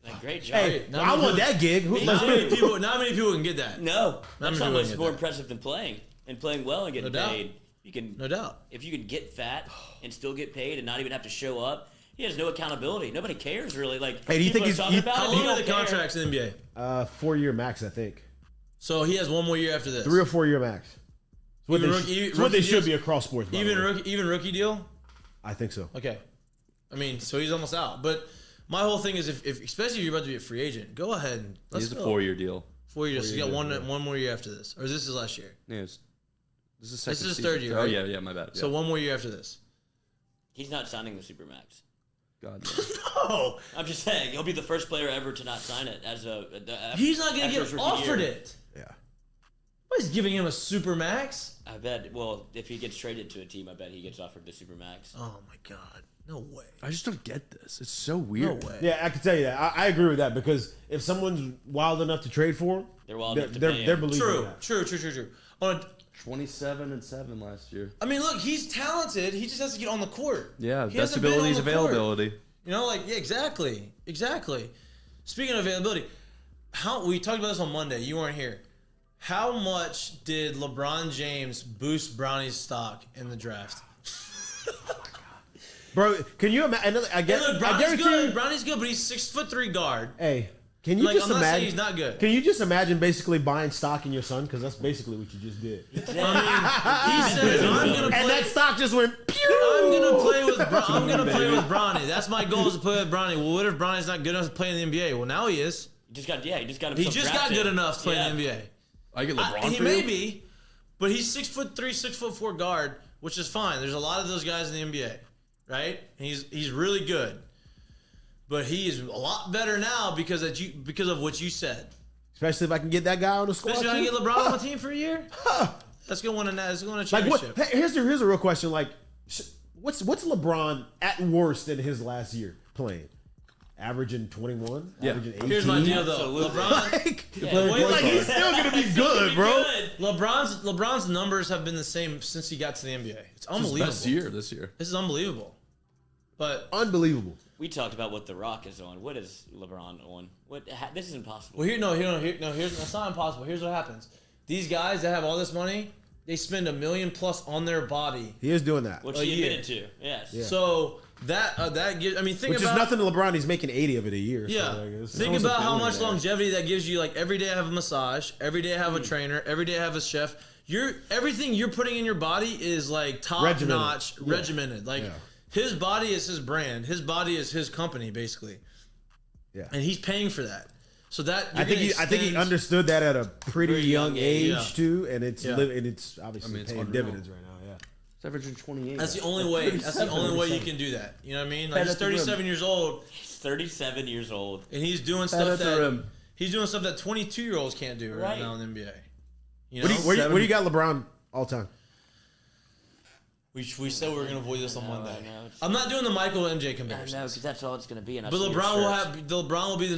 Like, great job. Hey, Not I many want people- that gig. Not many people can get that. No, that's many almost people more get that. impressive than playing and playing well and getting No doubt. paid. You can, No doubt. if you can get fat and still get paid and not even have to show up, he has no accountability. Nobody cares really. Like, Hey, do you people think are he's- talking you- about How it, but long he are the don't care. contracts in the NBA? 4-year max, I think. So he has one more year after this. 3 or 4 year max. It's what Even they, rookie- it's what they rookie should deals? be across sports. By Even the way. rookie deal. I think so. Okay. I mean, so he's almost out. But my whole thing is, if especially if you're about to be a free agent, go ahead and He let's has a go. 4-year deal. 4 years. So you got deal, yeah. one more year after this, or is this his last year? Yeah, this is This second is his season. third year, Oh right? yeah, my bad. So Yeah. one more year after this. He's not signing the Supermax. God, no. No, I'm just saying, he'll be the first player ever to not sign it as he's not gonna after his get rookie offered year. it. Yeah. Nobody's giving him a super max. I bet. Well, if he gets traded to a team, I bet he gets offered the Supermax. Oh my god, no way. I just don't get this. It's so No weird. way. Yeah, I can tell you that. I agree with that because if someone's wild enough to trade for him, They're wild enough to they're, pay him. they're believing True, that. true. On a, 27-7 last year. I mean, look, he's talented. He just has to get on the court. Yeah, He best hasn't been on ability is the court. availability. You know, like, yeah, exactly. Speaking of availability, we talked about this on Monday. You weren't here. How much did LeBron James boost Brownie's stock in the draft? Bro, can you imagine? I Hey, look, Brownie's guarantee good. you. Brownie's good, but he's 6'3" guard. Hey, can you Like, just I'm not saying imagine? he's not good. Can you just imagine basically buying stock in your son? Because that's basically what you just did. I mean, he says, I'm gonna And play. that stock just went. I'm gonna play with. I'm gonna play with Bronny. That's my goal is to play with Bronny. Well, what if Bronny's not good enough to play in the NBA? Well, now he is. He just got He himself just got drafted. good enough to play in the NBA. I get LeBron He for may you? be, but he's 6'3", 6'4" guard, which is fine. There's a lot of those guys in the NBA, right? And he's really good, but he is a lot better now because of what you said. Especially if I can get that guy on the squad. Especially when I too. get LeBron on the team for a year. That's gonna win a. That's gonna win a Like what? championship. Hey, here's a real question. Like, what's LeBron at worst in his last year playing? Averaging 21, Yeah. averaging 18. Here's my deal though. Absolutely. LeBron. Like, wait, like, he's still gonna be good, bro. LeBron's numbers have been the same since he got to the NBA. It's unbelievable. Best year this year. This is unbelievable. But Unbelievable. We talked about what The Rock is on. What is LeBron on? This is impossible. well, here's that's not impossible. Here's what happens. These guys that have all this money, they spend $1 million plus on their body. He is doing that. Which a he year. admitted to. Yes. Yeah. So that gives. I mean, think Which about is nothing to LeBron. He's making 80 of it a year. Yeah. So, like, it's Think almost a about how much billionaire. longevity that gives you. Like every day I have a massage, every day I have a trainer, every day I have a chef. Everything you're putting in your body is like top Regimented. notch, Yeah. regimented. Like Yeah. his body is his brand. His body is his company, basically. Yeah. And he's paying for that. So that I think he understood that at a pretty Very young young age yeah. too, and it's Yeah. and it's obviously it's paying unreal. dividends right now. Yeah. It's averaging 28. That's the only way. That's the only way you can do that. You know what I mean? Like Pat he's at the rim. 37 years old He's 37 years old. and he's doing Pat stuff at the rim. he's doing stuff that 22-year-olds can't do right Right. now in the NBA. You What know? do you got LeBron all time? we said we were gonna avoid this on Monday. I know. I'm not doing the Michael MJ I comparison. know, because that's all it's going to be. And I've But seen your LeBron will shirts. be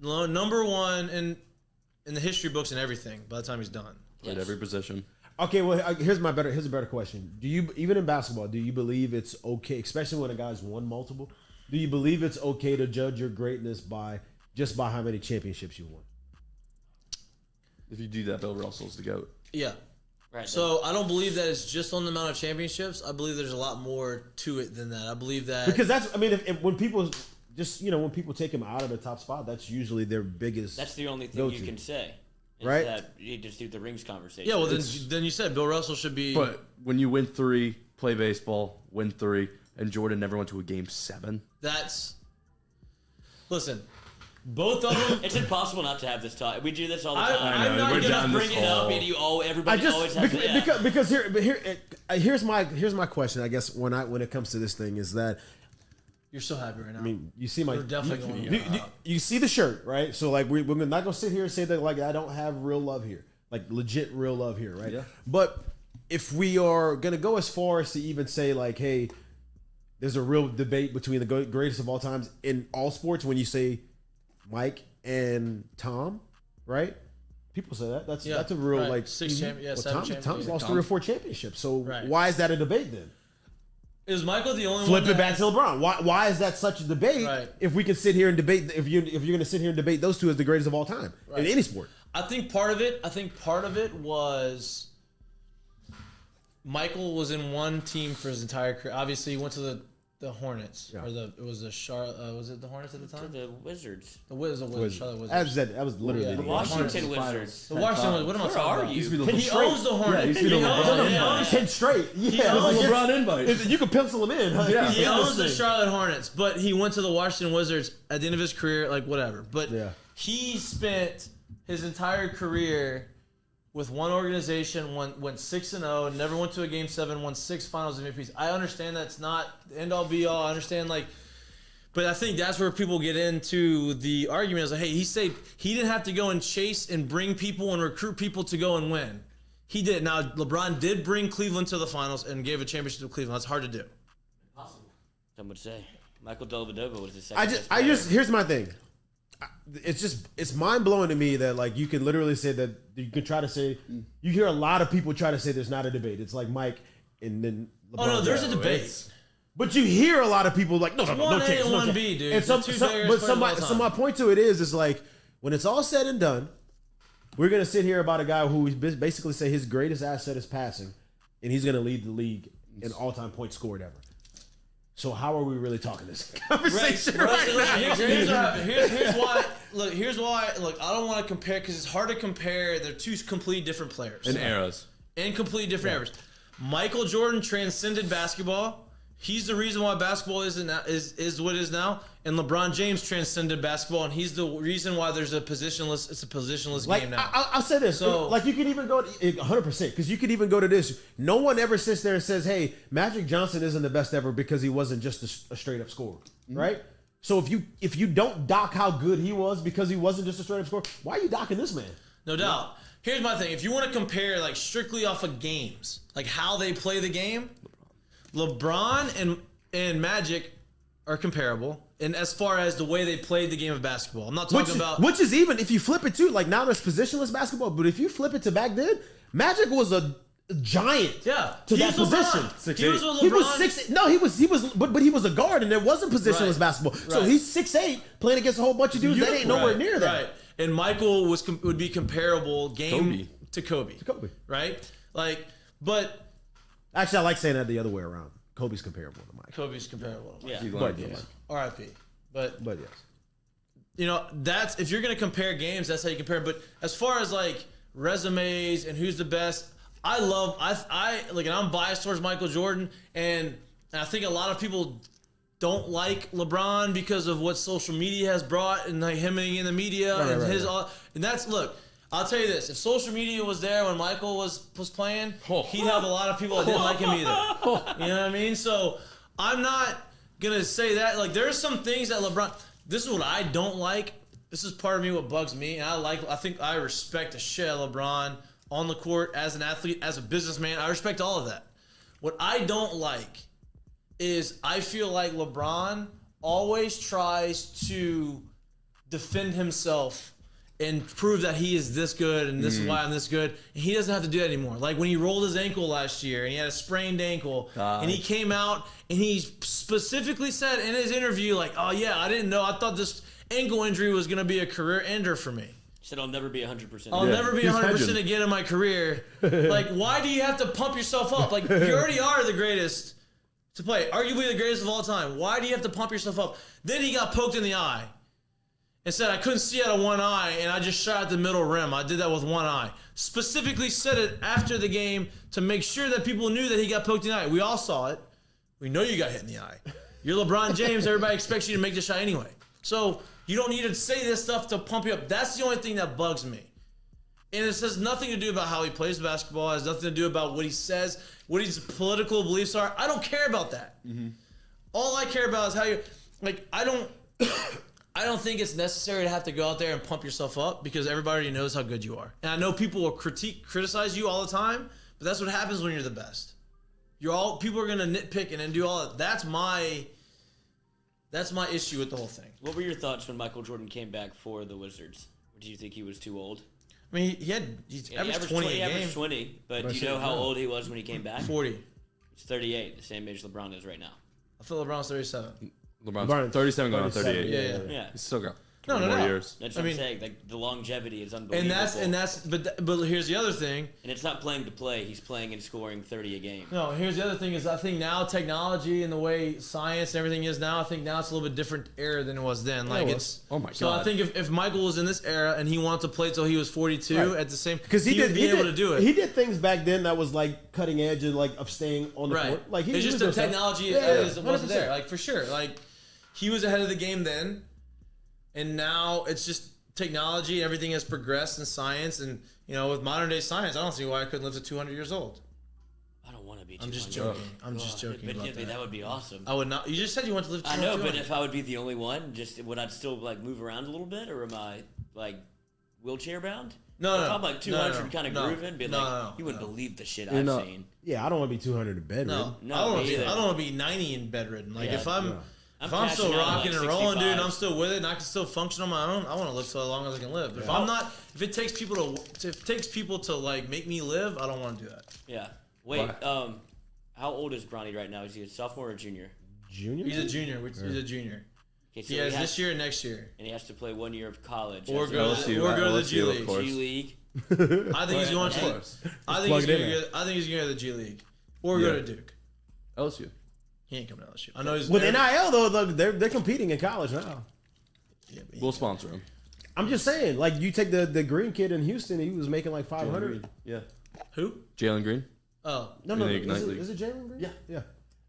the number one in the history books and everything by the time he's done. Played Yes. every position. Okay, well here's a better question. Do you even in basketball? Do you believe it's okay, especially when a guy's won multiple? Do you believe it's okay to judge your greatness by how many championships you won? If you do that, Bill Russell's the GOAT. Yeah. Right. So I don't believe that it's just on the amount of championships. I believe there's a lot more to it than that. I believe that Because that's if when people just when people take him out of the top spot, that's usually their biggest. that's the only thing go-to. you can say. Is Right? That you just do the rings conversation. yeah. Well, then you said Bill Russell should be. But when you win 3, play baseball, win 3, and Jordan never went to a game 7. That's listen. Both of them. It's impossible not to have this talk. We do this all the I time. know, I'm we're not gonna down this bring it up, hole. and everybody always has because here's my question. I guess when it comes to this thing is that You're so happy right now. I mean you see my We're definitely you, going. you see the shirt, right? So like we're not gonna sit here and say that like I don't have real love here, like legit real love here, right? Yeah. But if we are gonna go as far as to even say like, hey, there's a real debate between the greatest of all times in all sports when you say Mike and Tom, right? People say that. That's a real right. like 6 champ. Yeah, 7 Tom's championships. lost 3 or 4 championships. So Right. why is that a debate then? Is Michael the only Flip one? it back to LeBron. Why is that such a debate? Right. If we can sit here and debate, if you're going to sit here and debate those two as the greatest of all time in any sport. I think part of it was Michael was in one team for his entire career. Obviously, he went to the Hornets, or was it the Hornets at the To time? the Wizards. The Wizards, Charlotte Wizards. As that was literally The Washington Wizards. The Washington Wizards. What am I Where talking are about? you? He owns the Hornets. he's He the owns LeBron it, yeah. 10 straight. Yeah, It was a LeBron invite. You can pencil him in. Huh? Yeah. He Yeah. owns the Charlotte Hornets, but he went to the Washington Wizards at the end of his career, like whatever. But Yeah. he spent his entire career with one organization, went 6-0, never went to a Game 7, won 6 Finals MVPs. I understand that's not the end all be all. I understand but I think that's where people get into the argument. Is like, hey, he didn't have to go and chase and bring people and recruit people to go and win. He did. Now LeBron did bring Cleveland to the finals and gave a championship to Cleveland. That's hard to do. Some would say Michael Dellavedova was the second. Here's my thing. It's mind blowing to me that like you can literally say that you can try to say you hear a lot of people try to say there's not a debate. It's like Mike and then LeBron. Oh no, there's a James. debate. But you hear a lot of people like no chance, 1A and no 1B, chance. dude. And The two players but play all the time. my point to it is like when it's all said and done, we're gonna sit here about a guy who basically say his greatest asset is passing, and he's gonna lead the league in all-time points scored ever. So how are we really talking this conversation right now? Here's what happened. Here's why. Look, I don't want to compare because it's hard to compare. They're two completely different players In eras. and completely different eras. Michael Jordan transcended basketball. He's the reason why basketball is what it is now. And LeBron James transcended basketball, and he's the reason why there's a positionless. It's a positionless Like game now. I'll say this, So- like you could even go to 100% because you could even go to this. No one ever sits there and says, "Hey, Magic Johnson isn't the best ever because he wasn't just a straight up scorer," right? So if you don't dock how good he was because he wasn't just a straight up scorer, why are you docking this man? No doubt. Here's my thing. If you want to compare like strictly off of games, like how they play the game, LeBron and Magic are comparable. And as far as the way they played the game of basketball, I'm not talking about. Which is even if you flip it to like now there's positionless basketball, but if you flip it to back then, Magic was a giant. Yeah, to he that was position. LeBron. He was with LeBron. He was 6. No, he was, but he was a guard, and there wasn't positionless Right. basketball. So Right. he's 6'8", playing against a whole bunch of dudes that ain't nowhere near that. Right. And Michael would be comparable game to Kobe. Kobe. Right. But Actually, I like saying that the other way around. Kobe's comparable to Mike. Kobe's comparable. To Mike. Yeah. But yes, R.I.P. But yes. that's if you're gonna compare games, that's how you compare. But as far as like resumes and who's the best, I and I'm biased towards Michael Jordan, and I think a lot of people don't like LeBron because of what social media has brought and like him being in the media and that's I'll tell you this: if social media was there when Michael was playing, he'd have a lot of people that didn't like him either. You know what I mean? So I'm not gonna say that. Like there's some things that LeBron. This is what I don't like. This is part of me what bugs me, and I think I respect the shit out of LeBron on the court as an athlete, as a businessman. I respect all of that. What I don't like is I feel like LeBron always tries to defend himself and prove that he is this good and this is why I'm this good. And he doesn't have to do that anymore. Like when he rolled his ankle last year and he had a sprained ankle and he came out and he specifically said in his interview, like, oh yeah, I didn't know. I thought this ankle injury was going to be a career ender for me. He said I'll never be 100%. I'll never be he's 100% hedging. again in my career. Like, why do you have to pump yourself up? Like, you already are the greatest to play. Arguably the greatest of all time. Why do you have to pump yourself up? Then he got poked in the eye and said, I couldn't see out of one eye, and I just shot at the middle rim. I did that with one eye. Specifically said it after the game to make sure that people knew that he got poked in the eye. We all saw it. We know you got hit in the eye. You're LeBron James. Everybody expects you to make the shot anyway. So you don't need to say this stuff to pump you up. That's the only thing that bugs me. And it has nothing to do about how he plays basketball. It has nothing to do about what he says, what his political beliefs are. I don't care about that. Mm-hmm. All I care about is how you, like, I don't think it's necessary to have to go out there and pump yourself up because everybody already knows how good you are. And I know people will criticize you all the time, but that's what happens when you're the best. People are gonna nitpick and then do all that. That's my issue with the whole thing. What were your thoughts when Michael Jordan came back for the Wizards? Did you think he was too old? I mean, he averaged 20 a game. Averaged 20, but do you know how old he was when he came back? 40. He's 38, the same age LeBron is right now. I feel LeBron's 37. LeBron's 37 going on 37, 38. Yeah. He's still got No, more no. years. That's what I'm saying. Like, the longevity is unbelievable. But here's the other thing. And it's not playing to play. He's playing and scoring 30 a game. No, here's the other thing is I think now technology and the way science and everything is now, I think now it's a little bit different era than it was then. Like it's Oh my So I God. think if Michael was in this era and he wanted to play till he was 42 Right. at the same, Because he would did be able to do it. He did things back then that was like cutting edge and like of staying on the Right. court. Like it's just was the doing technology stuff. wasn't 100%. there. Like for sure. Like he was ahead of the game then, and now it's just technology and everything has progressed in science. And with modern day science, I don't see why I couldn't live to 200 years old. I don't want to be. I'm just 200. joking. I'm just joking But about that would be awesome. I would not. You just said you want to live to I 200. know, but if I would be the only one, would I still like move around a little bit, or am I like wheelchair bound? No, if no, I'm like no, 200 no, kind of no, grooving, be no, like, no, you wouldn't no. believe the shit You're I've not- seen. Yeah, I don't want to be 200 in bed. No, No, I don't want me to. I either. don't want to be 90 and bedridden. Like Yeah. if I'm I'm still cashing out at, rocking like, and rolling, dude, 65. I'm still with it, and I can still function on my own. I want to live so long as I can live. But if I'm not, if it takes people to like make me live, I don't want to do that. Yeah. Wait. How old is Bronny right now? Is he a sophomore or junior? Junior? He's a junior. He's a junior. Okay, so He has this year and next year, and he has to play 1 year of college. or as go a- to the G LSU, of League. course. G League. I think he's going Of to. course. I think plug he's it in going to there. get. I think he's going to the G League, or go to Duke. LSU. He ain't coming to LSU. I know he's With NIL though, look, they're competing in college now. Yeah, but he- We'll sponsor him. I'm just saying, like you take the green kid in Houston, he was making like 500. Yeah. Who? Jalen Green. Oh, No, In the Ignite League. is it Jalen Green? Yeah.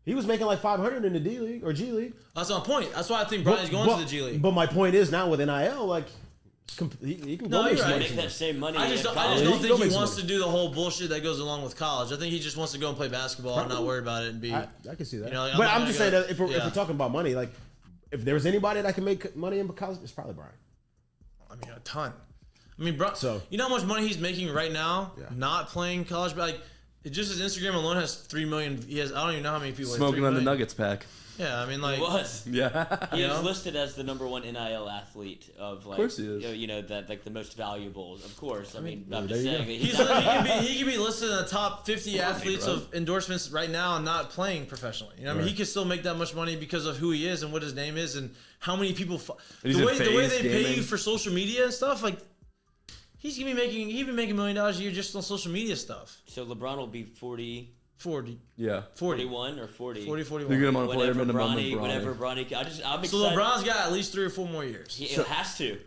He was making like 500 in the D League or G League. that's my point. That's why I think Brian's going to the G League. But my point is now with NIL, like he can No, go make you're some right. money Make somewhere. that same money. I just in don't college. he can think go he make some wants money. to do the whole bullshit that goes along with college. I think he just wants to go and play basketball and not worry about it and be. I can see that. You know, like, but I'm I'm not just gonna saying go- that if we're yeah. talking about money, like if there's anybody that can make money in college, it's probably Brian. I mean, a ton. I mean, bro. So- you know how much money he's making right now, Yeah. not playing college. But like, it just his Instagram alone has 3 million. He has. I don't even know how many people. Smoking on the Nuggets. Nuggets pack. Yeah, I mean, like. He was. Yeah. He You is know? listed as the #1 NIL athlete of like. course he is. That like the most valuable. Of course. I mean, well, I'm there just you saying. go. That He could be listed in the top 50 athletes bro. of endorsements right now and not playing professionally. You know, what I mean, Right. he could still make that much money because of who he is and what his name is and how many people. And he's The in way FaZe they pay gaming. you for social media and stuff, like he's been making $1 million a year just on social media stuff. So LeBron will be 40, 40, Yeah. 41 or 40. 40, They're 41. gonna want to play Whatever minimum Bronny, of whatever Bronny. Bronny. I'm So excited. LeBron's got at least 3 or 4 more years. It has to.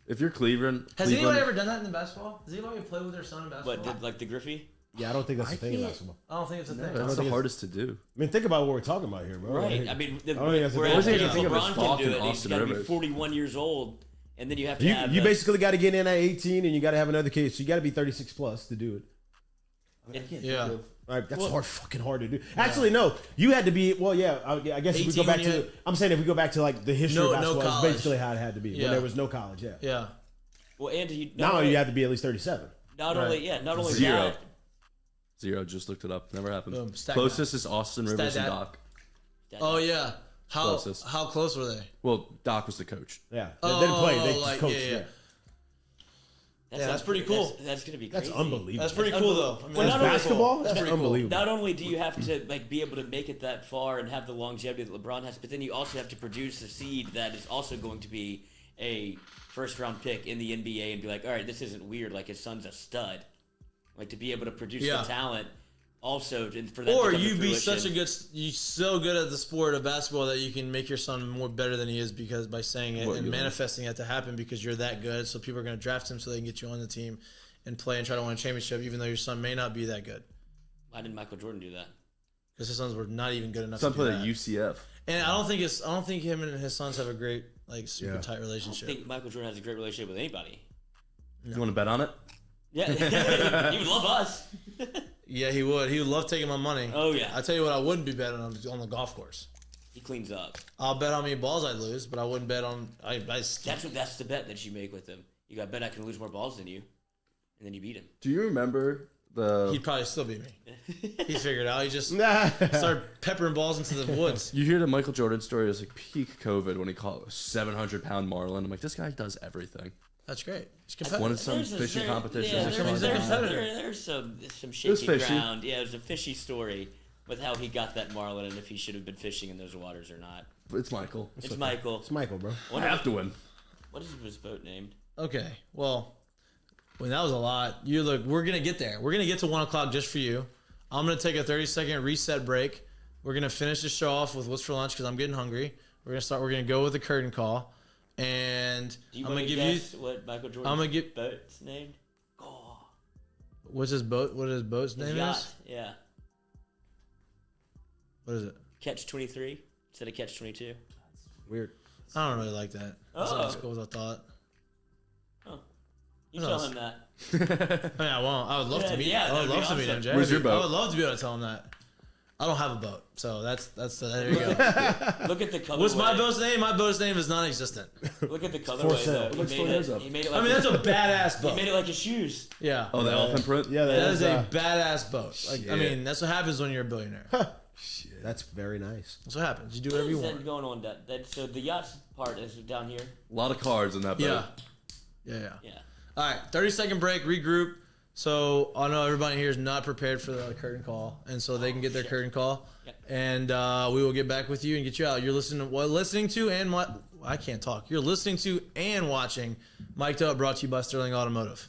If you're Cleveland, Has anybody ever done that in basketball? Has anybody played with their son in basketball? What did like the Griffey? Yeah, I don't think that's the thing in can't- basketball. I don't think it's a thing. That's think the it's- hardest to do. I mean, think about what we're talking about here, bro. Right. Like, I mean, I don't think that's the whereas thing. if I think of LeBron his can talk do in it, he's Austin got to be Rivers. 41 years old, and then you have to you have. you the- basically got to get in at 18, and you got to have another kid, so you got to be 36 plus to do it. Yeah. Like, that's fucking hard to do. Actually, no. You had to be. Well, yeah. I guess if we go 18 back when you to. had- I'm saying if we go back to like the history No- of no basketball, it's college. basically how it had to be Yeah. when there was no college. Yeah. Yeah. Well, and you Now you have to be at least 37. not Right. only not only Zero. that. Zero. Just looked it up. Never happened. Boom. Stat Closest is Austin Rivers Stat and that. Doc. Oh yeah. Closest. How close were they? Well, Doc was the coach. Yeah. They didn't play. They just like, coached. yeah. Yeah. Yeah, that's pretty cool. That's gonna be That's crazy. unbelievable. That's pretty cool though. I mean, Well, that's not only- basketball. That's pretty cool. unbelievable. Not only do you have to like be able to make it that far and have the longevity that LeBron has, but then you also have to produce a seed that is also going to be a first-round pick in the NBA and be like, all right, this isn't weird. Like his son's a stud. Like to be able to produce Yeah. the talent, also for that. Or to come to you be fruition. such a good, you so good at the sport of basketball that you can make your son more better than he is because by saying it What, and you know? manifesting it to happen because you're that good. So people are going to draft him so they can get you on the team and play and try to win a championship, even though your son may not be that good Why didn't Michael Jordan do that? because his sons were not even good enough. Son to do played at that. UCF. And I don't think him and his sons have a great like super Yeah. tight I don't relationship. think Michael Jordan has a great relationship with anybody. You want to bet on it? Yeah, he would love us. Yeah, he would. He would love taking my money. Oh yeah, I tell you what, I wouldn't be betting on the golf course. he cleans up. I'll bet how many balls I'd lose, but I wouldn't bet on. That's the bet that you make with him. You got bet I can lose more balls than you, and then you beat him. Do you remember the? He'd probably still beat me. He figured it out. He just Nah. started peppering balls into the woods. You hear the Michael Jordan story? It was like peak COVID when he caught a 700-pound marlin. I'm like, this guy does everything. That's great. He's competitive. Wanted some There's a- fishing there- competitions. Yeah, this there's- month. there's- there's some was shaky fishy. ground. Yeah, it was a fishy story. with how he got that marlin and if he should have been fishing in those waters or not. It's Michael. It's Michael. It's Michael, bro. I have to win. What is his boat named? Okay, well, that was a lot. We're gonna get there. We're gonna get to 1 o'clock just for you. I'm gonna take a 30-second reset break. We're gonna finish the show off with what's for lunch because I'm getting hungry. We're gonna go with the curtain call, and Do you I'm want gonna to give guess what Michael Jordan's I'm gonna give- boat's named? Oh, what's his boat? What his boat's his name yacht. is? Yeah. What is it? Catch 23 instead of Catch 22. Weird. I don't really like that. That's not as cool as I thought. You What tell else? him that. Yeah, well, I would love to meet. Yeah, I would that'd be love to meet him, awesome. Jay. Where's your boat? I would love to be able to tell him that. I don't have a boat, so that's there you go. Look at the colorway. What's my boat's name? My boat's name is non-existent. Look at the for colorway, sale. though. Let's He pull made yours it. up. He made it I like mean, that's a badass he boat. made it like his shoes. Yeah. Oh, the elephant print? Yeah, That is a that's, badass boat. Like, I Shit. mean, that's what happens when you're a billionaire. that's very nice. That's what happens. You do What whatever you is want. that going on? So the yachts part is down here. A lot of cards in that boat. Yeah. Yeah. All right, 30-second break, regroup. So I know everybody here is not prepared for the curtain call, and so they can get their shit. curtain call, Yep. and we will get back with you and get you out. You're listening to and what? I can't talk. You're listening to and watching Mik'd Up, brought to you by Sterling Automotive.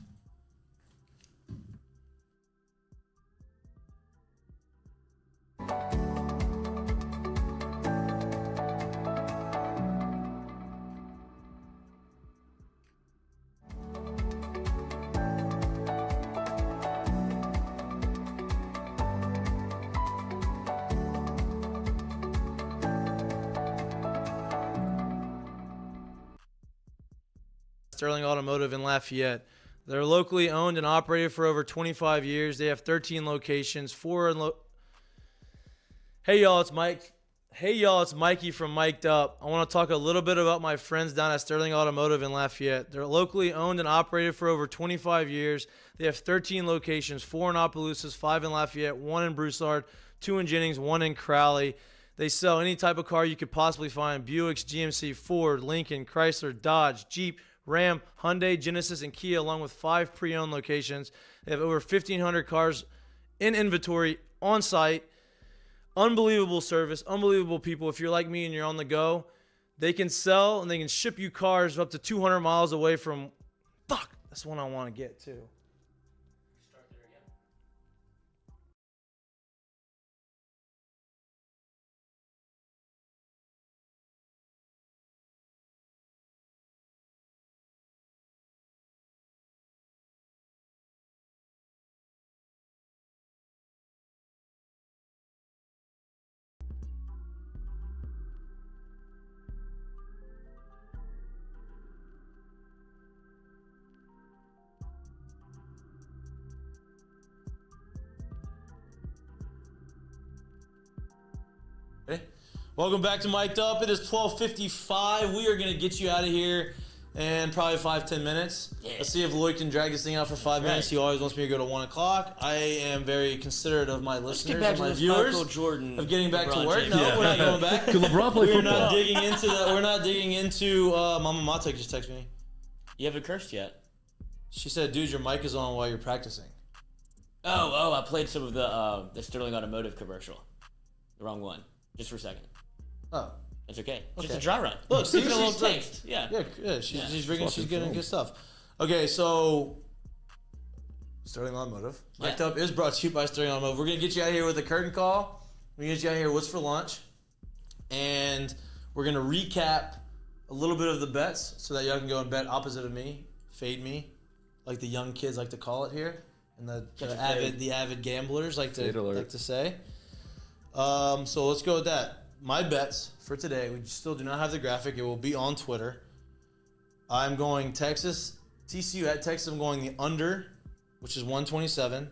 Sterling Automotive in Lafayette. They're locally owned and operated for over 25 years. They have 13 locations. Hey y'all, it's Mike. Hey y'all, it's Mikey from Mik'd Up. I want to talk a little bit about my friends down at Sterling Automotive in Lafayette. They're locally owned and operated for over 25 years. They have 13 locations, 4 in Opelousas, 5 in Lafayette, 1 in Broussard, 2 in Jennings, 1 in Crowley. They sell any type of car you could possibly find: Buicks, GMC, Ford, Lincoln, Chrysler, Dodge, Jeep, Ram, Hyundai, Genesis, and Kia, along with 5 pre-owned locations. They have over 1,500 cars in inventory on site. Unbelievable service, unbelievable people. If you're like me and you're on the go, they can sell and they can ship you cars up to 200 miles away from. Fuck, that's one I want to get too. Start there again. Okay. Welcome back to Mik'd Up. It is 12:55. We are going to get you out of here in probably 5-10 minutes. Yeah. Let's see if Lloyd can drag this thing out for 5 minutes. right. He always wants me to go to 1 o'clock. I am very considerate of my Let's listeners get back and to my this viewers Michael Jordan of getting back to LeBron work. James. No, we're not going back. Could LeBron play We're football? not digging into that. We're not digging into. Mama Mahtook just texted me. You haven't cursed yet. She said, "Dude, your mic is on while you're practicing." Oh, I played some of the Sterling Automotive commercial. The wrong one. Just for a second. Oh, It's okay. Just Okay. a dry run. Look, see, Give it a little she's taste. Yeah. yeah. She's Yeah. drinking. She's Fucking getting film. good stuff. Okay, so Sterling Automotive. Yeah. Mik'd Up is brought to you by Sterling Automotive. We're gonna get you out of here with a curtain call. We're gonna get you out of here. What's for lunch? And we're gonna recap a little bit of the bets so that y'all can go and bet opposite of me, fade me, like the young kids like to call it here, and Catch a fade. the avid gamblers like Fade alert. to say. So let's go with that. My bets for today, we still do not have the graphic. It will be on Twitter. I'm going TCU at Texas. I'm going the under, which is 127.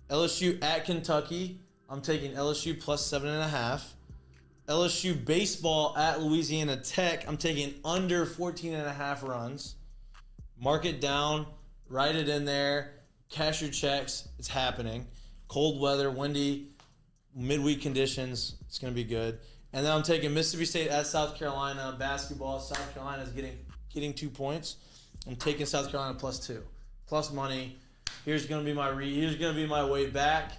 LSU at Kentucky. I'm taking LSU plus 7.5. LSU baseball at Louisiana Tech. I'm taking under 14.5 runs. Mark it down. Write it in there. Cash your checks. It's happening. Cold weather, windy, midweek conditions. It's going to be good. And then I'm taking Mississippi State at South Carolina basketball. South Carolina is getting 2 points. I'm taking South Carolina plus 2, plus money. Here's gonna be my way back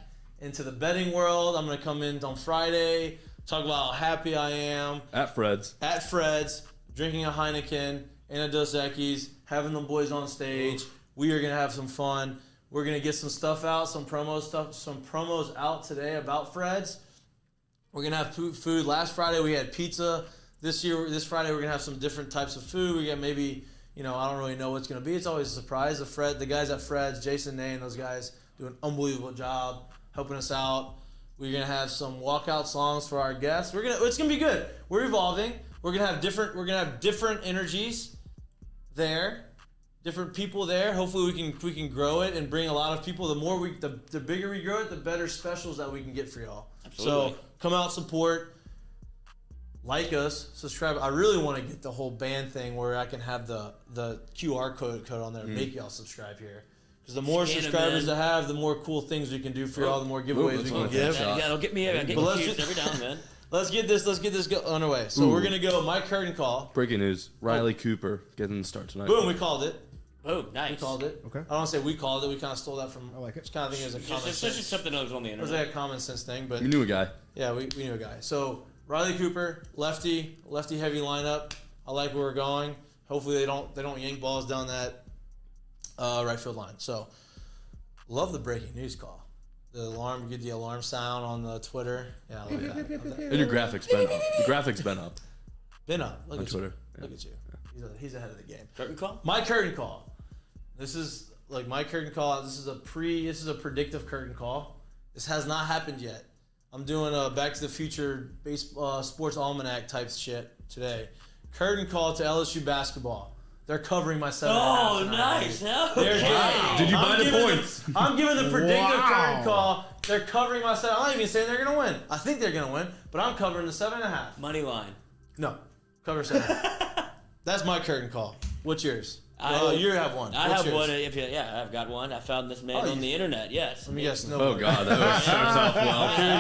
into the betting world. I'm going to come in on Friday, talk about how happy I am. At Fred's. At Fred's, drinking a Heineken and a Dos Equis, having the boys on stage. We are going to have some fun. We're going to get some stuff out, some promos out today about Fred's. We're going to have food. Last Friday we had pizza. This Friday we're going to have some different types of food. We got maybe, I don't really know what's going to be. It's always a surprise. The guys at Fred's, Jason, Nay, and those guys do an unbelievable job helping us out. We're going to have some walkout songs for our guests. It's going to be good. We're evolving. We're going to have different energies there. Different people there. Hopefully we can grow it and bring a lot of people. The bigger we grow it, the better specials that we can get for y'all. Absolutely. So come out, support, like us, subscribe. I really want to get the whole band thing where I can have the QR code on there and make y'all subscribe here. Because the more subscribers I have, the more cool things we can do for y'all, the more giveaways we can give. Yeah, it'll get me. I get confused every now and then. Let's get this on our way. So we're gonna go. My curtain call. Breaking news. Riley Cooper getting the start tonight. Boom, we called it. Oh, nice. We called it. Okay. I don't want to say we called it. We kind of stole that from. I like it. Just kind of think it was a common It's sense. just something that was on the It was internet. like a common sense thing, but You knew a guy. yeah, we knew a guy. So Riley Cooper, lefty heavy lineup. I like where we're going. Hopefully they don't yank balls down that right field line. So love the breaking news call. The alarm, get the alarm sound on the Twitter. Yeah, I like that. And your graphics been up. The graphics been up Been up. Look on at Twitter. you. Look at you. He's ahead of the game. Curtain call? My curtain call. This is like my curtain call. This is a predictive curtain call. This has not happened yet. I'm doing a Back to the Future sports almanac type shit today. Curtain call to LSU basketball. They're covering my 7.5 Oh, tonight. nice. They're Wow. Did you buy the giving points? I'm giving the predictive Wow. curtain call. They're covering my 7. I'm not even saying they're gonna win. I think they're gonna win, but I'm covering the 7.5. Money line. No, cover 7.5. That's my curtain call. What's yours? I- You have one. I What's have yours? one. I've got one. I found this man on the internet. Yes. Let me guess. Snowboard. Oh, God. That starts off well. Here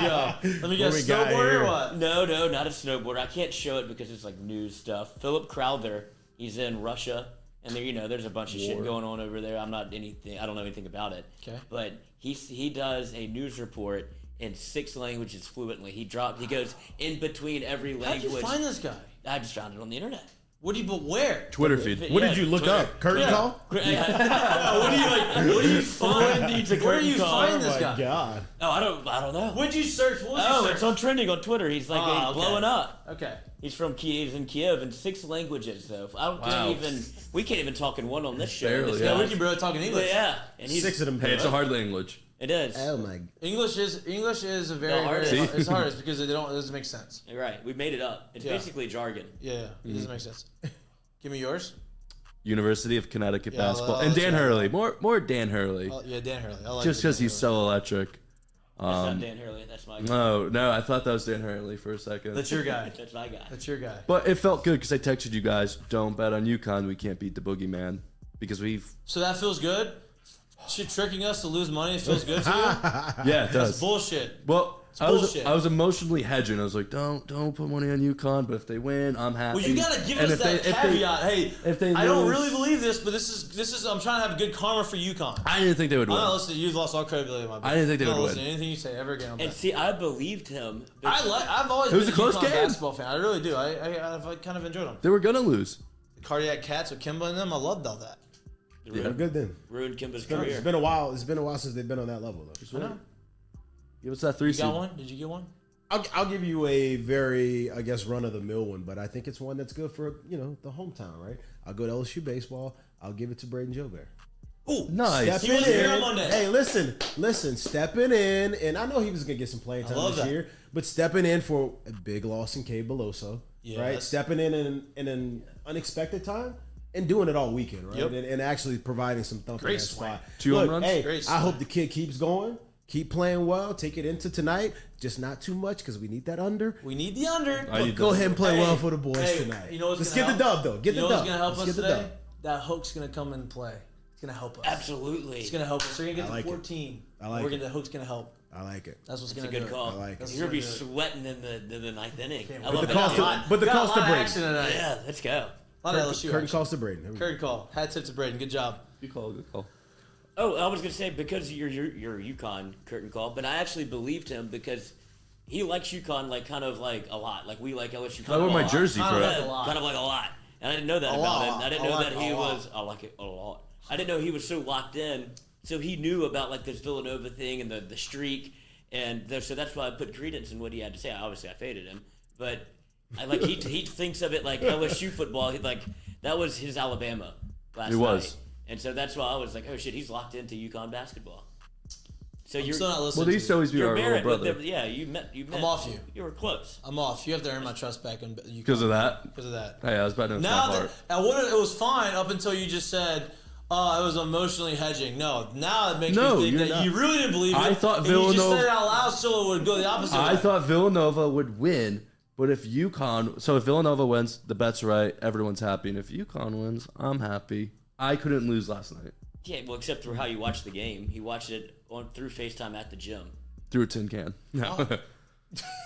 we go. Let me guess. What we got Snowboard here? or what? No, not a snowboarder. I can't show it because it's like news stuff. Philip Crowther, he's in Russia, and there's a bunch of shit going on over there. I don't know anything about it. Okay. But he does a news report in 6 languages fluently. He goes in between every How'd language. you find this guy? I just found it on the internet. But where? Twitter feed. What did you look up? Curtain call? What do you find? needs a Where do you curtain call? find this Oh my guy? God. Oh, I don't know. What'd you search? What was Oh, you it's search? on trending on Twitter. He's like Ah, he's okay. blowing up. Okay. He's from Kiev. He's in Kiev in 6 languages though. Wow. We can't even talk in one on this show. Barely, This yeah. Yeah, guy- we can barely talk in English. Yeah, and he's 6 of them. Hey, it's a hard language. It is. Oh my. English is a very, The hardest. very See? it's hardest because it doesn't make sense. You're right. We made it up. It's Yeah. basically jargon. Yeah, it doesn't make sense. Give me yours. University of Connecticut Yeah, basketball. I'll And let Dan you- Hurley. More Dan Hurley. Yeah, Dan Hurley. I like Just Dan because he's Hurley. so electric. That's not Dan Hurley. That's my guy. No, I thought that was Dan Hurley for a second. That's your guy. That's my guy. That's your guy. But it felt good because I texted you guys, don't bet on UConn. We can't beat the boogeyman. Because we've... So that feels good? Shit tricking us to lose money feels good to you? Yeah, it That's does. bullshit. Well, bullshit. I was emotionally hedging. I was like, don't put money on UConn, but if they win, I'm happy. Well, you gotta give And us if that they- if caveat. Hey, if they I don't lose- really believe this, but this is. I'm trying to have good karma for UConn. I didn't think they would I'm win. not listening. You've lost all credibility in my book. I didn't think they I'm not would listening win. to anything you say ever again. And see, I believed him. I've always It was been a close UConn game. basketball fan. I really do. I kind of enjoyed them. They were going to lose. The Cardiac Cats with Kimba and them. I loved all that. They're good then. Ruined Kimba's It's career. been a while. It's been a while since they've been on that level though. I know. Give us that 3 You seed. got one? Did you get one? I'll give you a very, I guess, run of the mill one, but I think it's one that's good for the hometown, right? I'll go to LSU baseball. I'll give it to Braden Joubert. Ooh, Nice. He wasn't here on Monday. Hey, listen, stepping in, and I know he was gonna get some playing time love this that. year, but stepping in for a big loss in K. Beloso, right? Yes. Stepping in an unexpected time and doing it all weekend, right? Yep. And actually providing some thump in Great that swing. spot. 2 home Look, runs? hey, Great I hope swing. the kid keeps going, keep playing well, take it into tonight, just not too much because we need that under. We need the under. I need Go the- ahead and play Hey, well for the boys hey, tonight. You know what's Let's gonna get the help? dub though. Get you the know dub. what's gonna help Let's us get the today? dub. That hook's gonna come and play. It's gonna help us. Absolutely. It's gonna help us. So we're gonna get I like to it. 14. I like it. The hook's gonna help. I like it. That's what's That's a gonna good do it. call. I like it. You're gonna be That's sweating in the ninth inning. I But love the it. cost of- but the got cost a of lot break. action tonight. Yeah, let's go. A lot of LSU Curtain action. calls to Braden. Here we go. Curtain call. Hat tip to Braden. Good job. Good call. Oh, I was gonna say because you're UConn curtain call, but I actually believed him because he likes UConn like kind of like a lot. Like we like LSU. I wore my jersey for Kinda it. like a lot. Kind of like a lot, and I didn't know that A about lot. him. I didn't I know like that he a lot. was. I like it a lot. I didn't know he was so locked in. So he knew about like this Villanova thing and the streak, and so that's why I put credence in what he had to say. Obviously, I faded him, but I like he thinks of it like LSU football. Like that was his Alabama last It was. night. And so that's why I was like, oh shit, he's locked into UConn basketball. So I'm you're still not Well, listening they to used to you. always be you're our little married, brother. yeah, you met. I'm off you. You were close. I'm off. You have to earn my trust back Because of that. Because of that. Hey, I was about to Now heart. that it was fine up until you just said, "Oh, it was emotionally hedging." No, now it makes No, me think you're that not. you really didn't believe it. I thought and you just Villanova- said it out loud, so it would go the opposite I way. thought Villanova would win, but if UConn, so if Villanova wins, the bet's right, everyone's happy, and if UConn wins, I'm happy. I couldn't lose last night Yeah, well, except for how you watched the game. He watched it through FaceTime at the gym. through a tin can. No.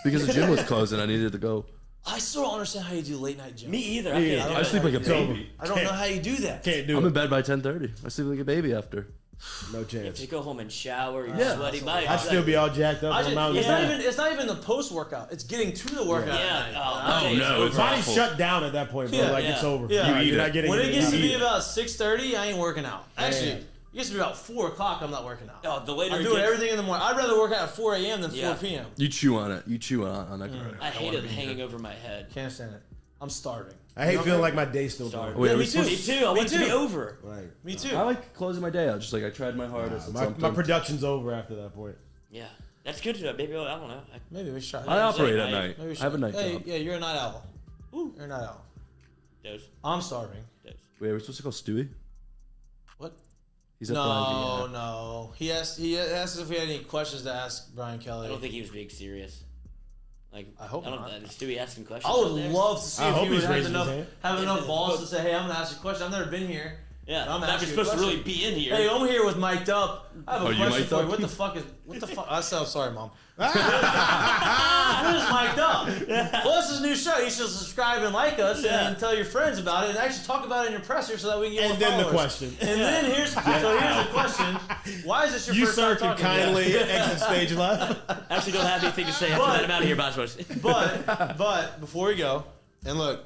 Because the gym was closed and I needed to go. I still don't understand how you do late night gym. Me either. Me I either. can't I do sleep it. like a baby. I don't know how you do that. Can't do I'm it. in bed by 10:30. I sleep like a baby after. No chance. You go home and shower. You're Yeah. sweaty. I'd still be all jacked up. I'm out in the bed. It's not even the post workout. It's getting to the workout. Yeah. at night. Oh, Oh, days no, over. it's Body's awful. shut down at that point, bro. Yeah. Like Yeah. it's over. Yeah. You eat You're it. not getting When it gets to you be eat it. about 6:30, I ain't working out. Actually, Yeah. it gets to be about 4 o'clock. I'm not working out. Oh, the later I'm it doing gets- everything in the morning. I'd rather work out at 4 a.m. than 4 Yeah. p.m. You chew on it. You chew on that. I hate it hanging over my head. Can't stand it. I'm starving. I hate feeling like my day's still Sorry. going. Wait, Yeah, are we me too. supposed- Me too. I want it to be too. over. Like, Me too. I like closing my day out. Just like I tried my hardest. at my something. production's over after that point. Yeah, that's good. Maybe I don't know. Maybe we should try. I that. operate Late at night. night. Maybe we should. I have a night Hey, job. yeah, you're a night owl. You're a night owl. Dose. I'm starving. Wait, are we supposed to call Stewie? What? He's at No, Blind no. He asked if we had any questions to ask Brian Kelly. I don't think he was being serious. Like I hope don't. not. Is Stewie asking questions? I would out there? love to see I if hope he would he's have raising his enough hand. balls to say, "Hey, I'm gonna ask you a question. I've never been here. Yeah, I'm that asking you're you a supposed to question. really be in here. Hey, I'm here with Mik'd up. I have a Oh, you question mic'd for you. up? What the fuck? I'm sorry, Mom. What is Mik'd up? Well, this is a new show. You should subscribe and like us and tell your friends about it and actually talk about it in your presser so that we can get And more then the followers. question. And then here's the question. Why is this your You, first sir, time can talking? kindly exit stage left. I actually don't have anything to say after that. I'm out of here, boss. But before we go, and look,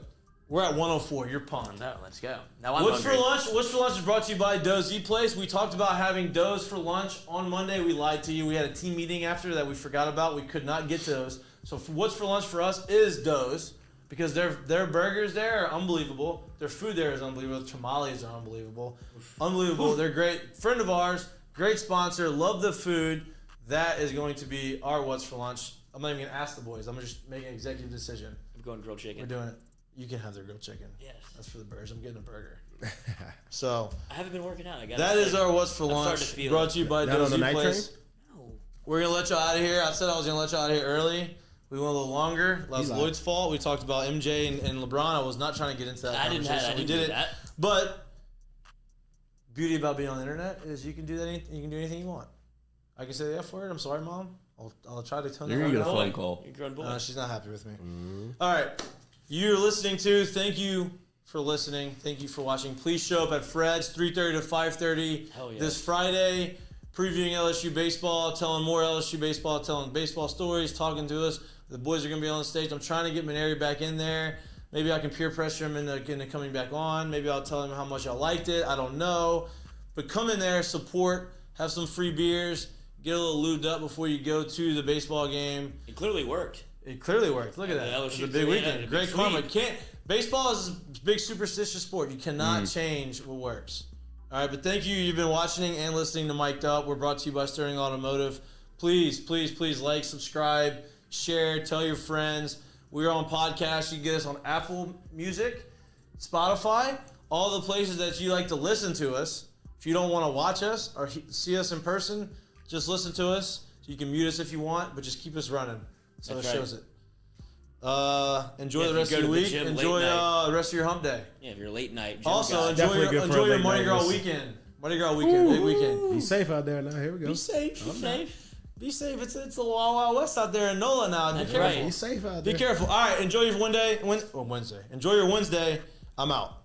we're at 104. You're pawned. No, let's go. Now I'm What's hungry. for lunch? What's for lunch is brought to you by Doe's Eat Place. We talked about having Doe's for lunch on Monday. We lied to you. We had a team meeting after that we forgot about. We could not get to those. So what's for lunch for us is Doe's because their burgers there are unbelievable. Their food there is unbelievable. The tamales are unbelievable. Unbelievable. They're great. Friend of ours, great sponsor. Love the food. That is going to be our what's for lunch. I'm not even gonna ask the boys. I'm just making an executive decision. I'm going grilled chicken. We're doing it. You can have their grilled chicken. Yes. That's for the birds. I'm getting a burger. So I haven't been working out. I got that is our what's for I'm starting lunch. to feel Brought it. to you by Not on Doe's the Eat night Place. train? No. We're gonna let you out of here. I said I was gonna let you out of here early. We went a little longer. That was lied. Lloyd's fault. We talked about MJ and LeBron. I was not trying to get into that I didn't conversation. have. I we didn't did do it. that. But beauty about being on the internet is you can do that. You can do anything you want. I can say the F word. I'm sorry, Mom. I'll try to tone You're that gonna get a down. phone call. You're a grown boy. No, she's not happy with me. All right. You're listening to. Thank you for listening. Thank you for watching. Please show up at Fred's 3:30 to 5:30 Hell yeah. this Friday. Previewing LSU baseball, telling more LSU baseball, telling baseball stories, talking to us. The boys are going to be on the stage. I'm trying to get Maneri back in there. Maybe I can peer pressure him into coming back on. Maybe I'll tell him how much I liked it. I don't know. But come in there, support, have some free beers, get a little lubed up before you go to the baseball game. It clearly worked. It clearly worked. Look at Yeah, that. It was LSU a big yeah, weekend. a Great big karma. sweep. Baseball is a big superstitious sport. You cannot change what works. All right, but thank you. You've been watching and listening to Mik'd Up. We're brought to you by Sterling Automotive. Please, please, please like, subscribe, share, tell your friends. We're on podcasts. You can get us on Apple Music, Spotify, all the places that you like to listen to us. If you don't want to watch us or see us in person, just listen to us. You can mute us if you want, but just keep us running. So That's it right. shows it. Enjoy Yeah, the if rest you of go your to the week. gym late Enjoy night. the rest of your hump day. Yeah, if you're a late night. gym Also, guy. enjoy Definitely good for a your late Mardi night Gras listen. weekend. Mardi Gras weekend, big weekend. Be safe out there now. Here we go. Be safe. Be safe. Be safe. It's the Wild Wild West out there in NOLA now. That's Be careful. right. Be safe out Be there. careful. All right, enjoy your Wednesday. Enjoy your Wednesday. I'm out.